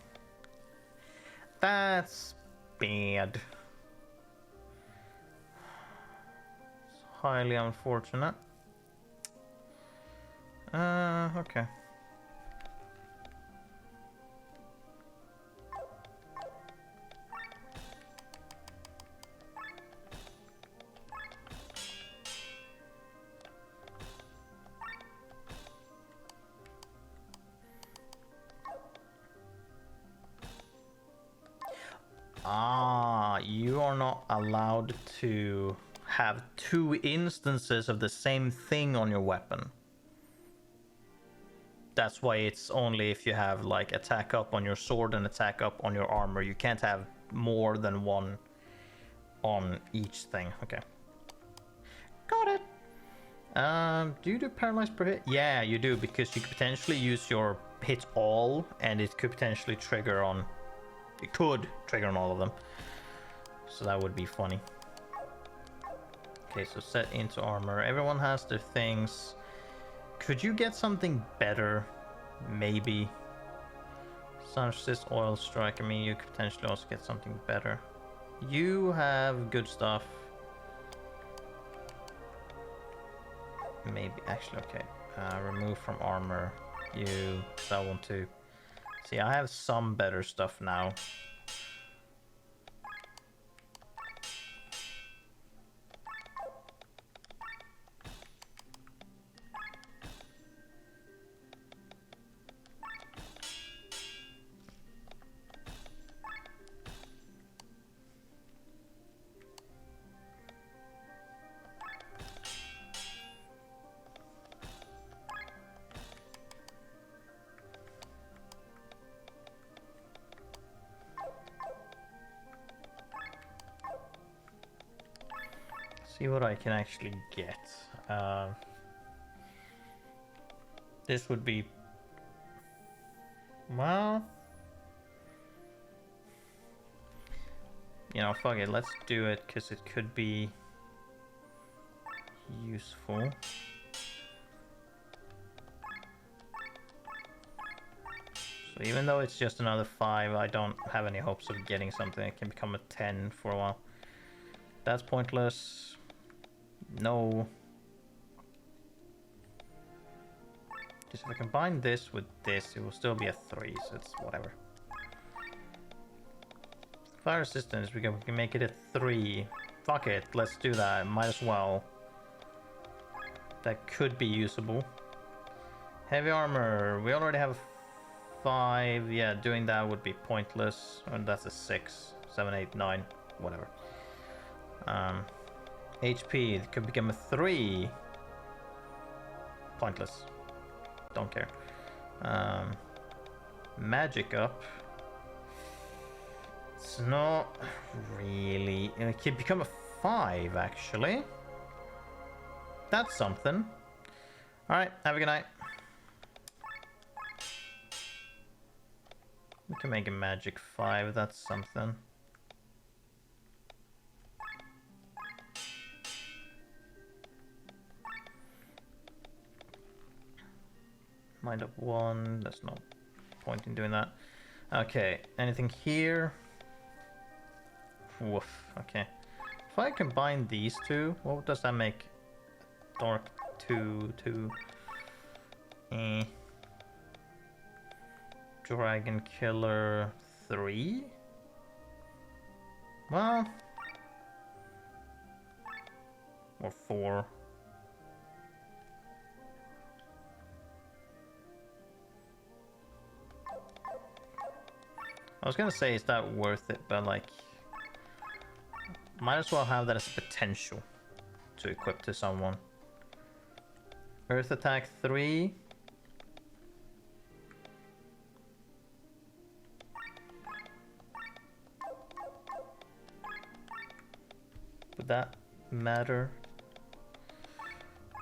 [SPEAKER 1] That's bad. It's highly unfortunate. Okay. You are not allowed to have 2 instances of the same thing on your weapon. That's why it's only if you have like attack up on your sword and attack up on your armor. You can't have more than 1 on each thing. Okay. Got it. Do you do paralyzed per hit? Yeah, you do, because you could potentially use your hit all, and it could potentially trigger on... It could trigger on all of them. So that would be funny. Okay, so set into armor. Everyone has their things. Could you get something better? Maybe. Such this oil strike. I mean, you could potentially also get something better. You have good stuff. Maybe. Actually, okay. Remove from armor. You. That one too. See, I have some better stuff now. See what I can actually get. This would be... Well... You know, fuck it, let's do it, because it could be... useful. So even though it's just another 5, I don't have any hopes of getting something that can become a 10 for a while. That's pointless. No. Just if I combine this with this, it will still be a 3, so it's whatever. Fire resistance, we can make it a 3. Fuck it, let's do that. Might as well. That could be usable. Heavy armor, we already have 5. Yeah, doing that would be pointless. And that's a 6, 7, 8, 9, whatever. HP, it could become a 3. Pointless. Don't care. Magic up. It's not really... It could become a 5, actually. That's something. Alright, have a good night. We can make a magic 5, that's something. Mind up 1, there's no point in doing that. Okay, anything here? Woof, okay. If I combine these two, what does that make? Dark 2, 2. Dragon Killer 3? Well... Or 4. I was gonna say, is that worth it? But like... Might as well have that as a potential to equip to someone. Earth Attack 3. Would that matter?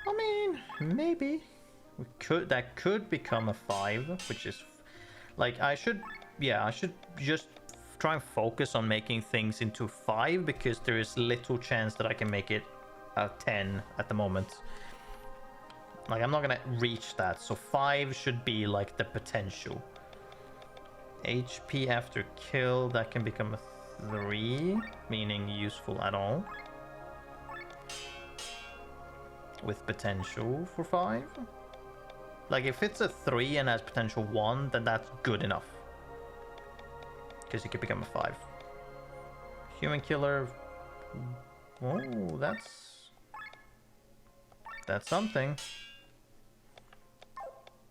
[SPEAKER 1] I mean, maybe. That could become a 5, which is... Like, I should just try and focus on making things into 5, because there is little chance that I can make it a 10 at the moment. Like, I'm not gonna reach that, so 5 should be like the potential. HP after kill, that can become a 3, meaning useful at all. With potential for 5. Like, if it's a 3 and has potential 1, then that's good enough. Because it could become a 5. Human killer. Oh, that's something.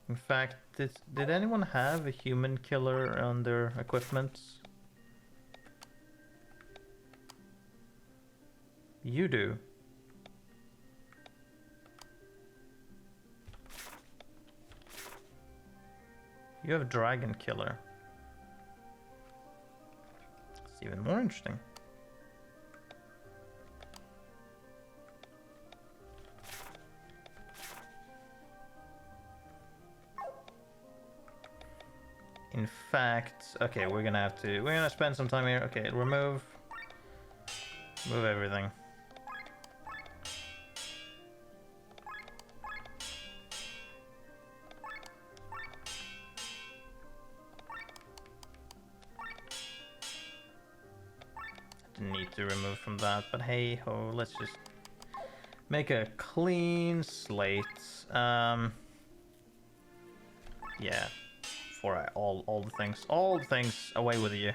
[SPEAKER 1] In fact, did anyone have a human killer on their equipment? You do. You have Dragon Killer. It's even more interesting. in fact, okay, we're gonna spend some time here. Okay, remove everything. Didn't need to remove from that, but hey ho, let's just make a clean slate. Yeah, for all the things, away with you.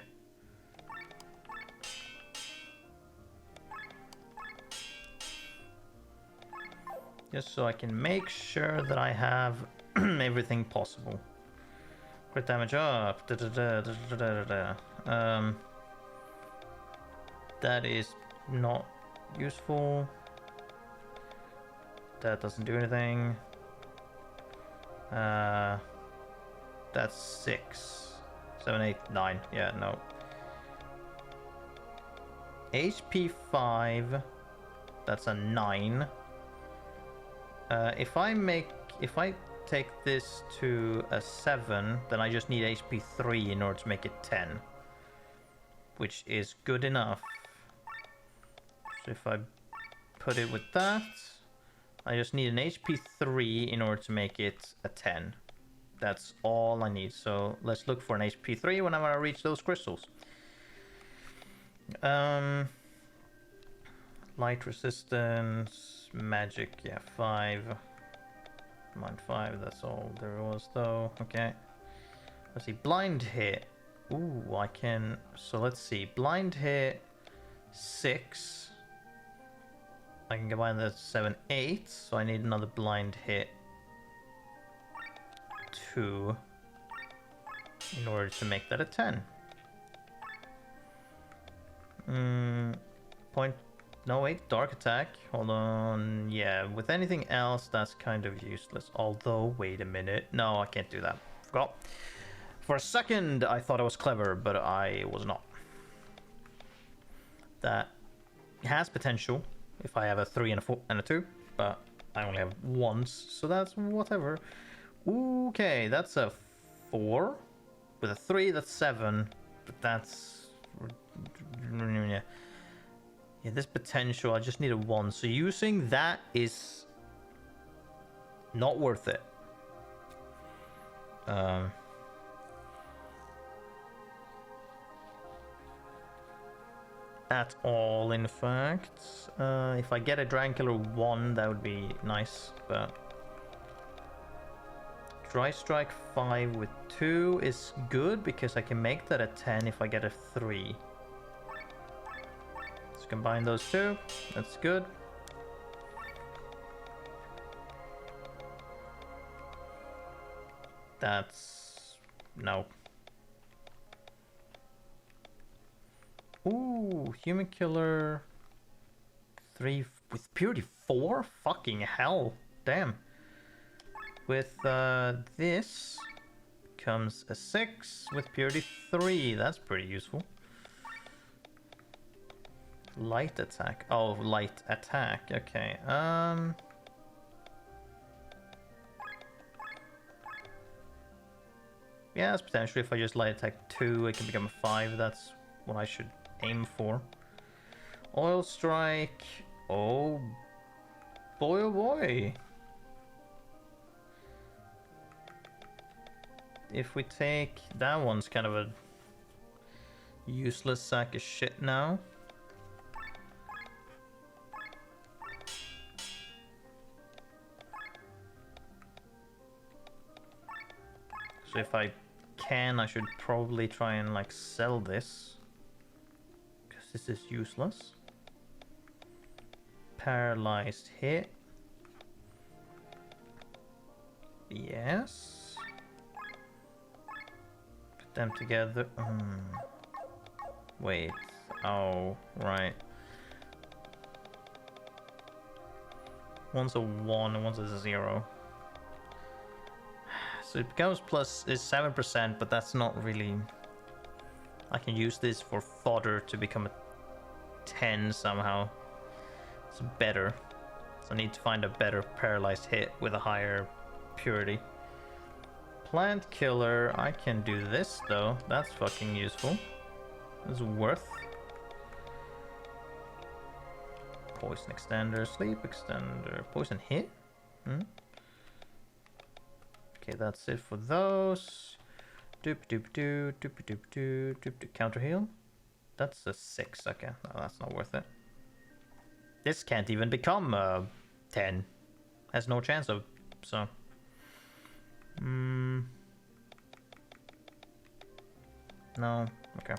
[SPEAKER 1] Just so I can make sure that I have everything possible. Crit damage up. That is not useful. That doesn't do anything. That's 6, 7, 8, 9. Yeah, no. HP 5. That's a 9. If I take this to a 7, then I just need HP 3 in order to make it 10. Which is good enough. So if I put it with that, I just need an HP 3 in order to make it a 10. That's all I need. So let's look for an HP 3 whenever I reach those crystals. Light resistance, magic, yeah, 5. Mine 5, that's all there was though. Okay. Let's see, blind hit. Ooh, I can... So let's see, blind hit 6. I can combine that 7, 8. So I need another blind hit 2 in order to make that a 10. No, wait, dark attack. Hold on. Yeah, with anything else, that's kind of useless. Although, wait a minute. No, I can't do that. Forgot. For a second, I thought I was clever, but I was not. That has potential if I have a 3 and a 4 and a 2, but I only have once, so that's whatever. Okay, that's a 4. With a 3, that's 7. But that's... Yeah, this potential, I just need a 1. So using that is not worth it. At all, in fact. If I get a Dragon Killer 1, that would be nice, but... Dry Strike 5 with 2 is good, because I can make that a 10 if I get a 3. Let's combine those two. That's good. That's... no. Ooh, Human Killer 3 with Purity 4? Fucking hell. Damn. With this comes a 6 with Purity 3. That's pretty useful. Light attack. Oh, light attack. Okay. Yeah, that's potentially if I just light attack 2, it can become a 5. That's what I should aim for. Oil strike. Oh boy, oh boy. If we take that one's kind of a useless sack of shit now. So if I can, I should probably try and like sell this, because this is useless. Paralyzed hit. Yes. Put them together. Wait. Oh, right. One's a 1 and one's a 0. So it becomes plus is 7%, but that's not really... I can use this for fodder to become a 10 somehow. It's better. So I need to find a better paralyzed hit with a higher purity. plant killer. I can do this though. That's fucking useful. It's worth. Poison extender, sleep extender, poison hit. Okay, that's it for those. Doop doop doo, doop doop doo, doop doop. Counter heal. That's a 6. Okay, no, that's not worth it. This can't even become 10. Has no chance of. So. No. Okay.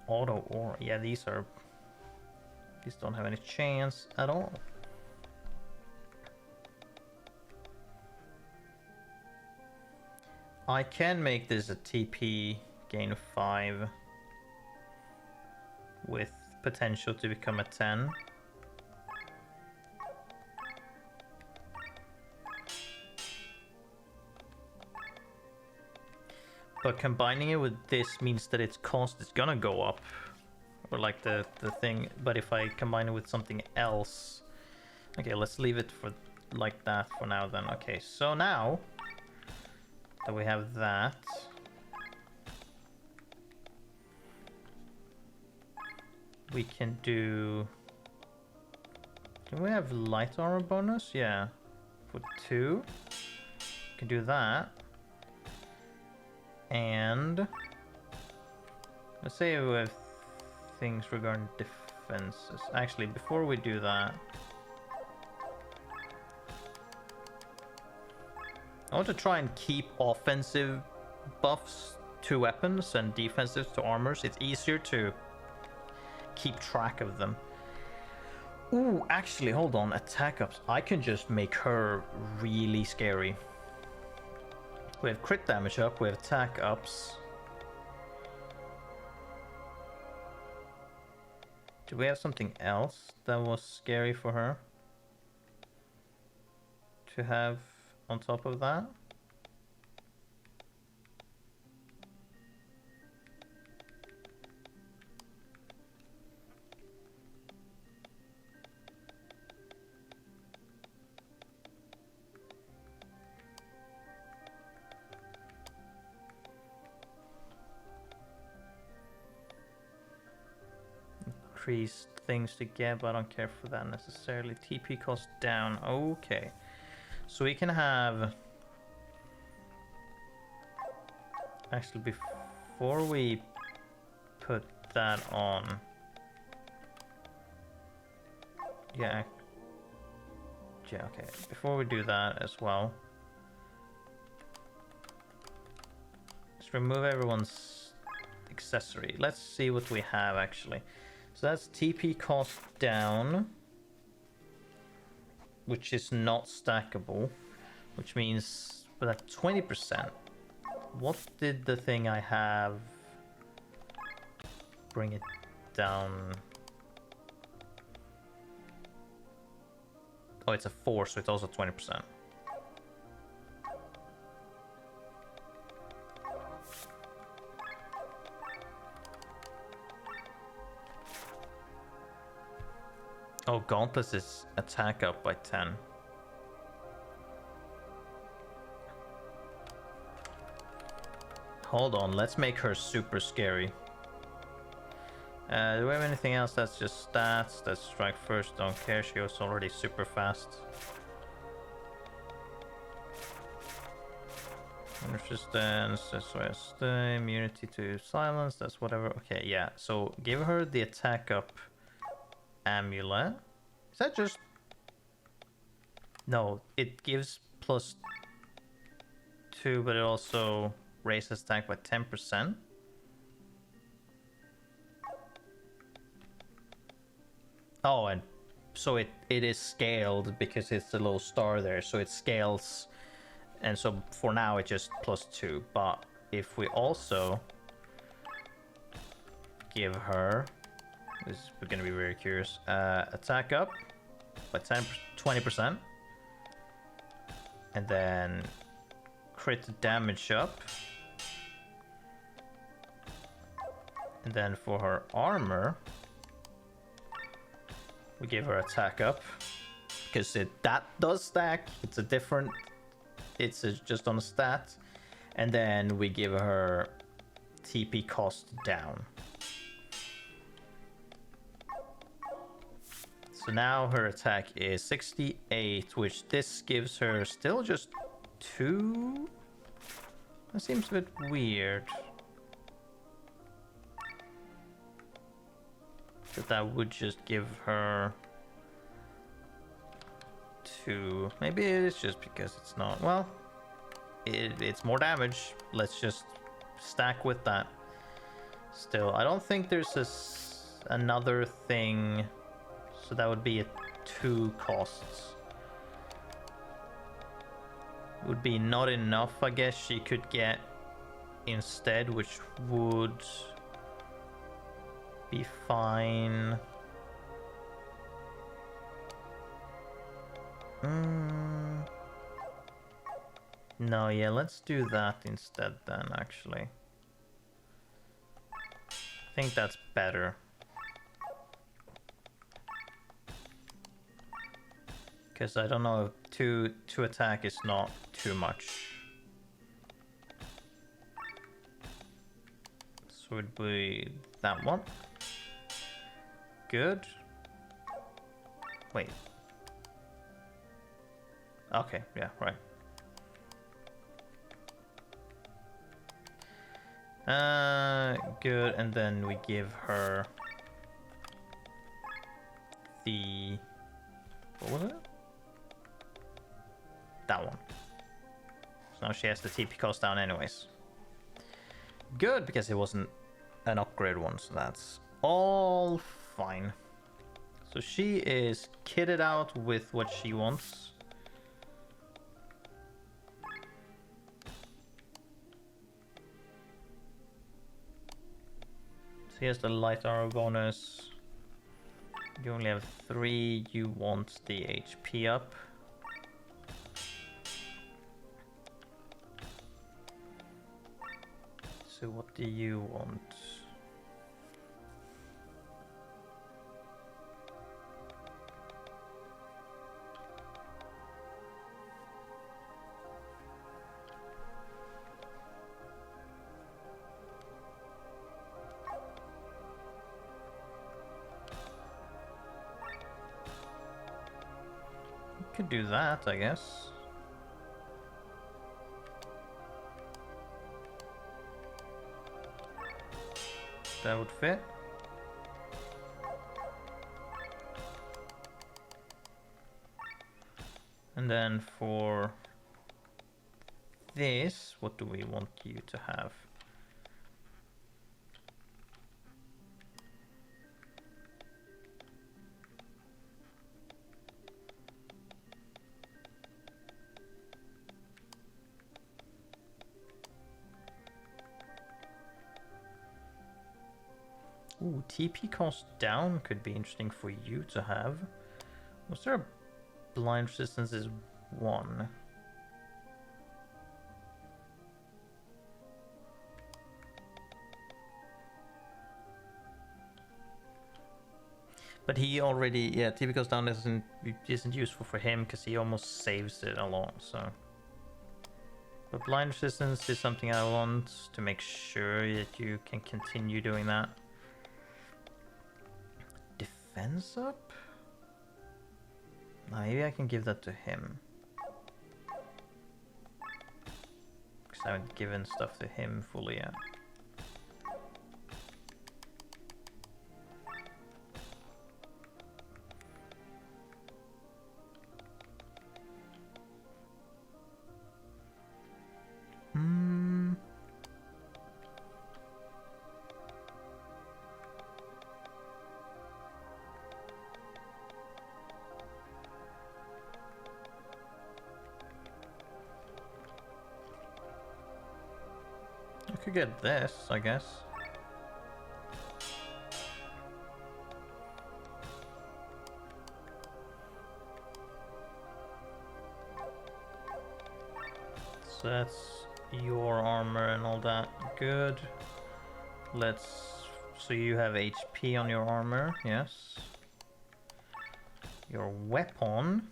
[SPEAKER 1] Auto or yeah, these don't have any chance at all. I can make this a TP gain of 5 with potential to become a 10. But combining it with this means that its cost is gonna go up. Or like the thing, but if I combine it with something else... Okay, let's leave it for like that for now then. Okay, so now that we have that... We can do... Can we have light armor bonus? Yeah. For 2. We can do that. And... Let's say we have things regarding defenses. Actually, before we do that... I want to try and keep offensive buffs to weapons and defensive to armors. It's easier to keep track of them. Ooh, actually, hold on. Attack ups. I can just make her really scary. We have crit damage up, we have attack ups. Do we have something else that was scary for her to have on top of that? Increased things to get, but I don't care for that necessarily. TP cost down. Okay. So we can have... Actually, before we put that on... Yeah. Yeah, okay. Before we do that as well... Let's remove everyone's accessory. Let's see what we have, actually. So that's TP cost down, which is not stackable, which means with that 20%, what did the thing I have bring it down? Oh, it's a 4, so it's also 20%. Oh, Gauntless is attack up by 10. Hold on, let's make her super scary. Do we have anything else? That's just stats. That's strike first, don't care. She was already super fast. Resistance, that's why immunity to silence, that's whatever. Okay, yeah, so give her the attack up amulet. Is that just... No, it gives +2, but it also raises attack by 10%. Oh, and so it is scaled because it's a little star there, so it scales, and so for now it's just +2. But if we also give her... This is going to be very curious. Attack up by 20%. And then crit damage up. And then for her armor, we give her attack up. Because that does stack. It's a different it's just on a stat. And then we give her TP cost down. So now her attack is 68, which this gives her still just 2. That seems a bit weird. That would just give her 2. Maybe it is just because it's not. Well, it's more damage. Let's just stack with that. Still, I don't think there's another thing. So that would be a 2 costs. Would be not enough, I guess she could get instead, which would be fine. No, yeah, let's do that instead then, actually. I think that's better. Because I don't know, two attack is not too much. So it would be that one. Good. Wait. Okay, yeah, right. Good, and then we give her the... what was it? That one. So now she has the TP cost down anyways. Good, because it wasn't an upgrade one, so that's all fine. So she is kitted out with what she wants. So here's the light arrow bonus. You only have 3, you want the HP up. So what do you want? Could do that, I guess. That would fit. And then for this, what do we want you to have? Ooh, TP cost down could be interesting for you to have. Was there a blind resistance is 1? But he already, yeah, TP cost down isn't useful for him because he almost saves it along, so. But blind resistance is something I want to make sure that you can continue doing that. Defense up? Maybe I can give that to him. Because I haven't given stuff to him fully yet. Could get this, I guess. So that's your armor and all that. Good. So you have HP on your armor, yes. Your weapon.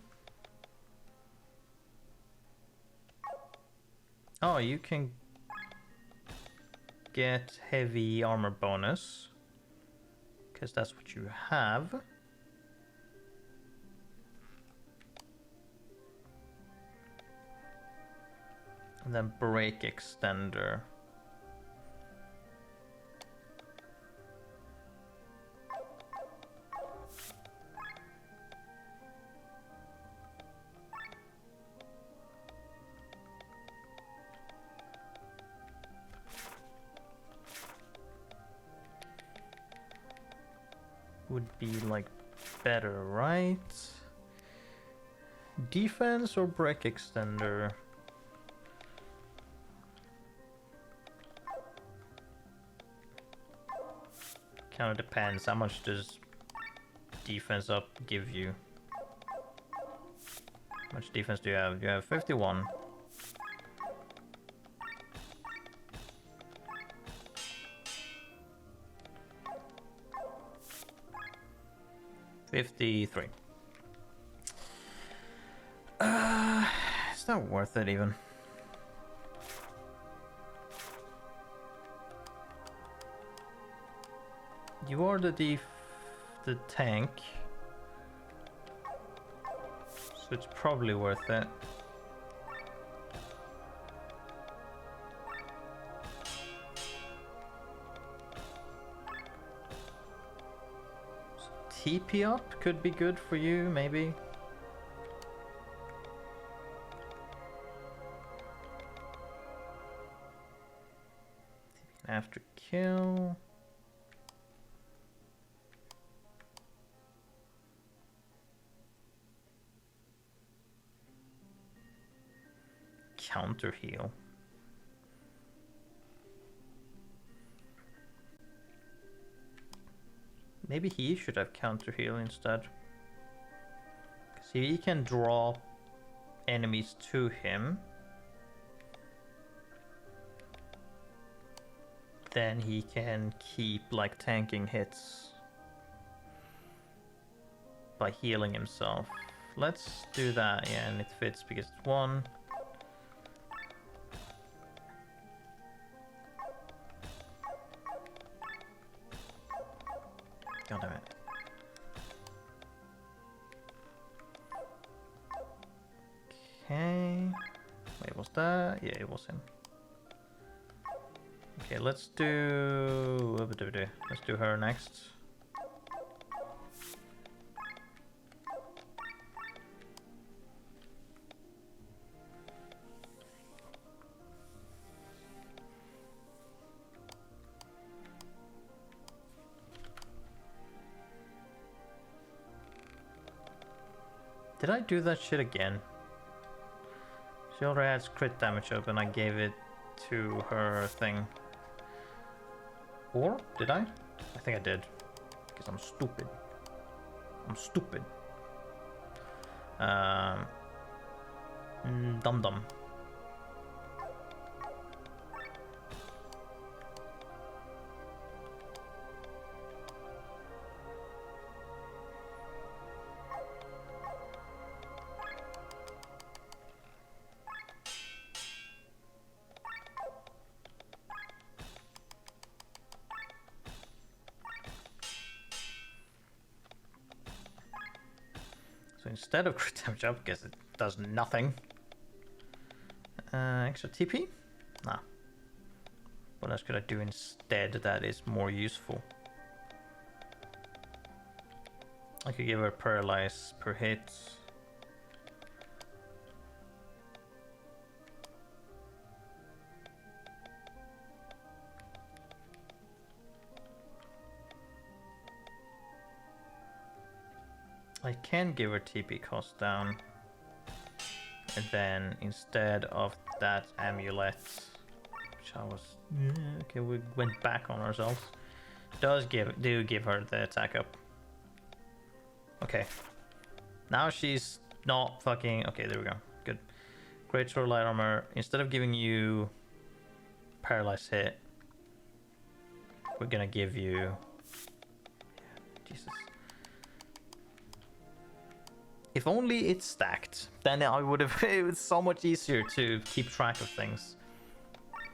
[SPEAKER 1] Oh, you can get heavy armor bonus. Because that's what you have. And then break extender. Would be like better, right? Defense or break extender? Kind of depends. How much does defense up give you? How much defense do you have? You have 51. $53. It's not worth it even. You are the tank, so it's probably worth it. TP up could be good for you, maybe. After kill. Counter heal. Maybe he should have counter heal instead. Because he can draw enemies to him. Then he can keep like tanking hits by healing himself. Let's do that, yeah, and it fits because it's 1. God damn it. Okay. Wait, was that? Yeah, it was him. Okay, let's do her next. Did I do that shit again? She already has crit damage up and I gave it to her thing. Or did I? I think I did. Because I'm stupid. I'm stupid. Dum dum. So instead of crit damage up, guess it does nothing. Extra TP? Nah. What else could I do instead that is more useful? I could give her paralyze per hit. I can give her TP cost down. And then instead of that amulet, which I was okay, we went back on ourselves. Do give her the attack up. Okay. Now she's not fucking okay, there we go. Good. Great sword light armor. Instead of giving you paralyzed hit, we're gonna give you Jesus. If only it's stacked, then I would have. It was so much easier to keep track of things.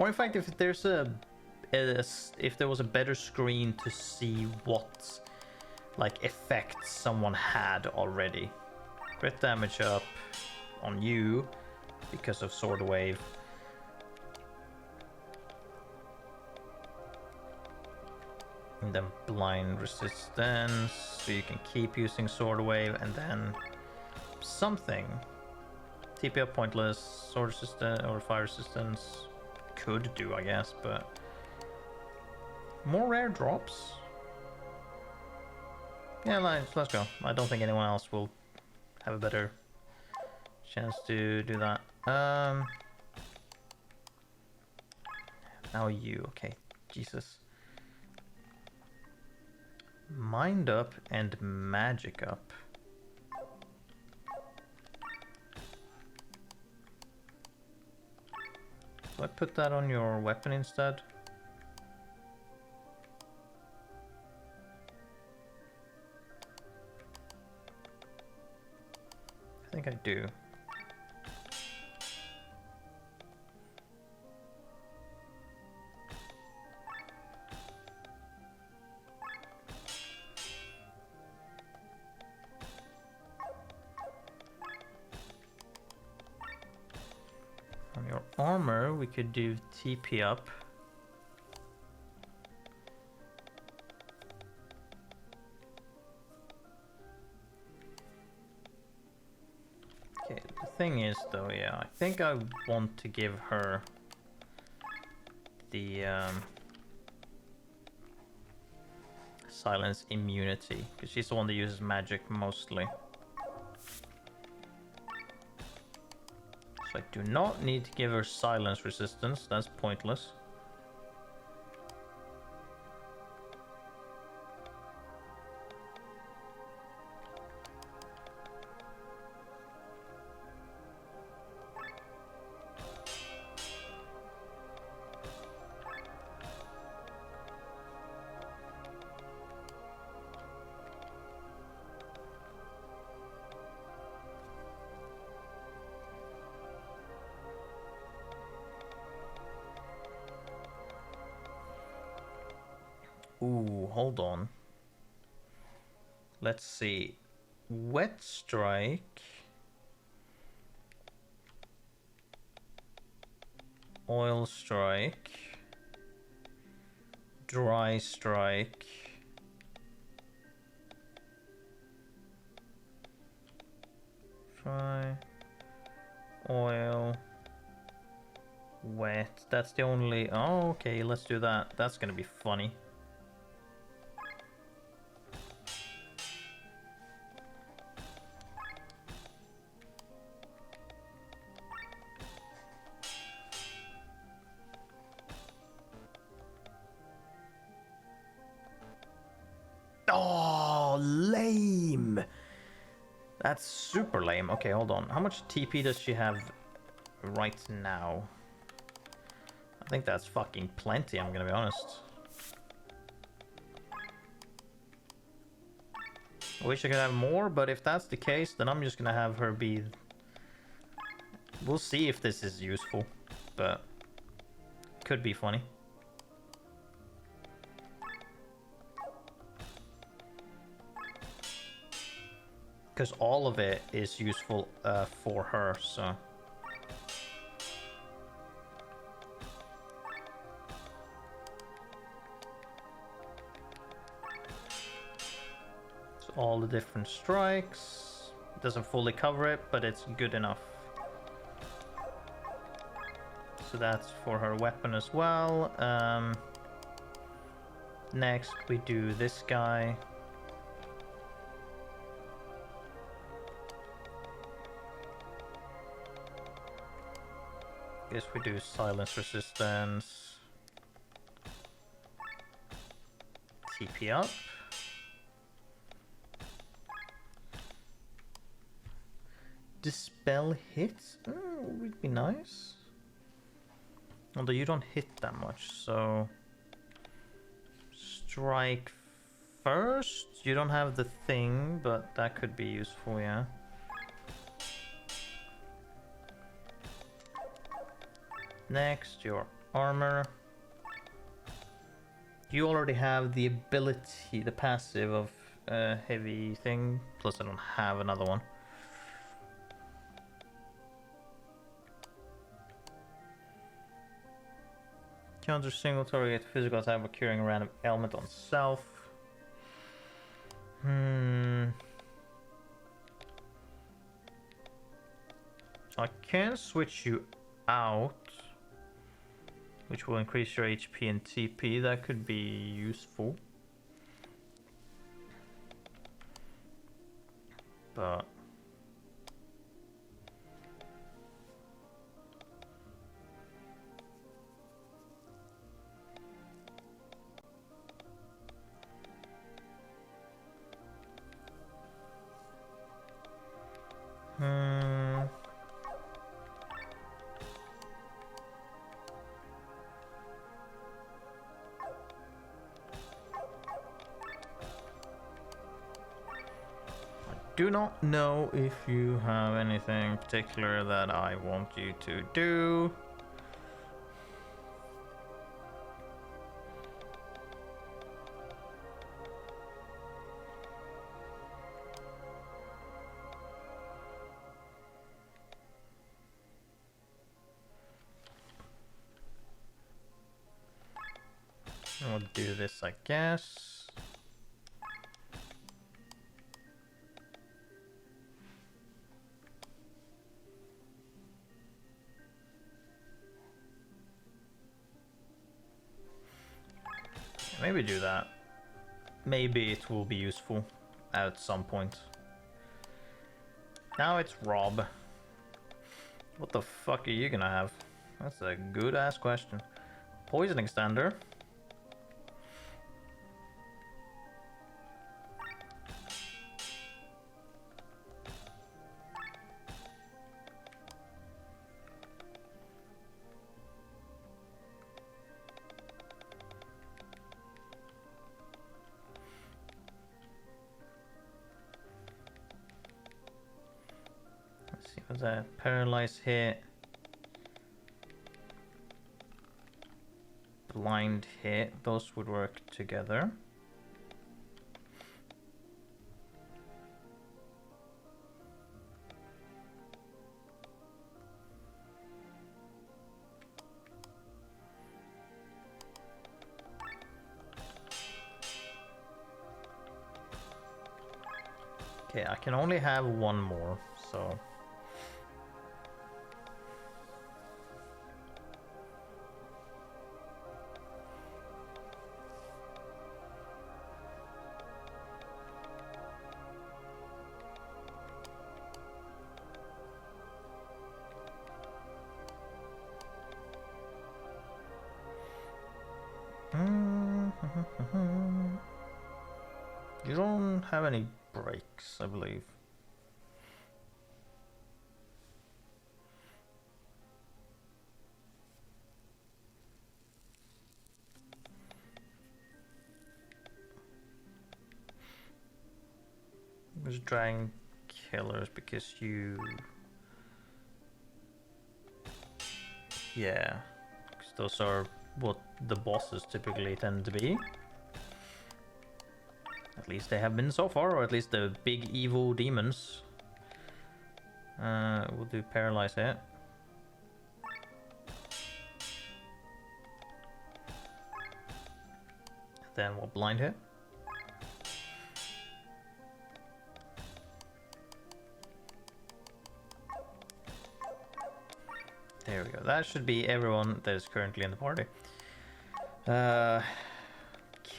[SPEAKER 1] Or in fact, if there's if there was a better screen to see what like effects someone had already. Crit damage up on you because of Sword Wave. And then blind resistance, so you can keep using Sword Wave, and then something. TP up pointless, sword resistance or fire resistance could do, I guess, but more rare drops. Yeah, let's go. I don't think anyone else will have a better chance to do that. Now you, okay, Jesus. Mind up and magic up. Do I put that on your weapon instead? I think I do. On your armor, we could do TP up. Okay, the thing is though, yeah, I think I want to give her the silence immunity, because she's the one that uses magic mostly. So I do not need to give her silence resistance, that's pointless. Ooh, hold on. Let's see. Wet Strike. Oil Strike. Dry Strike. Dry. Oil. Wet. That's the only... Oh, okay, let's do that. That's gonna be funny. Oh, lame. That's super lame. Okay, hold on. How much TP does she have right now? I think that's fucking plenty, I'm gonna be honest. I wish I could have more, but if that's the case, then I'm just gonna have her be... We'll see if this is useful, but could be funny. Because all of it is useful for her, so... So all the different strikes. It doesn't fully cover it, but it's good enough. So that's for her weapon as well. Next we do this guy. Guess we do silence resistance. TP up. Dispel hits? Oh, would be nice. Although you don't hit that much, so... Strike first? You don't have the thing, but that could be useful, yeah. Next, your armor. You already have the ability, the passive of heavy thing. Plus I don't have another one. Counter single target physical attack by curing a random element on self. I can switch you out, which will increase your HP and TP. That could be useful. But do not know if you have anything particular that I want you to do. We'll do this, I guess. Maybe do that. Maybe it will be useful at some point. Now it's Rob. What the fuck are you gonna have? That's a good ass question. Poison extender. Was a paralyzed hit, blind hit, those would work together. Okay, I can only have one more, so you don't have any breaks, I believe. I'm just trying killers because you... Yeah, because those are what the bosses typically tend to be. At least they have been so far, or at least the big evil demons. We'll do paralyze hit. Then we'll blind hit. There we go. That should be everyone that is currently in the party.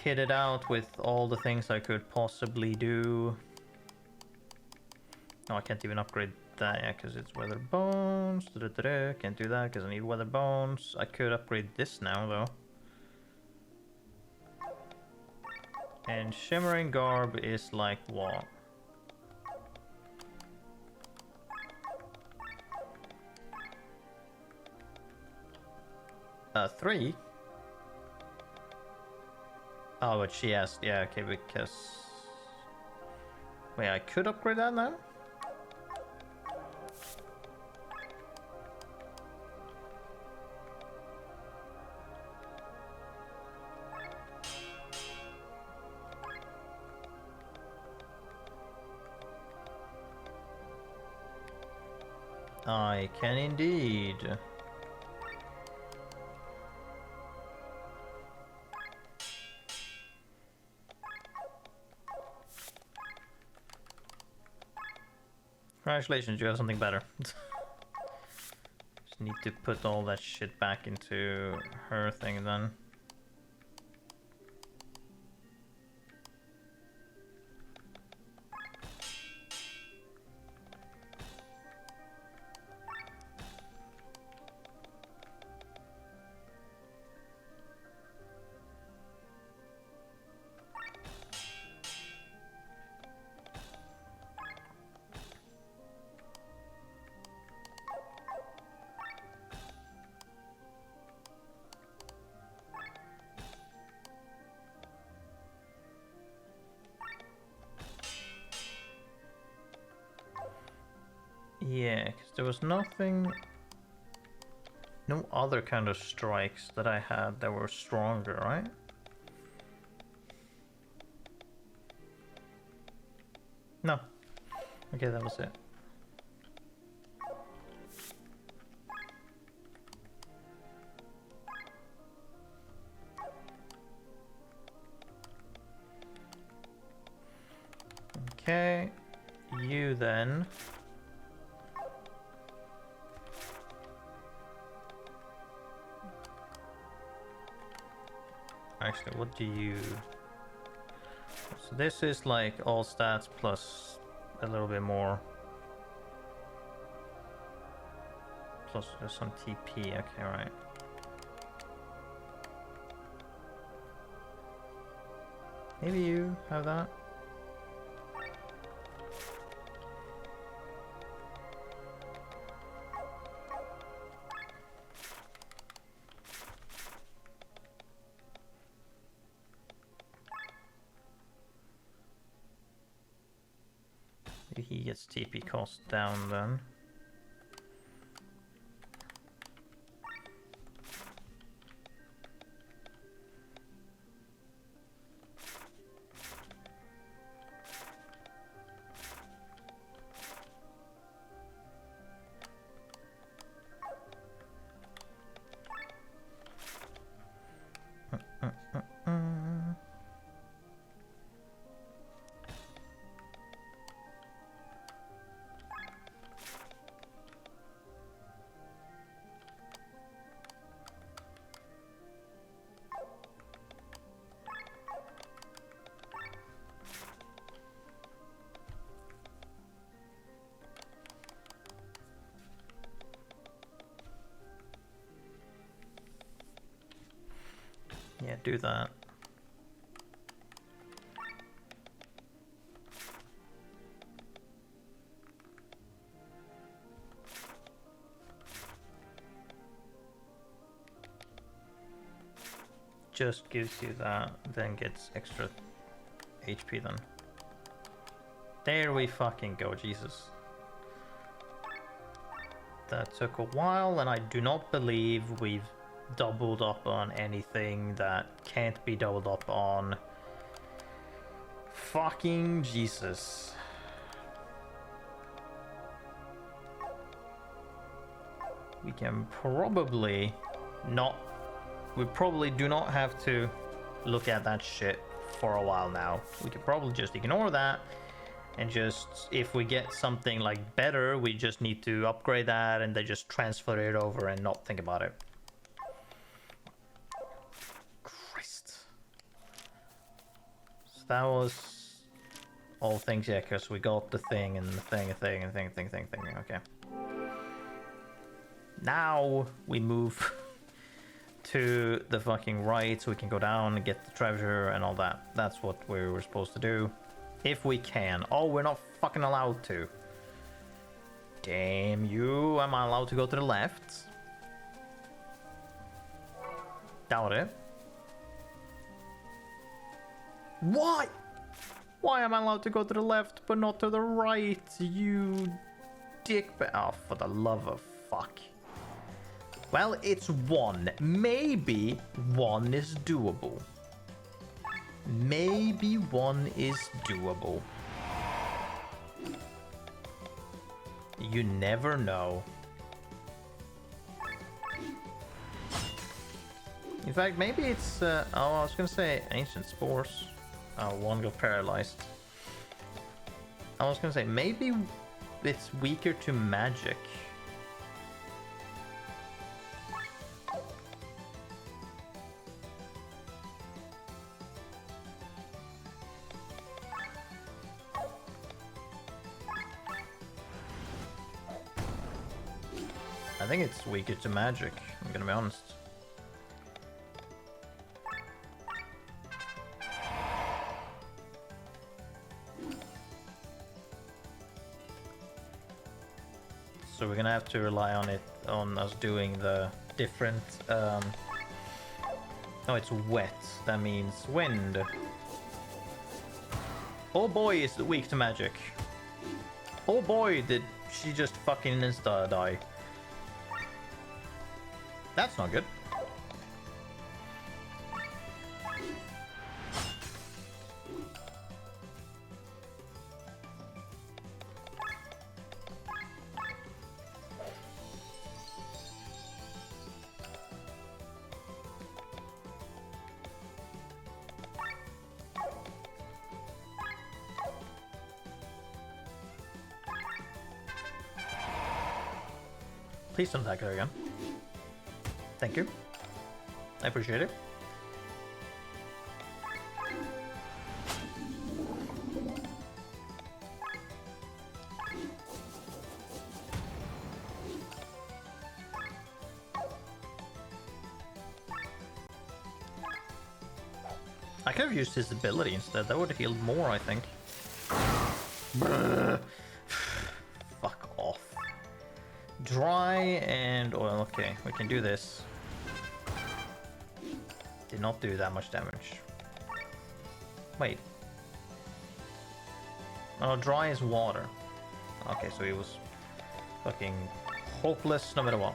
[SPEAKER 1] Kitted out with all the things I could possibly do. No, I can't even upgrade that yet because it's weather bones. Can't do that because I need weather bones. I could upgrade this now though. And shimmering garb is like what? 3? Oh, but she asked, yeah, okay, because... Wait, I could upgrade that now? I can indeed. Congratulations, you have something better. Just need to put all that shit back into her thing then. Yeah, because there was nothing... No other kind of strikes that I had that were stronger, right? No. Okay, that was it. Okay, you then. Actually, what do you... So this is like all stats plus a little bit more. Plus there's some TP, okay, right. Maybe you have that? He gets TP cost down then. Yeah, do that. Just gives you that, then gets extra HP then. There we fucking go, Jesus. That took a while, and I do not believe we've doubled up on anything that can't be doubled up on. Fucking Jesus. We can probably not... We probably do not have to look at that shit for a while now. We can probably just ignore that. And just, if we get something like better, we just need to upgrade that and then just transfer it over and not think about it. Christ. So that was all things, yeah, because we got the thing and the thing, okay. Now we move to the fucking right so we can go down and get the treasure and all that. That's what we were supposed to do. If we can. Oh, we're not fucking allowed to. Damn you. Am I allowed to go to the left? Doubt it. Why? Why am I allowed to go to the left but not to the right? You dick. Oh, for the love of fuck. Well, it's one. Maybe one is doable. Maybe one is doable. You never know. In fact, maybe it's... oh, I was gonna say ancient spores. Oh, one got paralyzed. I was gonna say, maybe it's weaker to magic. I think it's weaker to magic, I'm gonna be honest. So we're gonna have to rely on it, on us doing the different, oh, it's wet, that means wind. Oh boy, is weak to magic. Oh boy, did she just fucking insta die. That's not good. Please don't attack her again. Thank you. I appreciate it. I could have used his ability instead. That would have healed more, I think. Fuck off. Dry and oil. Okay, we can do this. Did not do that much damage. Wait. Oh, dry is water. Okay, so he was fucking hopeless no matter what.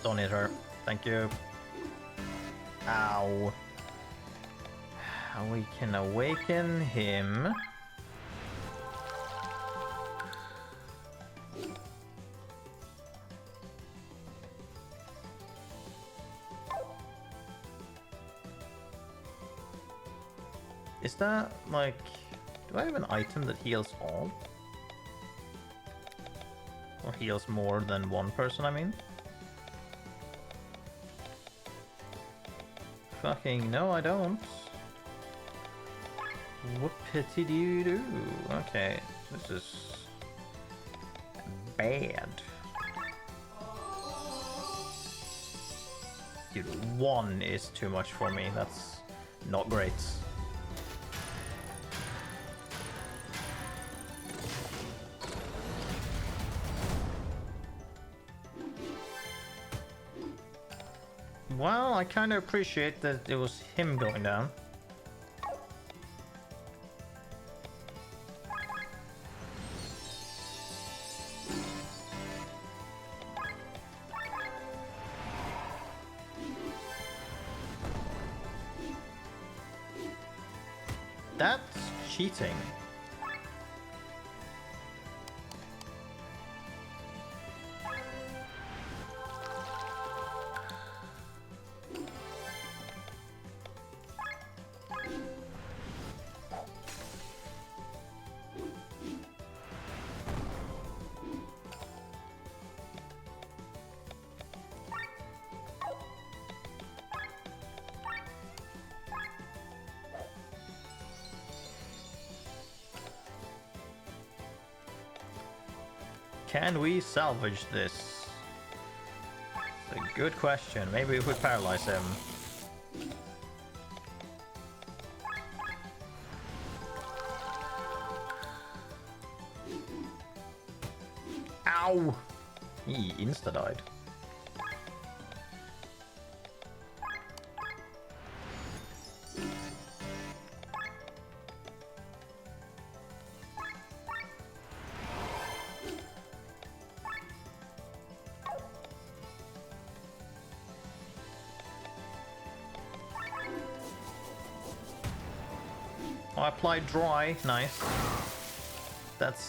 [SPEAKER 1] Don't hit her. Thank you. Ow. We can awaken him. Is that, like... Do I have an item that heals all? Or heals more than one person, I mean? Fucking no, I don't. Whoopity-doo-doo. Okay, this is... bad. Dude, one is too much for me. That's not great. Well, I kind of appreciate that it was him going down. That's cheating. Can we salvage this? It's a good question. Maybe if we paralyze him. Ow! He insta-died. I applied dry. Nice.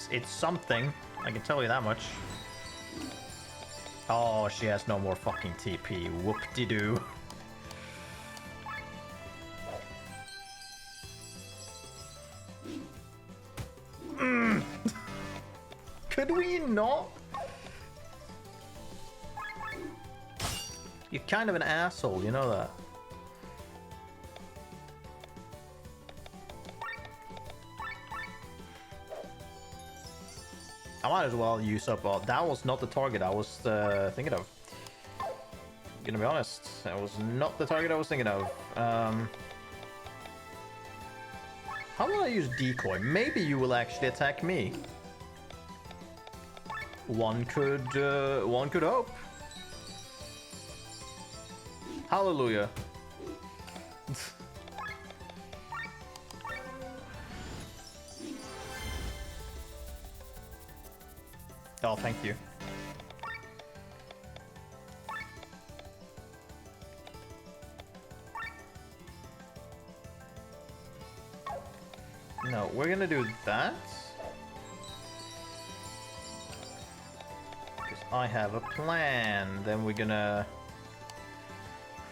[SPEAKER 1] It's something. I can tell you that much. Oh, she has no more fucking TP. Whoop-de-doo. Could we not? You're kind of an asshole, you know that. I might as well use up all... That was not the target I was thinking of. I'm gonna be honest. That was not the target I was thinking of. How will I use decoy? Maybe you will actually attack me. One could hope. Hallelujah. Oh, thank you. No, we're gonna do that. Because I have a plan. Then we're gonna...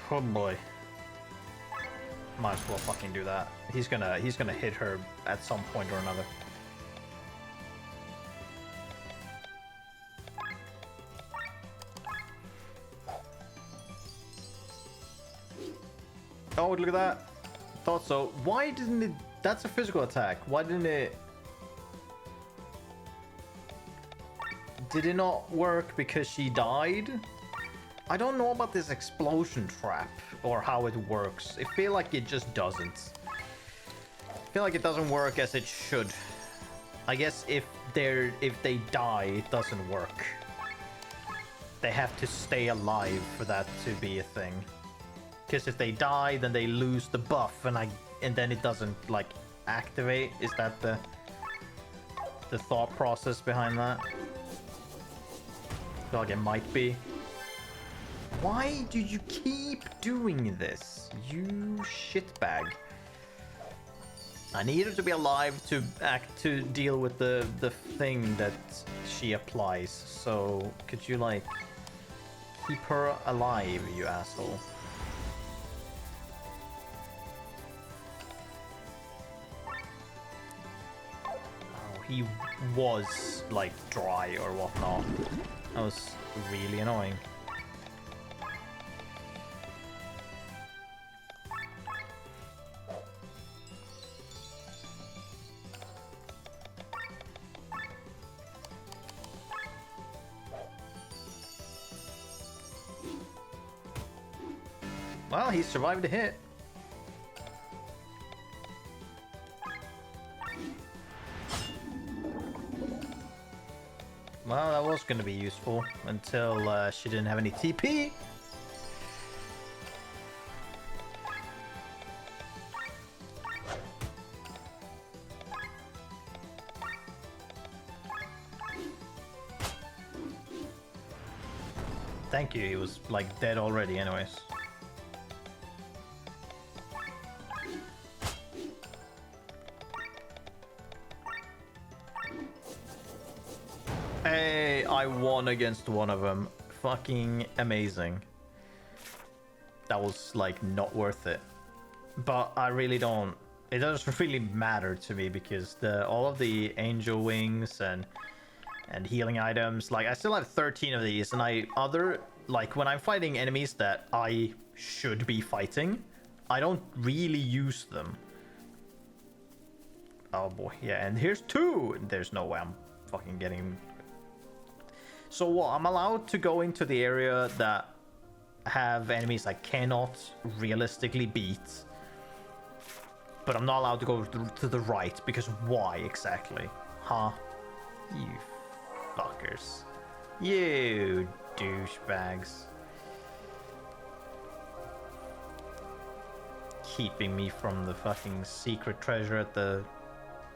[SPEAKER 1] Oh boy. Might as well fucking do that. He's gonna hit her at some point or another. Oh, look at that. Thought so. Why didn't it... That's a physical attack. Why didn't it... Did it not work because she died? I don't know about this explosion trap or how it works. I feel like it just doesn't. I feel like it doesn't work as it should. I guess if they die, it doesn't work. They have to stay alive for that to be a thing. Because if they die, then they lose the buff, and then it doesn't like activate. Is that the thought process behind that? I feel like it might be. Why do you keep doing this, you shitbag? I need her to be alive to deal with the thing that she applies. So could you like keep her alive, you asshole? He was like dry or whatnot. That was really annoying. Well, he survived the hit. Well, that was going to be useful until she didn't have any TP. Thank you, he was like dead already anyways. Hey, I won against one of them. Fucking amazing. That was like not worth it. But I really don't... It doesn't really matter to me because all of the angel wings and healing items, like I still have 13 of these, and like when I'm fighting enemies that I should be fighting, I don't really use them. Oh boy, yeah, and here's 2. There's no way I'm fucking getting... So what, I'm allowed to go into the area that have enemies I cannot realistically beat, but I'm not allowed to go to the right, because why exactly? Huh? You fuckers. You douchebags. Keeping me from the fucking secret treasure at the...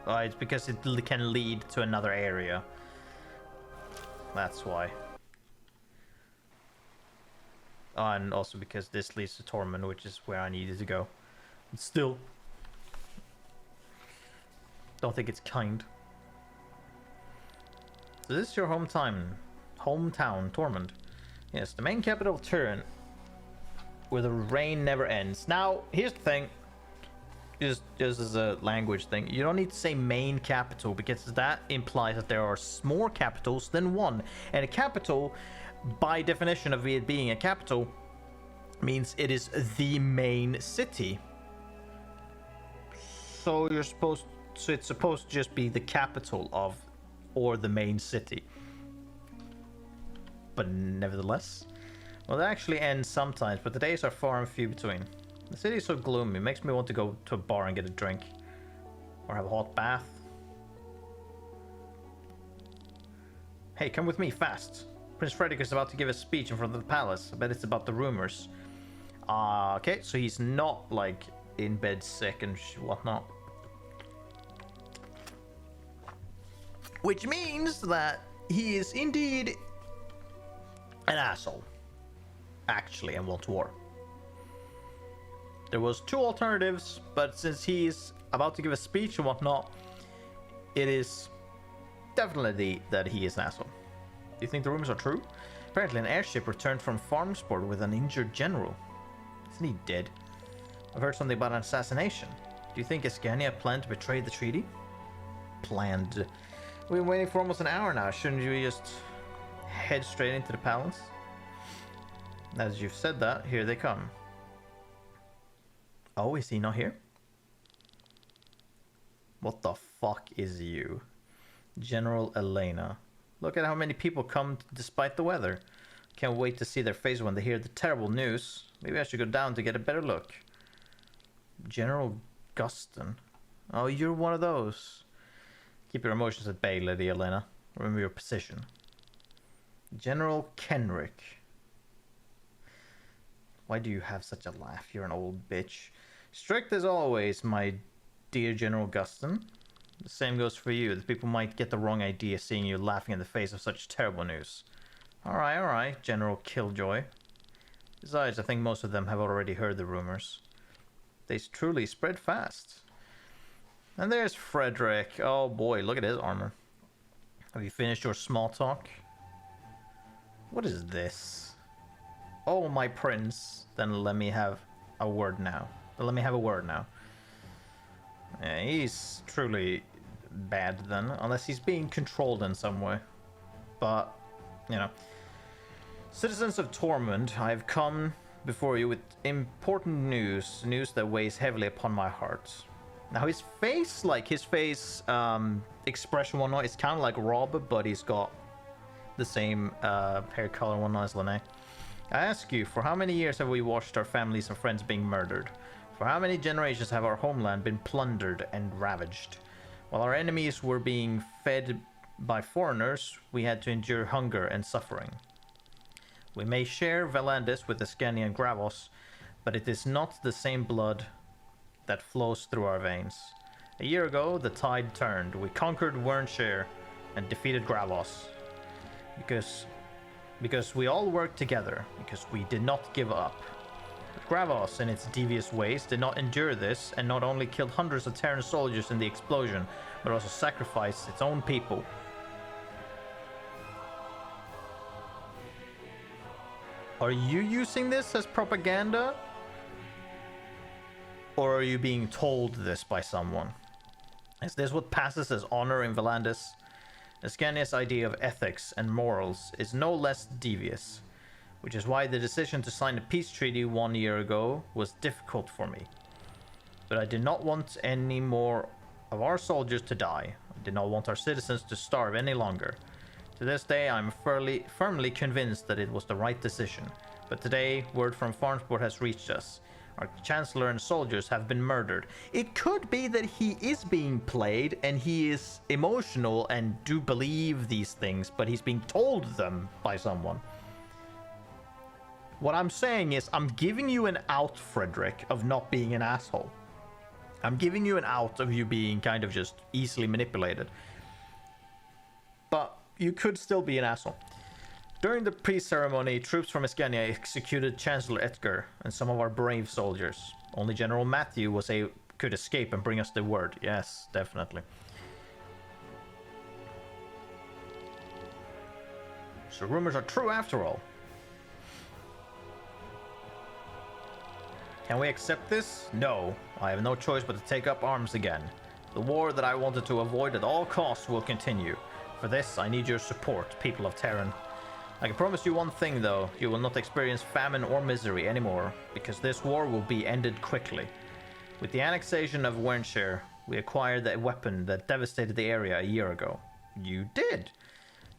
[SPEAKER 1] Oh, it's because it can lead to another area. That's why. Oh, and also because this leads to Torment, which is where I needed to go. But still. Don't think it's kind. So this is your hometown, Tormund. Yes, the main capital of Turin, where the rain never ends. Now, here's the thing. Just as a language thing, you don't need to say main capital, because that implies that there are more capitals than one. And a capital, by definition of it being a capital, means it is the main city. So it's supposed to just be the capital of, or the main city. But nevertheless, well, that actually ends sometimes, but the days are far and few between. The city is so gloomy, it makes me want to go to a bar and get a drink. Or have a hot bath. Hey, come with me, fast. Prince Frederick is about to give a speech in front of the palace. I bet it's about the rumors. Okay, so he's not, like, in bed sick and whatnot. Which means that he is indeed an asshole. Actually, and wants war. There was two alternatives, but since he's about to give a speech and whatnot, it is definitely that he is an asshole. Do you think the rumors are true? Apparently an airship returned from Farmsport with an injured general. Isn't he dead? I've heard something about an assassination. Do you think Escania planned to betray the treaty? Planned. We've been waiting for almost an hour now. Shouldn't you just head straight into the palace? As you've said that, here they come. Oh, is he not here? What the fuck is you? General Elena. Look at how many people come despite the weather. Can't wait to see their face when they hear the terrible news. Maybe I should go down to get a better look. General Guston. Oh, you're one of those. Keep your emotions at bay, Lady Elena. Remember your position. General Kenrick. Why do you have such a laugh? You're an old bitch. Strict as always, my dear General Guston. The same goes for you. The people might get the wrong idea seeing you laughing in the face of such terrible news. Alright, General Killjoy. Besides, I think most of them have already heard the rumors. They truly spread fast. And there's Frederick. Oh boy, look at his armor. Have you finished your small talk? What is this? Oh, my prince. Then let me have a word now. Yeah, he's truly bad then, unless he's being controlled in some way. But, you know. Citizens of Tormund, I have come before you with important news that weighs heavily upon my heart. Now his face, expression one is kind of like Rob, but he's got the same hair color one as Lene. I ask you, for how many years have we watched our families and friends being murdered? For how many generations have our homeland been plundered and ravaged? While our enemies were being fed by foreigners, we had to endure hunger and suffering. We may share Valandis with Escania and Gravos, but it is not the same blood that flows through our veins. A year ago, the tide turned. We conquered Wernshire and defeated Gravos. Because we all worked together, because we did not give up. But Gravos, in its devious ways, did not endure this, and not only killed hundreds of Terran soldiers in the explosion, but also sacrificed its own people. Are you using this as propaganda? Or are you being told this by someone? Is this what passes as honor in Valandis? Escania's idea of ethics and morals is no less devious, which is why the decision to sign a peace treaty 1 year ago was difficult for me. But I did not want any more of our soldiers to die. I did not want our citizens to starve any longer. To this day, I'm firmly convinced that it was the right decision. But today, word from Farmsport has reached us. Our chancellor and soldiers have been murdered. It could be that he is being played and he is emotional and do believe these things, but he's being told them by someone. What I'm saying is, I'm giving you an out, Frederick, of not being an asshole. I'm giving you an out of you being kind of just easily manipulated. But you could still be an asshole. During the peace ceremony, troops from Escania executed Chancellor Edgar and some of our brave soldiers. Only General Matthew could escape and bring us the word. Yes, definitely. So rumors are true after all. Can we accept this? No. I have no choice but to take up arms again. The war that I wanted to avoid at all costs will continue. For this, I need your support, people of Terran. I can promise you one thing, though. You will not experience famine or misery anymore, because this war will be ended quickly. With the annexation of Wernshire, we acquired the weapon that devastated the area a year ago. You did!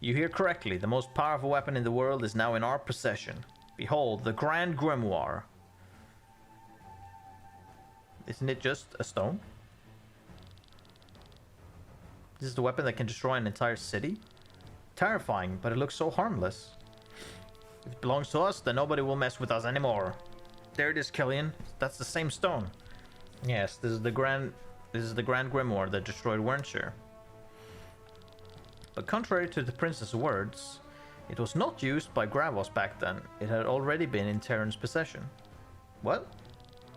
[SPEAKER 1] You hear correctly. The most powerful weapon in the world is now in our possession. Behold, the Grand Grimoire. Isn't it just a stone? This is the weapon that can destroy an entire city? Terrifying, but it looks so harmless. If it belongs to us, then nobody will mess with us anymore. There it is, Killian. That's the same stone. Yes, this is the Grand Grimoire that destroyed Wernshire. But contrary to the prince's words, it was not used by Gravos back then. It had already been in Terran's possession. What?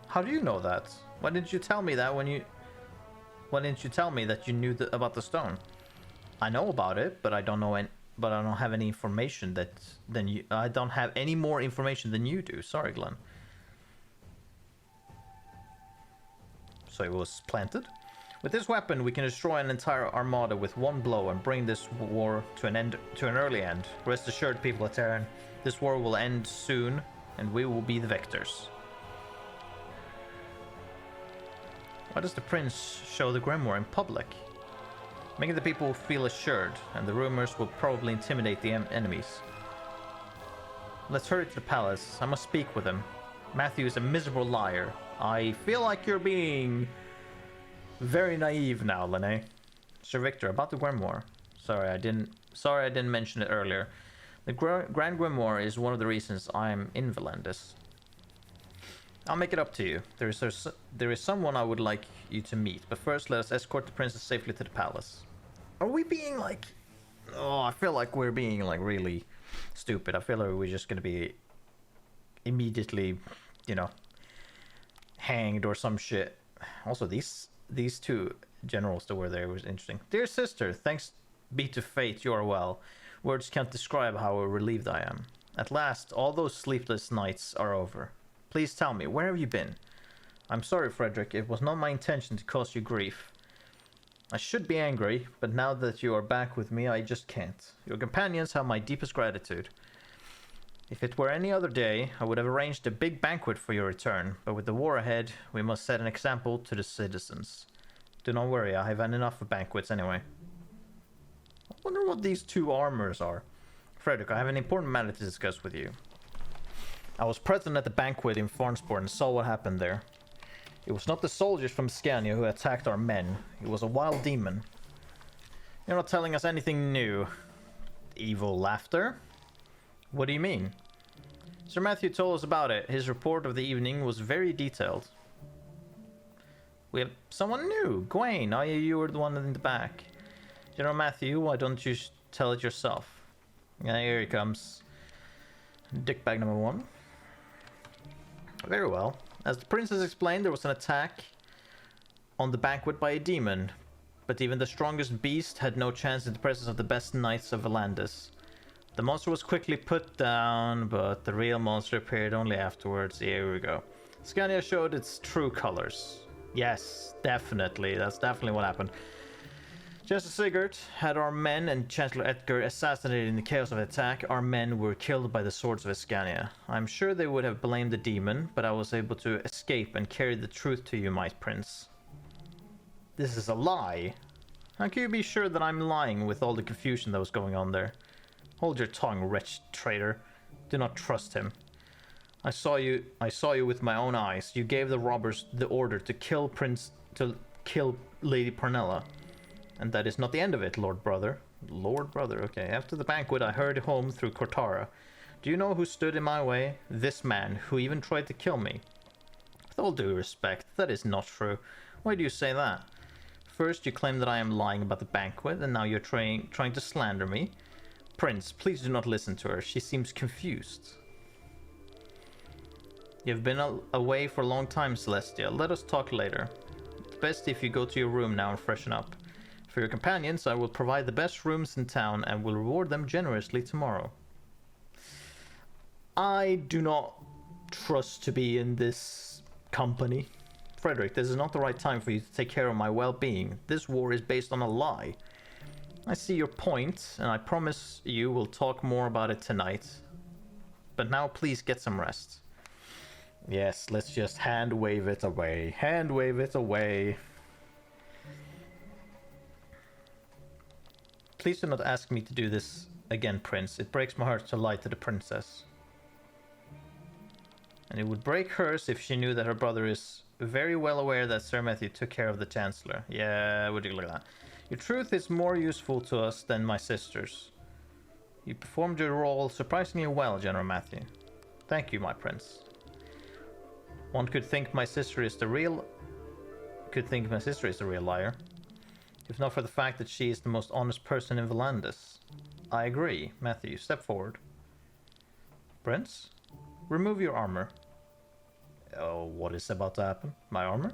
[SPEAKER 1] How do you know that? Why didn't you tell me that Why didn't you tell me that you knew about the stone? I know about it, but I don't have any information I don't have any more information than you do. Sorry, Glenn. So it was planted. With this weapon, we can destroy an entire armada with one blow and bring this war to an early end. Rest assured, people of Terran, this war will end soon, and we will be the victors. Why does the prince show the grimoire in public? Making the people feel assured, and the rumors will probably intimidate the enemies. Let's hurry to the palace. I must speak with him. Matthew is a miserable liar. I feel like you're being very naive now, Lene. Sir Victor, about the grimoire. Sorry, I didn't mention it earlier. The Grand Grimoire is one of the reasons I'm in Valandis. I'll make it up to you. There is someone I would like you to meet, but first let us escort the princess safely to the palace. Are we being like... Oh, I feel like we're being like really stupid. I feel like we're just gonna be immediately, you know, hanged or some shit. Also, these two generals that were there was interesting. Dear sister, thanks be to fate you are well. Words can't describe how relieved I am. At last, all those sleepless nights are over. Please tell me, where have you been? I'm sorry, Frederick. It was not my intention to cause you grief. I should be angry, but now that you are back with me, I just can't. Your companions have my deepest gratitude. If it were any other day, I would have arranged a big banquet for your return, but with the war ahead, we must set an example to the citizens. Do not worry, I have had enough of banquets anyway. I wonder what these two armors are. Frederick, I have an important matter to discuss with you. I was present at the banquet in Farnsport and saw what happened there. It was not the soldiers from Scania who attacked our men. It was a wild demon. You're not telling us anything new. Evil laughter? What do you mean? Sir Matthew told us about it. His report of the evening was very detailed. We have someone new. Gwaine, you were the one in the back. General Matthew, why don't you tell it yourself? Yeah, here he comes. Dickbag number 1. Very well. As the princess explained, there was an attack on the banquet by a demon, but even the strongest beast had no chance in the presence of the best knights of Valandis. The monster was quickly put down, but the real monster appeared only afterwards. Here we go. Scania showed its true colors. Yes, definitely. That's definitely what happened. Chancellor Sigurd had our men and Chancellor Edgar assassinated in the chaos of the attack. Our men were killed by the swords of Escania. I'm sure they would have blamed the demon, but I was able to escape and carry the truth to you, my prince. This is a lie. How can you be sure that I'm lying with all the confusion that was going on there? Hold your tongue, wretched traitor. Do not trust him. I saw you with my own eyes. You gave the robbers the order to kill Lady Parnella. And that is not the end of it, Lord Brother. Lord Brother, okay. After the banquet, I hurried home through Cortara. Do you know who stood in my way? This man, who even tried to kill me. With all due respect, that is not true. Why do you say that? First, you claim that I am lying about the banquet, and now you're trying to slander me. Prince, please do not listen to her. She seems confused. You've been away for a long time, Celestia. Let us talk later. It's best if you go to your room now and freshen up. For your companions, I will provide the best rooms in town and will reward them generously tomorrow. I do not trust to be in this company. Frederick, this is not the right time for you to take care of my well-being. This war is based on a lie. I see your point, and I promise you we'll talk more about it tonight. But now please get some rest. Yes, let's just hand wave it away. Hand wave it away. Please do not ask me to do this again, Prince. It breaks my heart to lie to the princess. And it would break hers if she knew that her brother is very well aware that Sir Matthew took care of the Chancellor. Yeah, would you look at that? Your truth is more useful to us than my sister's. You performed your role surprisingly well, General Matthew. Thank you, my prince. One could think my sister is the real liar. If not for the fact that she is the most honest person in Volandis. I agree. Matthew, step forward. Prince, remove your armor. Oh, what is about to happen? My armor?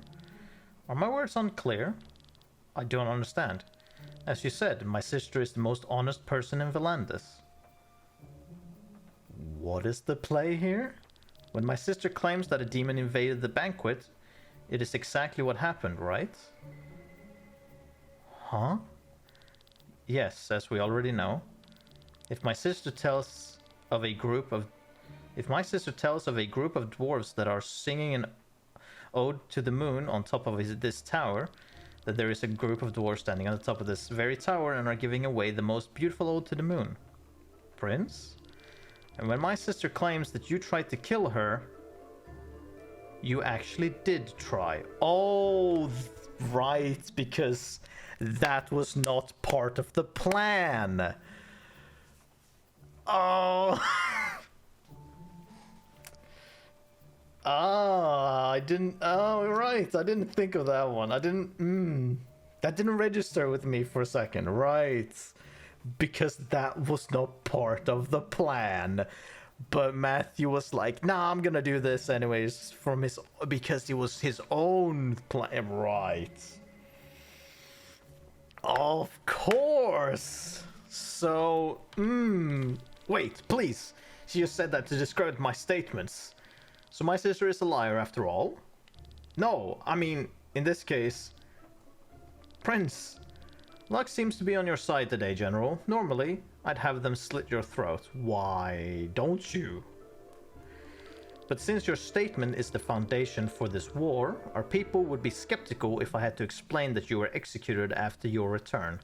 [SPEAKER 1] Are my words unclear? I don't understand. As you said, my sister is the most honest person in Volandis. What is the play here? When my sister claims that a demon invaded the banquet, it is exactly what happened, right? Huh? Yes, as we already know. If my sister tells of a group of dwarves that are singing an ode to the moon on top of this tower, that there is a group of dwarves standing on the top of this very tower and are giving away the most beautiful ode to the moon. Prince? And when my sister claims that you tried to kill her, you actually did try. Oh, right, because that was not part of the plan. Oh. I didn't. Oh, right. I didn't think of that one. That didn't register with me for a second. Right. Because that was not part of the plan. But Matthew was like, nah, I'm gonna do this anyways because it was his own plan. Right. Of course. So, wait, please. She just said that to discredit my statements. So my sister is a liar after all? No, I mean, in this case... Prince, luck seems to be on your side today, General. Normally, I'd have them slit your throat. Why don't you? But since your statement is the foundation for this war, our people would be skeptical if I had to explain that you were executed after your return.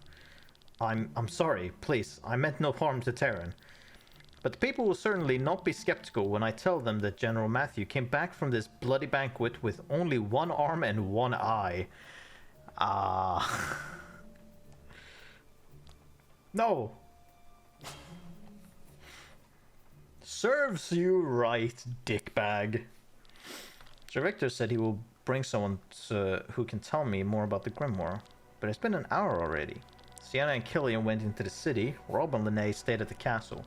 [SPEAKER 1] I'm sorry, please, I meant no harm to Terran. But the people will certainly not be skeptical when I tell them that General Matthew came back from this bloody banquet with only one arm and one eye. No. Serves you right, dickbag. Sir Victor said he will bring someone who can tell me more about the Grimoire. But it's been an hour already. Sienna and Killian went into the city. Rob and Linnae stayed at the castle.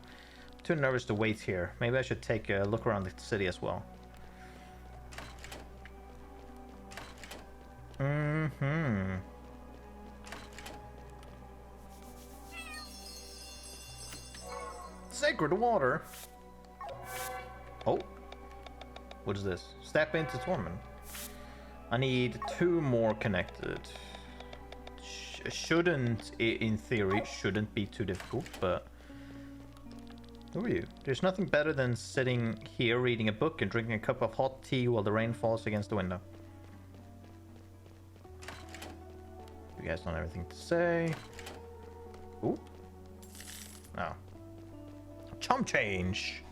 [SPEAKER 1] Too nervous to wait here. Maybe I should take a look around the city as well. Sacred water. Oh. What is this? Step into Torment. I need 2 more connected. Shouldn't, in theory, shouldn't be too difficult, but... Who are you? There's nothing better than sitting here reading a book and drinking a cup of hot tea while the rain falls against the window. You guys don't have anything to say. Ooh. Oh. Chump change!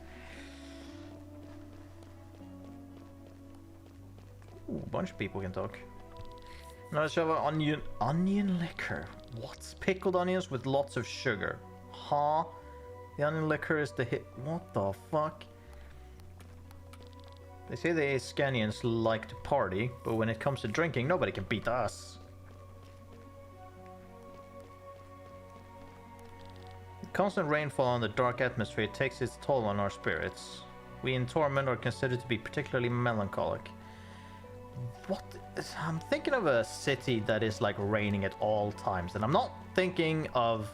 [SPEAKER 1] Ooh, a bunch of people can talk. Another shove of onion liquor. What's pickled onions with lots of sugar? Huh? The onion liquor is the hit. What the fuck? They say the Scanians like to party, but when it comes to drinking, nobody can beat us. The constant rainfall on the dark atmosphere takes its toll on our spirits. We in Torment are considered to be particularly melancholic. What? I'm thinking of a city that is like raining at all times, and I'm not thinking of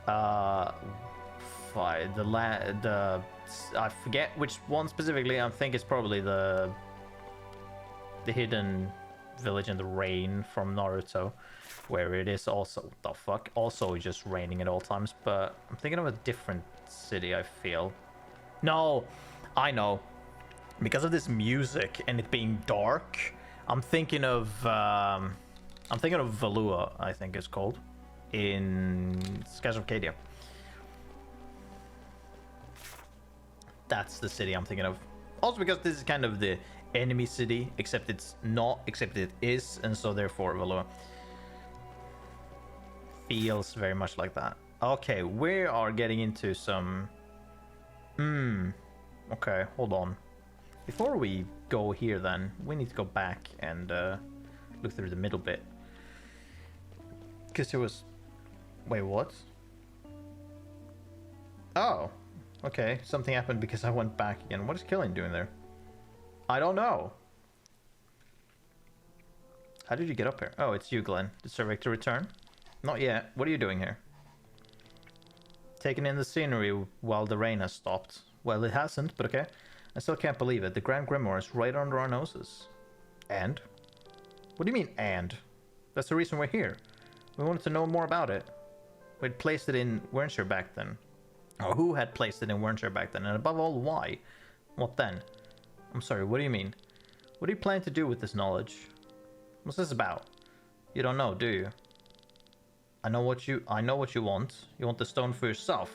[SPEAKER 1] the I forget which one specifically. I think it's probably the hidden village in the rain from Naruto, where it is also the fuck also just raining at all times. But I'm thinking of a different city. I feel. No, I know. Because of this music and it being dark, I'm thinking of Valua. I think it's called in Skies of Arcadia. That's the city I'm thinking of. Also because this is kind of the enemy city, except it's not, except it is, and so therefore Valua feels very much like that. Okay, we are getting into some... Okay, hold on. Before we go here then, we need to go back and look through the middle bit. Because there was... Wait, what? Oh, okay. Something happened because I went back again. What is Killian doing there? I don't know. How did you get up here? Oh, it's you, Glenn. Did Sir Victor return? Not yet. What are you doing here? Taking in the scenery while the rain has stopped. Well, it hasn't, but okay. I still can't believe it. The Grand Grimoire is right under our noses. And? What do you mean, and? That's the reason we're here. We wanted to know more about it. We'd placed it in Wernshire back then. Or who had placed it in Wernshire back then? And above all, why? What then? I'm sorry, what do you mean? What do you plan to do with this knowledge? What's this about? You don't know, do you? I know what you want. You want the stone for yourself.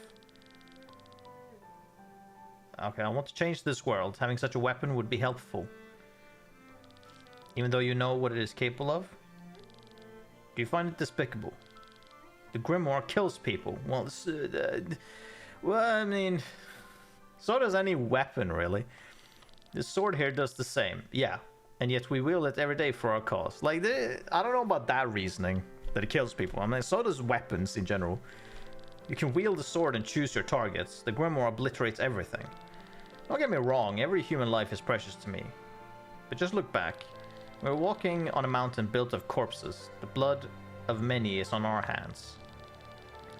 [SPEAKER 1] Okay, I want to change this world. Having such a weapon would be helpful. Even though you know what it is capable of? Do you find it despicable? The Grimoire kills people. Well, I mean... So does any weapon, really. This sword here does the same. Yeah. And yet we wield it every day for our cause. Like, I don't know about that reasoning. That it kills people. I mean, so does weapons in general. You can wield a sword and choose your targets. The Grimoire obliterates everything. Don't get me wrong, every human life is precious to me. But just look back. We're walking on a mountain built of corpses. The blood of many is on our hands.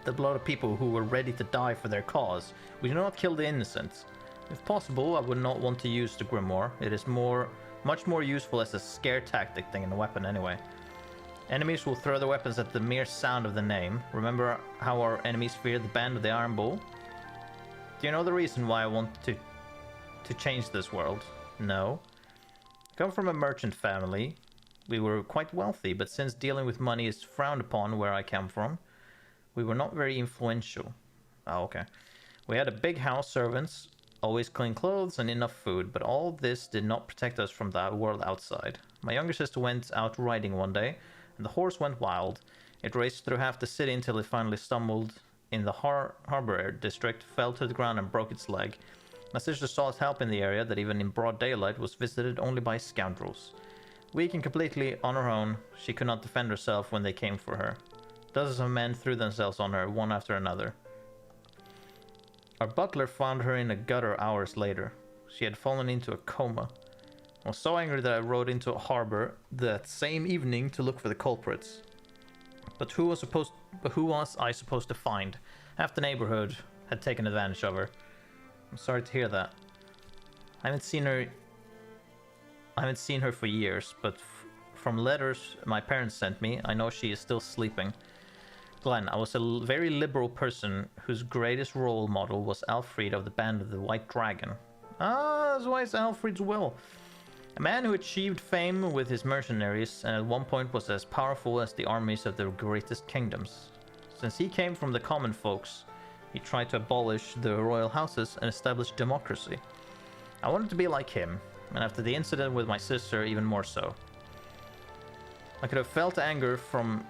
[SPEAKER 1] The blood of people who were ready to die for their cause. We do not kill the innocent. If possible, I would not want to use the Grimoire. It is much more useful as a scare tactic than a weapon anyway. Enemies will throw their weapons at the mere sound of the name. Remember how our enemies fear the band of the Iron Bull? Do you know the reason why I want to change this world? No. I come from a merchant family. We were quite wealthy, but since dealing with money is frowned upon where I come from, we were not very influential. Oh, okay. We had a big house, servants, always clean clothes and enough food, but all this did not protect us from the world outside. My younger sister went out riding one day, and the horse went wild. It raced through half the city until it finally stumbled in the harbor district, fell to the ground and broke its leg. My sister sought help in the area that even in broad daylight was visited only by scoundrels. Weak and completely on her own, she could not defend herself when they came for her. Dozens of men threw themselves on her, one after another. Our butler found her in a gutter hours later. She had fallen into a coma. I was so angry that I rode into a harbor that same evening to look for the culprits. But who was I supposed to find? Half the neighborhood had taken advantage of her. I'm sorry to hear that. I haven't seen her for years, but from letters my parents sent me, I know she is still sleeping. Glenn, I was a very liberal person whose greatest role model was Alfred of the Band of the White Dragon. Ah, that's why it's Alfred's will. A man who achieved fame with his mercenaries and at one point was as powerful as the armies of the greatest kingdoms. Since he came from the common folks, he tried to abolish the royal houses and establish democracy. I wanted to be like him, and after the incident with my sister, even more so. I could have felt anger for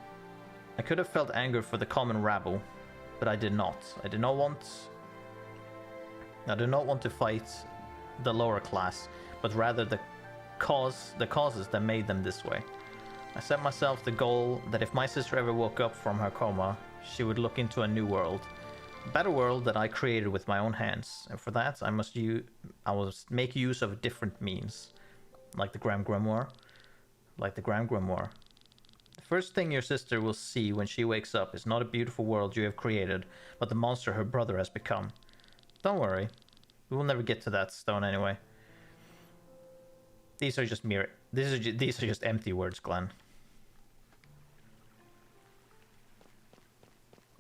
[SPEAKER 1] the common rabble, but I did not. I did not want to fight the lower class, but rather the causes that made them this way. I set myself the goal that if my sister ever woke up from her coma, she would look into a new world. A better world that I created with my own hands, and for that I must make use of different means, like the Grand Grimoire. The first thing your sister will see when she wakes up is not a beautiful world you have created, but the monster her brother has become. Don't worry, We will never get to that stone anyway. These are just mere... These are just empty words, Glenn.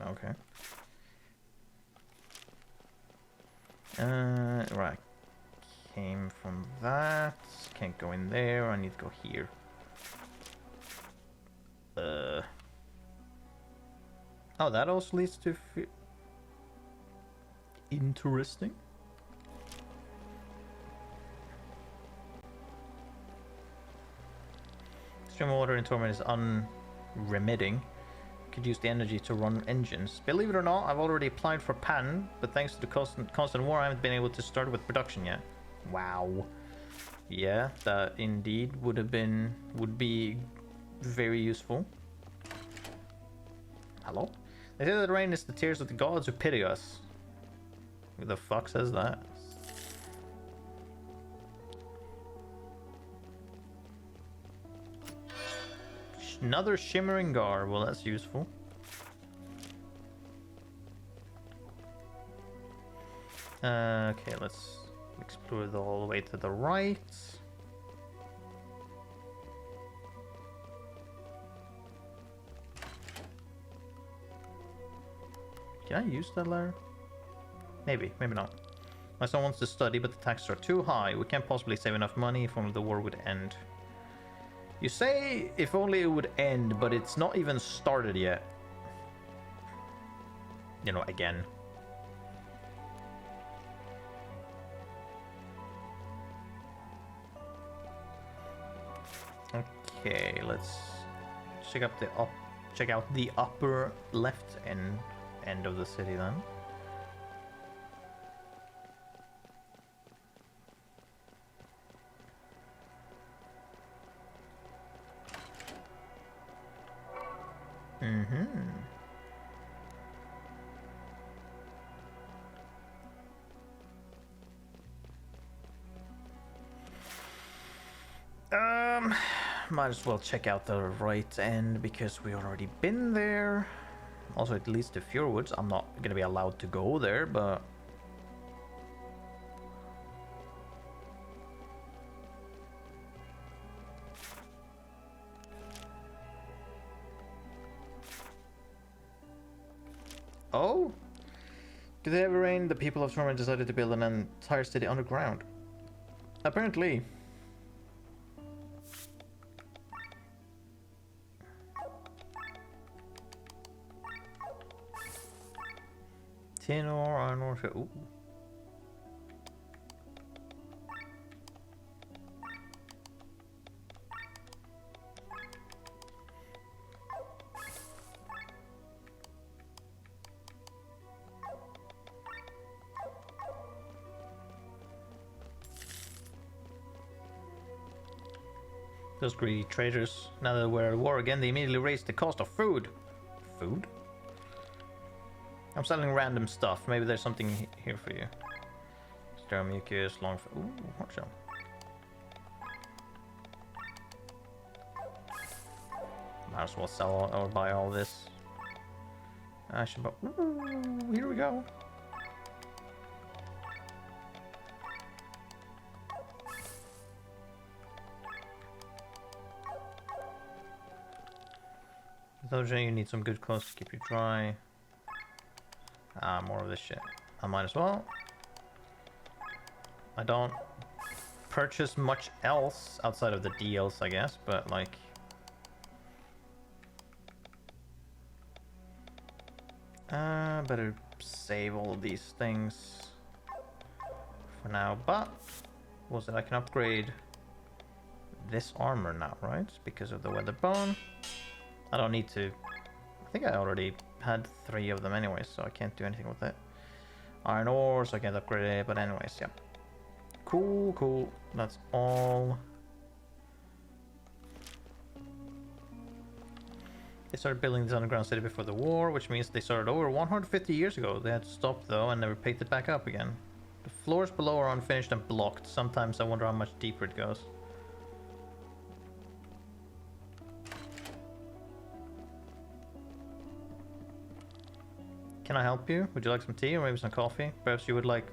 [SPEAKER 1] Okay. Right. Came from that. Can't go in there. I need to go here. Oh, that also leads to... Interesting. Stream of water in Torment is unremitting. Could use the energy to run engines. Believe it or not, I've already applied for patent, but thanks to the constant war, I haven't been able to start with production yet. Wow. Yeah, that indeed would be very useful. Hello? They say that the rain is the tears of the gods who pity us. Who the fuck says that? Another shimmering gar. Well, that's useful. Okay, let's explore all the way to the right. Can I use that ladder? Maybe, maybe not. My son wants to study, but the taxes are too high. We can't possibly save enough money if only the war would end. You say if only it would end, but it's not even started yet. You know, again. Okay, let's check out the upper left end of the city then. Might as well check out the right end because we already been there. Also, it leads to Fjordwoods. I'm not gonna be allowed to go there, but oh, did they ever rain? The people of Stormwind decided to build an entire city underground. Apparently. Tin ore, iron ore, ooh. Those greedy traders, now that we're at war again, they immediately raised the cost of food. Food? I'm selling random stuff. Maybe there's something here for you. Sterile mucus, long... Ooh, watch out. Might as well sell or buy all this. I should buy... Ooh, here we go. You need some good clothes to keep you dry. Ah, more of this shit. I might as well. I don't purchase much else outside of the deals, I guess, but like... better save all of these things for now, but... Was it I can upgrade this armor now, right? Because of the weather bone. I don't need to... I think I already had 3 of them anyway, so I can't do anything with it. Iron ore, so I can't upgrade it, but anyways, yeah. Cool, cool. That's all. They started building this underground city before the war, which means they started over 150 years ago. They had to stop though and never picked it back up again. The floors below are unfinished and blocked. Sometimes I wonder how much deeper it goes. Can I help you? Would you like some tea or maybe some coffee? Perhaps you would like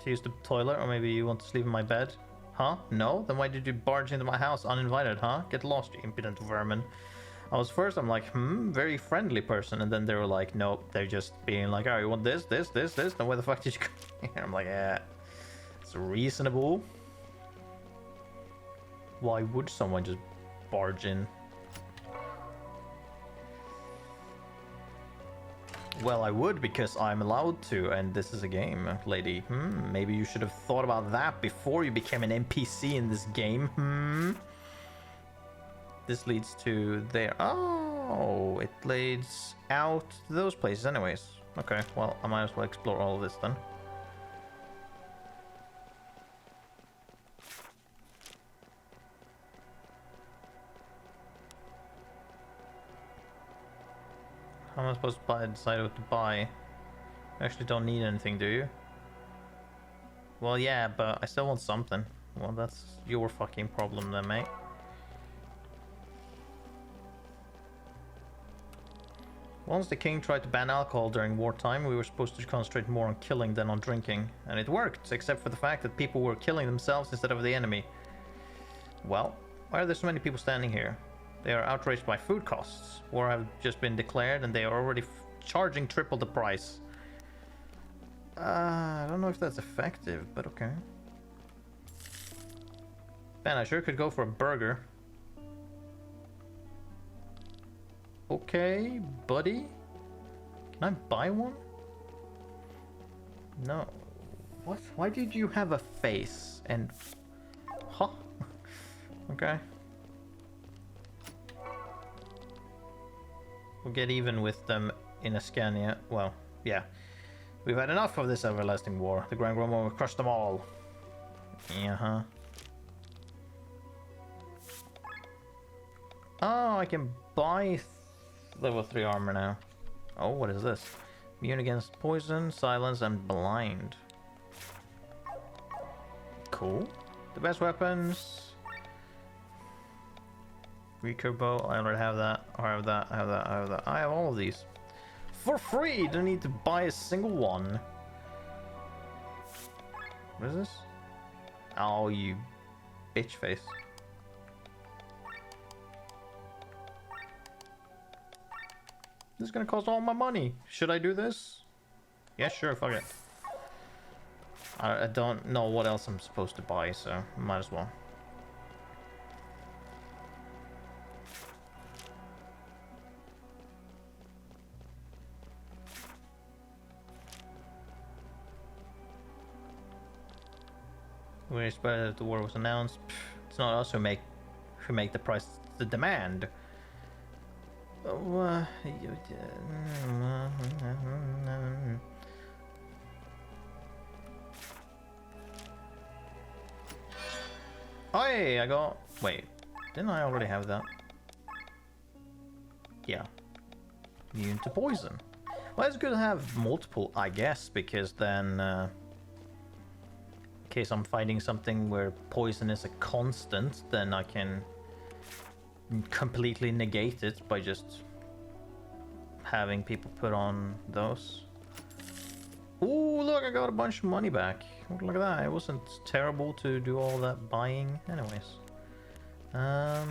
[SPEAKER 1] to use the toilet, or maybe you want to sleep in my bed? Huh? No? Then why did you barge into my house uninvited, huh? Get lost, you impudent vermin. I'm like, very friendly person, and then they were like, nope, they're just being like, oh, you want this, this, this, this, then where the fuck did you come here? I'm like, yeah, it's reasonable. Why would someone just barge in? Well, I would, because I'm allowed to, and this is a game, lady. Maybe you should have thought about that before you became an NPC in this game. This leads to there. Oh, it leads out to those places anyways. Okay, well, I might as well explore all of this then. How am I supposed to decide what to buy? You actually don't need anything, do you? Well, yeah, but I still want something. Well, that's your fucking problem then, mate. Once the king tried to ban alcohol during wartime, we were supposed to concentrate more on killing than on drinking. And it worked, except for the fact that people were killing themselves instead of the enemy. Well, why are there so many people standing here? They are outraged by food costs. War have just been declared and they are already charging triple the price. I don't know if that's effective, but okay. Man, I sure could go for a burger. Okay, buddy. Can I buy one? No. What? Why did you have a face? And... Huh? Okay. We'll get even with them in Ascania. Well, yeah. We've had enough of this everlasting war. The Grand Grandma will crush them all. Yeah, Oh, I can buy level 3 armor now. Oh, what is this? Immune against poison, silence, and blind. Cool. The best weapons. Recurve bow, I already have that. I have that, I have that, I have that. I have all of these. For free! Don't need to buy a single one. What is this? Oh, you bitch face. This is gonna cost all my money. Should I do this? Yeah, sure, fuck it. I don't know what else I'm supposed to buy, so might as well. We're surprised that the war was announced. It's not us who make the price the demand. Oh, hey, I got... Wait, didn't I already have that? Yeah. Immune to poison. Well, it's good to have multiple, I guess, because then... in case I'm fighting something where poison is a constant, then I can completely negate it by just having people put on those. Ooh, look, I got a bunch of money back. Look at that. It wasn't terrible to do all that buying anyways. Yeah,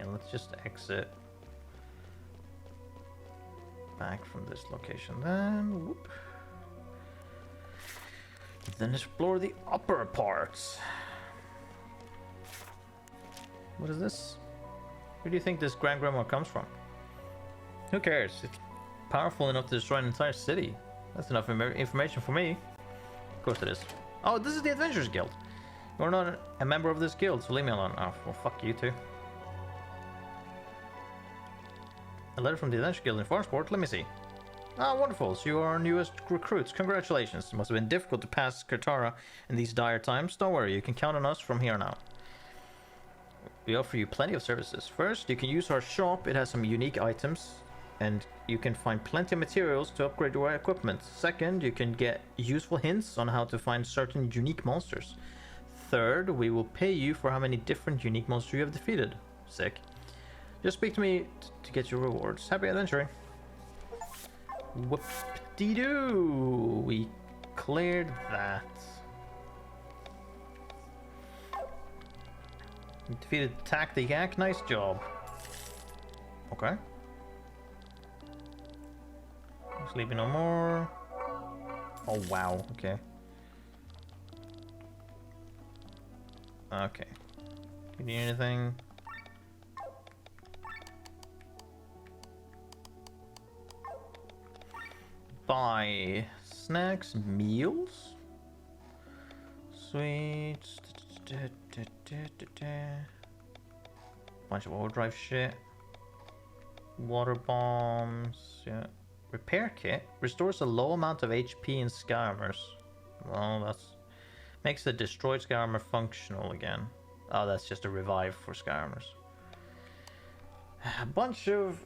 [SPEAKER 1] let's just exit back from this location then. Whoop. Then explore the upper parts. What is this? Where do you think this Grand Grandma comes from? Who cares? It's powerful enough to destroy an entire city. That's enough information for me. Of course it is. Oh, this is the Adventurers Guild. You're not a member of this guild, so leave me alone. Oh, well, fuck you too. A letter from the Adventurers Guild in Farsport. Let me see. Ah, wonderful. So you are our newest recruits. Congratulations. It must have been difficult to pass Kartara in these dire times. Don't worry, you can count on us from here on out. We offer you plenty of services. First, you can use our shop. It has some unique items, and you can find plenty of materials to upgrade your equipment. Second, you can get useful hints on how to find certain unique monsters. Third, we will pay you for how many different unique monsters you have defeated. Sick. Just speak to me to get your rewards. Happy adventuring. Whoop. Whoop-de-doo! We cleared that. You defeated Tactic Yak. Nice job. Okay. Sleeping no more. Oh wow, okay. Okay. You need anything? Buy snacks, meals? Sweets. Bunch of overdrive shit. Water bombs, yeah. Repair kit restores a low amount of HP in sky armors. Well, that's makes the destroyed sky armor functional again. Oh, that's just a revive for sky armors. A bunch of,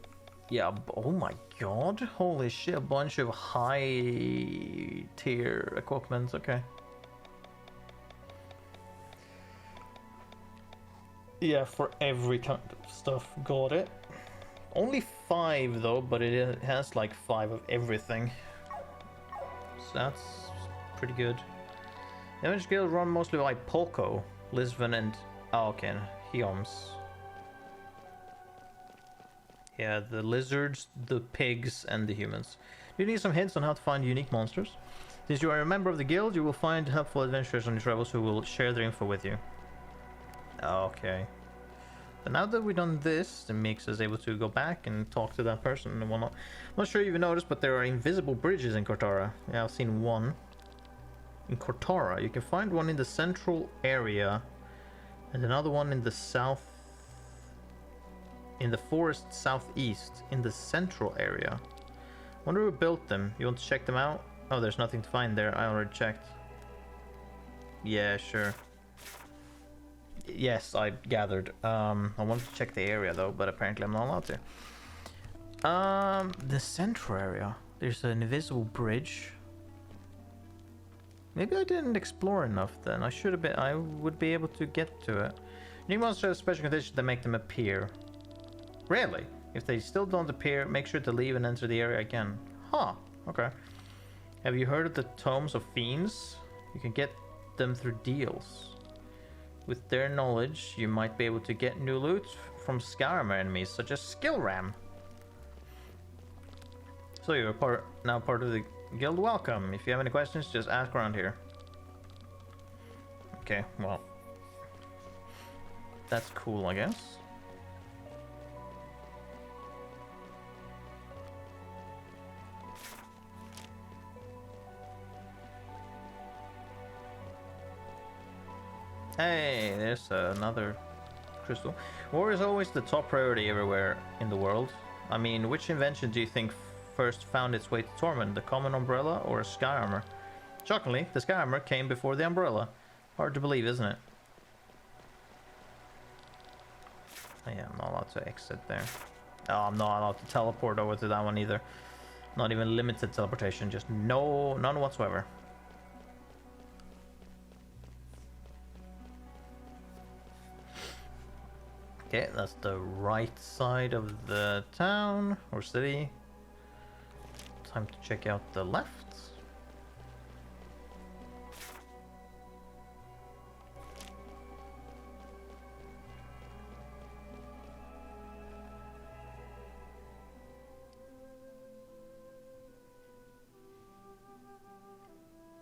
[SPEAKER 1] yeah. Oh my god! Holy shit! A bunch of high tier equipment. Okay. Yeah, for every kind of stuff. Got it. Only 5 though, but it has like 5 of everything. So that's pretty good. Damage skills run mostly by Poco, Lisbon, and okay, Hioms. Yeah, the lizards, the pigs, and the humans. You need some hints on how to find unique monsters. Since you are a member of the guild, you will find helpful adventurers on your travels who will share their info with you. Okay. So now that we've done this, it makes us able to go back and talk to that person and whatnot. I'm not sure if you've noticed, but there are invisible bridges in Cortara. Yeah, I've seen one. In Cortara, you can find one in the central area and another one in the south, in the forest southeast, in the central area. Wonder who built them. You want to check them out? Oh, there's nothing to find there. I already checked. Yeah, sure. Yes, I gathered. I wanted to check the area though, but apparently I'm not allowed to. The central area. There's an invisible bridge. Maybe I didn't explore enough then. I should have been. I would be able to get to it. Unique monsters have special conditions that make them appear. Really? If they still don't appear, make sure to leave and enter the area again. Huh. Okay. Have you heard of the Tomes of Fiends? You can get them through deals. With their knowledge, you might be able to get new loot from Skyrim enemies, such as Skill Ram. So you're now part of the guild. Welcome. If you have any questions, just ask around here. Okay, well, that's cool, I guess. Hey, there's another crystal. War is always the top priority everywhere in the world. I mean, which invention do you think first found its way to Torment? The common umbrella or a sky armor? Shockingly, the sky armor came before the umbrella. Hard to believe, isn't it? Oh, yeah, I'm not allowed to exit there. Oh, I'm not allowed to teleport over to that one either. Not even limited teleportation, just none whatsoever. Okay, that's the right side of the town or city. Time to check out the left.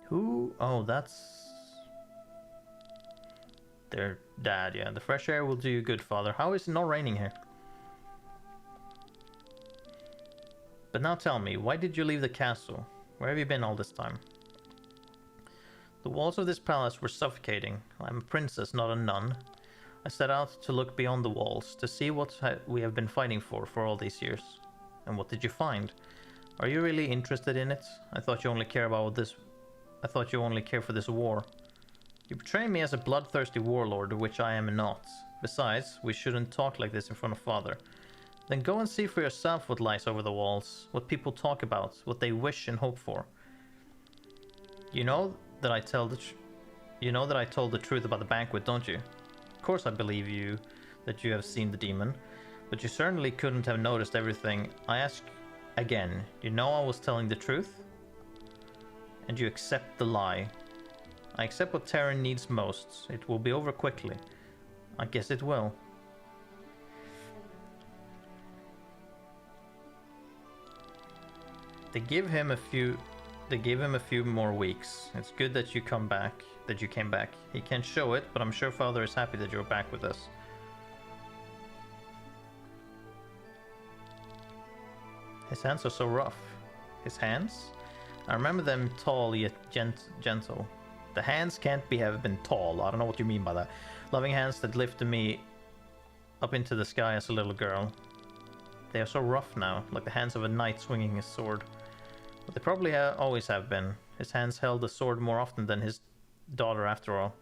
[SPEAKER 1] Who? Oh, that's their dad, yeah. The fresh air will do you good, father. How is it not raining here? But now tell me, why did you leave the castle? Where have you been all this time? The walls of this palace were suffocating. I'm a princess, not a nun. I set out to look beyond the walls, to see what we have been fighting for all these years. And what did you find? Are you really interested in it? I thought you only care about this. I thought you only care for this war. You portray me as a bloodthirsty warlord, which I am not. Besides, we shouldn't talk like this in front of father. Then go and see for yourself what lies over the walls, what people talk about, what they wish and hope for. You know that I told the truth about the banquet, don't you? Of course I believe you that you have seen the demon, but you certainly couldn't have noticed everything. I ask again, you know I was telling the truth? and you accept the lie. I accept what Terran needs most. It will be over quickly. I guess it will. They give him a few more weeks. It's good that you came back. He can't show it, but I'm sure Father is happy that you're back with us. His hands are so rough. His hands? I remember them tall yet gentle. The hands can't have been tall. I don't know what you mean by that. Loving hands that lifted me up into the sky as a little girl. They are so rough now, like the hands of a knight swinging his sword. But they probably always have been. His hands held the sword more often than his daughter, after all.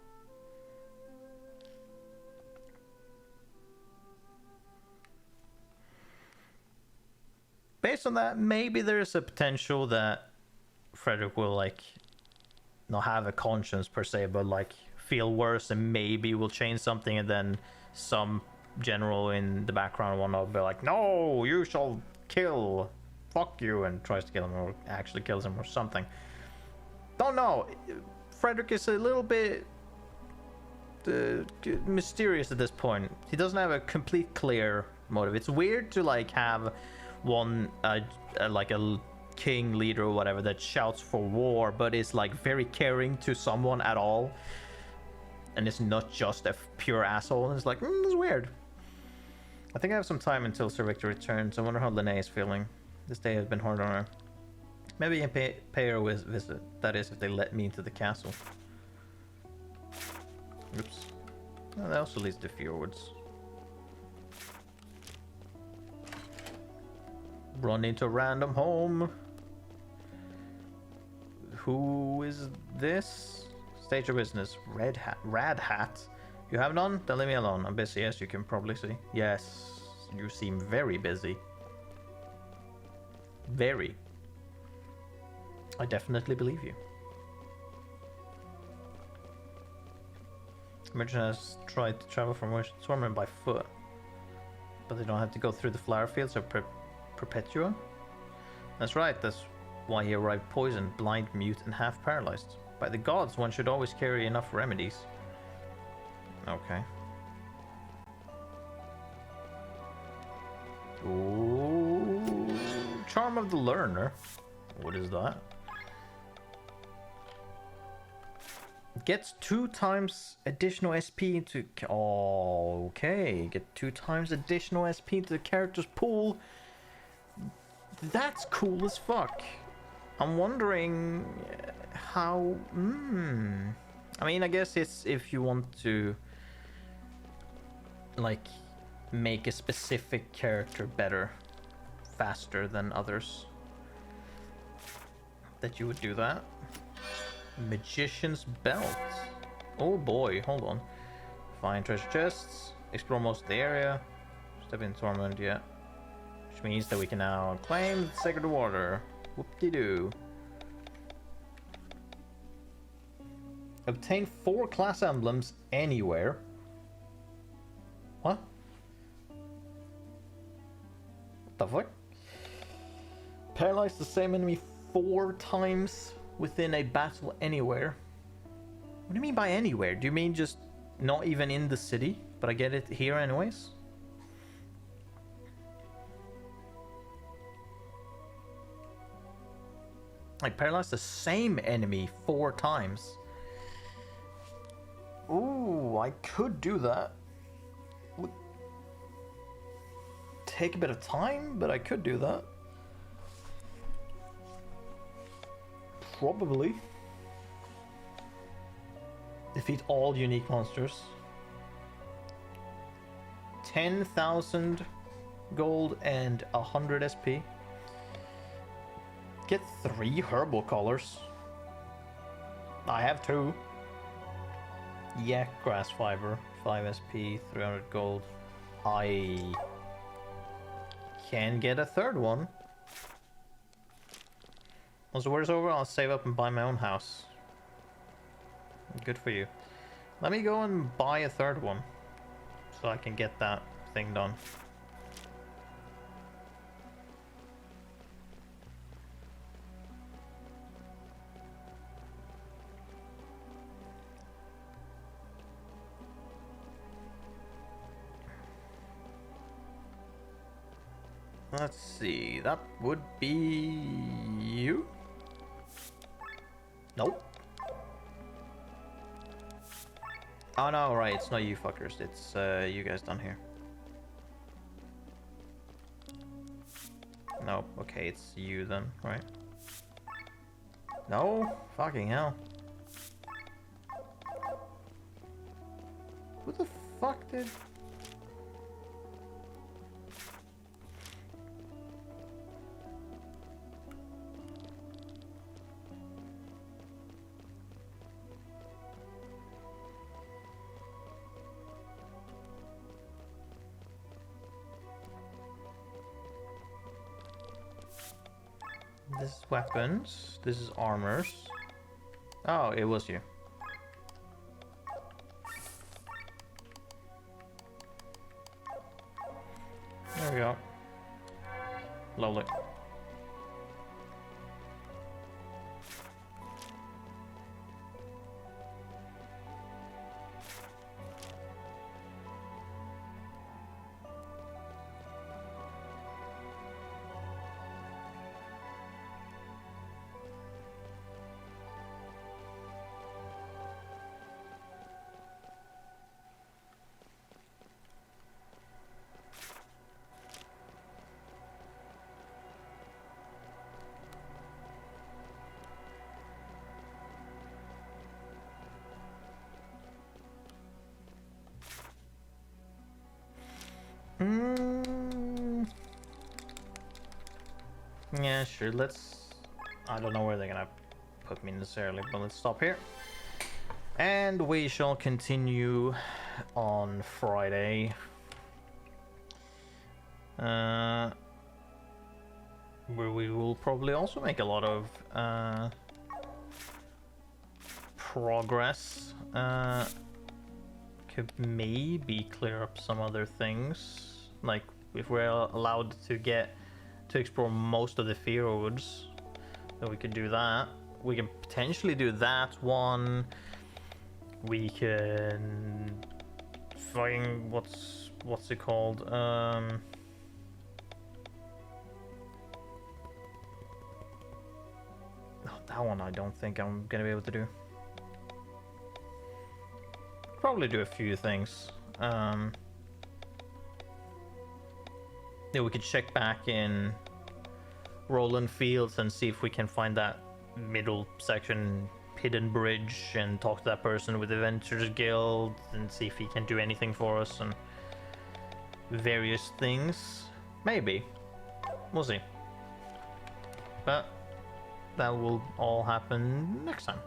[SPEAKER 1] Based on that, maybe there's a potential that Frederick will, like, not have a conscience per se, but like feel worse and maybe will change something, and then some general in the background will be like, no, you shall kill, fuck you, and tries to kill him, or actually kills him or something. Don't know. Frederick is a little bit mysterious at this point. He doesn't have a complete clear motive. It's weird to like have one like a king, leader, or whatever that shouts for war, but is like very caring to someone at all, and it's not just a pure asshole. And it's like, it's weird. I think I have some time until Sir Victor returns. I wonder how Lene is feeling. This day has been hard on her. Maybe you can pay her a visit. That is, if they let me into the castle. Oops. Well, that also leads to fjords. Run into a random home. Who is this? State your business. Rad hat. You have none? Then leave me alone. I'm busy, as you can probably see. Yes, you seem very busy. Very. I definitely believe you. Merchant has tried to travel from Stormwind by foot, but they don't have to go through the flower fields or Perpetua? That's right, that's why he arrived poisoned, blind, mute, and half paralyzed. By the gods, one should always carry enough remedies. Okay. Ooh, Charm of the Learner. What is that? Gets 2 times additional SP into... Oh, okay. Get 2 times additional SP into the character's pool. That's cool as fuck. I'm wondering how... I mean, I guess it's if you want to, like, make a specific character better, faster than others, that you would do that. Magician's Belt. Oh boy, hold on. Find treasure chests. Explore most of the area. Step in Torment, yeah. Which means that we can now claim the Sacred Water. Whoop-de-doo. Obtain 4 class emblems anywhere. What? What the fuck? Paralyze the same enemy 4 times within a battle anywhere. What do you mean by anywhere? Do you mean just not even in the city? But I get it here anyways? Like, paralyze the same enemy 4 times. Ooh, I could do that. Would take a bit of time, but I could do that. Probably. Defeat all unique monsters. 10,000 gold and 100 SP. Get 3 herbal colors. I have 2. Yak grass fiber, 5 SP, 300 gold. I can get a 3rd one. Once the war is over, I'll save up and buy my own house. Good for you. Let me go and buy a 3rd one, so I can get that thing done. Let's see, that would be you? Nope. Oh no, right, it's not you fuckers, it's you guys down here. No, okay, it's you then, right? No? Fucking hell. Who the fuck did... This is weapons. This is armors. Oh, it was you. There we go. Lovely. Yeah, sure, let's... I don't know where they're gonna put me necessarily, but let's stop here. And we shall continue on Friday. Where we will probably also make a lot of progress. Could maybe clear up some other things. Like, if we're allowed to explore most of the fjords, then we could do that. We can potentially do that one. We can find what's it called? Oh, that one I don't think I'm gonna be able to do. Probably do a few things. Yeah, we could check back in Roland Fields and see if we can find that middle section hidden bridge and talk to that person with the Adventurers Guild and see if he can do anything for us and various things. Maybe. We'll see. But that will all happen next time.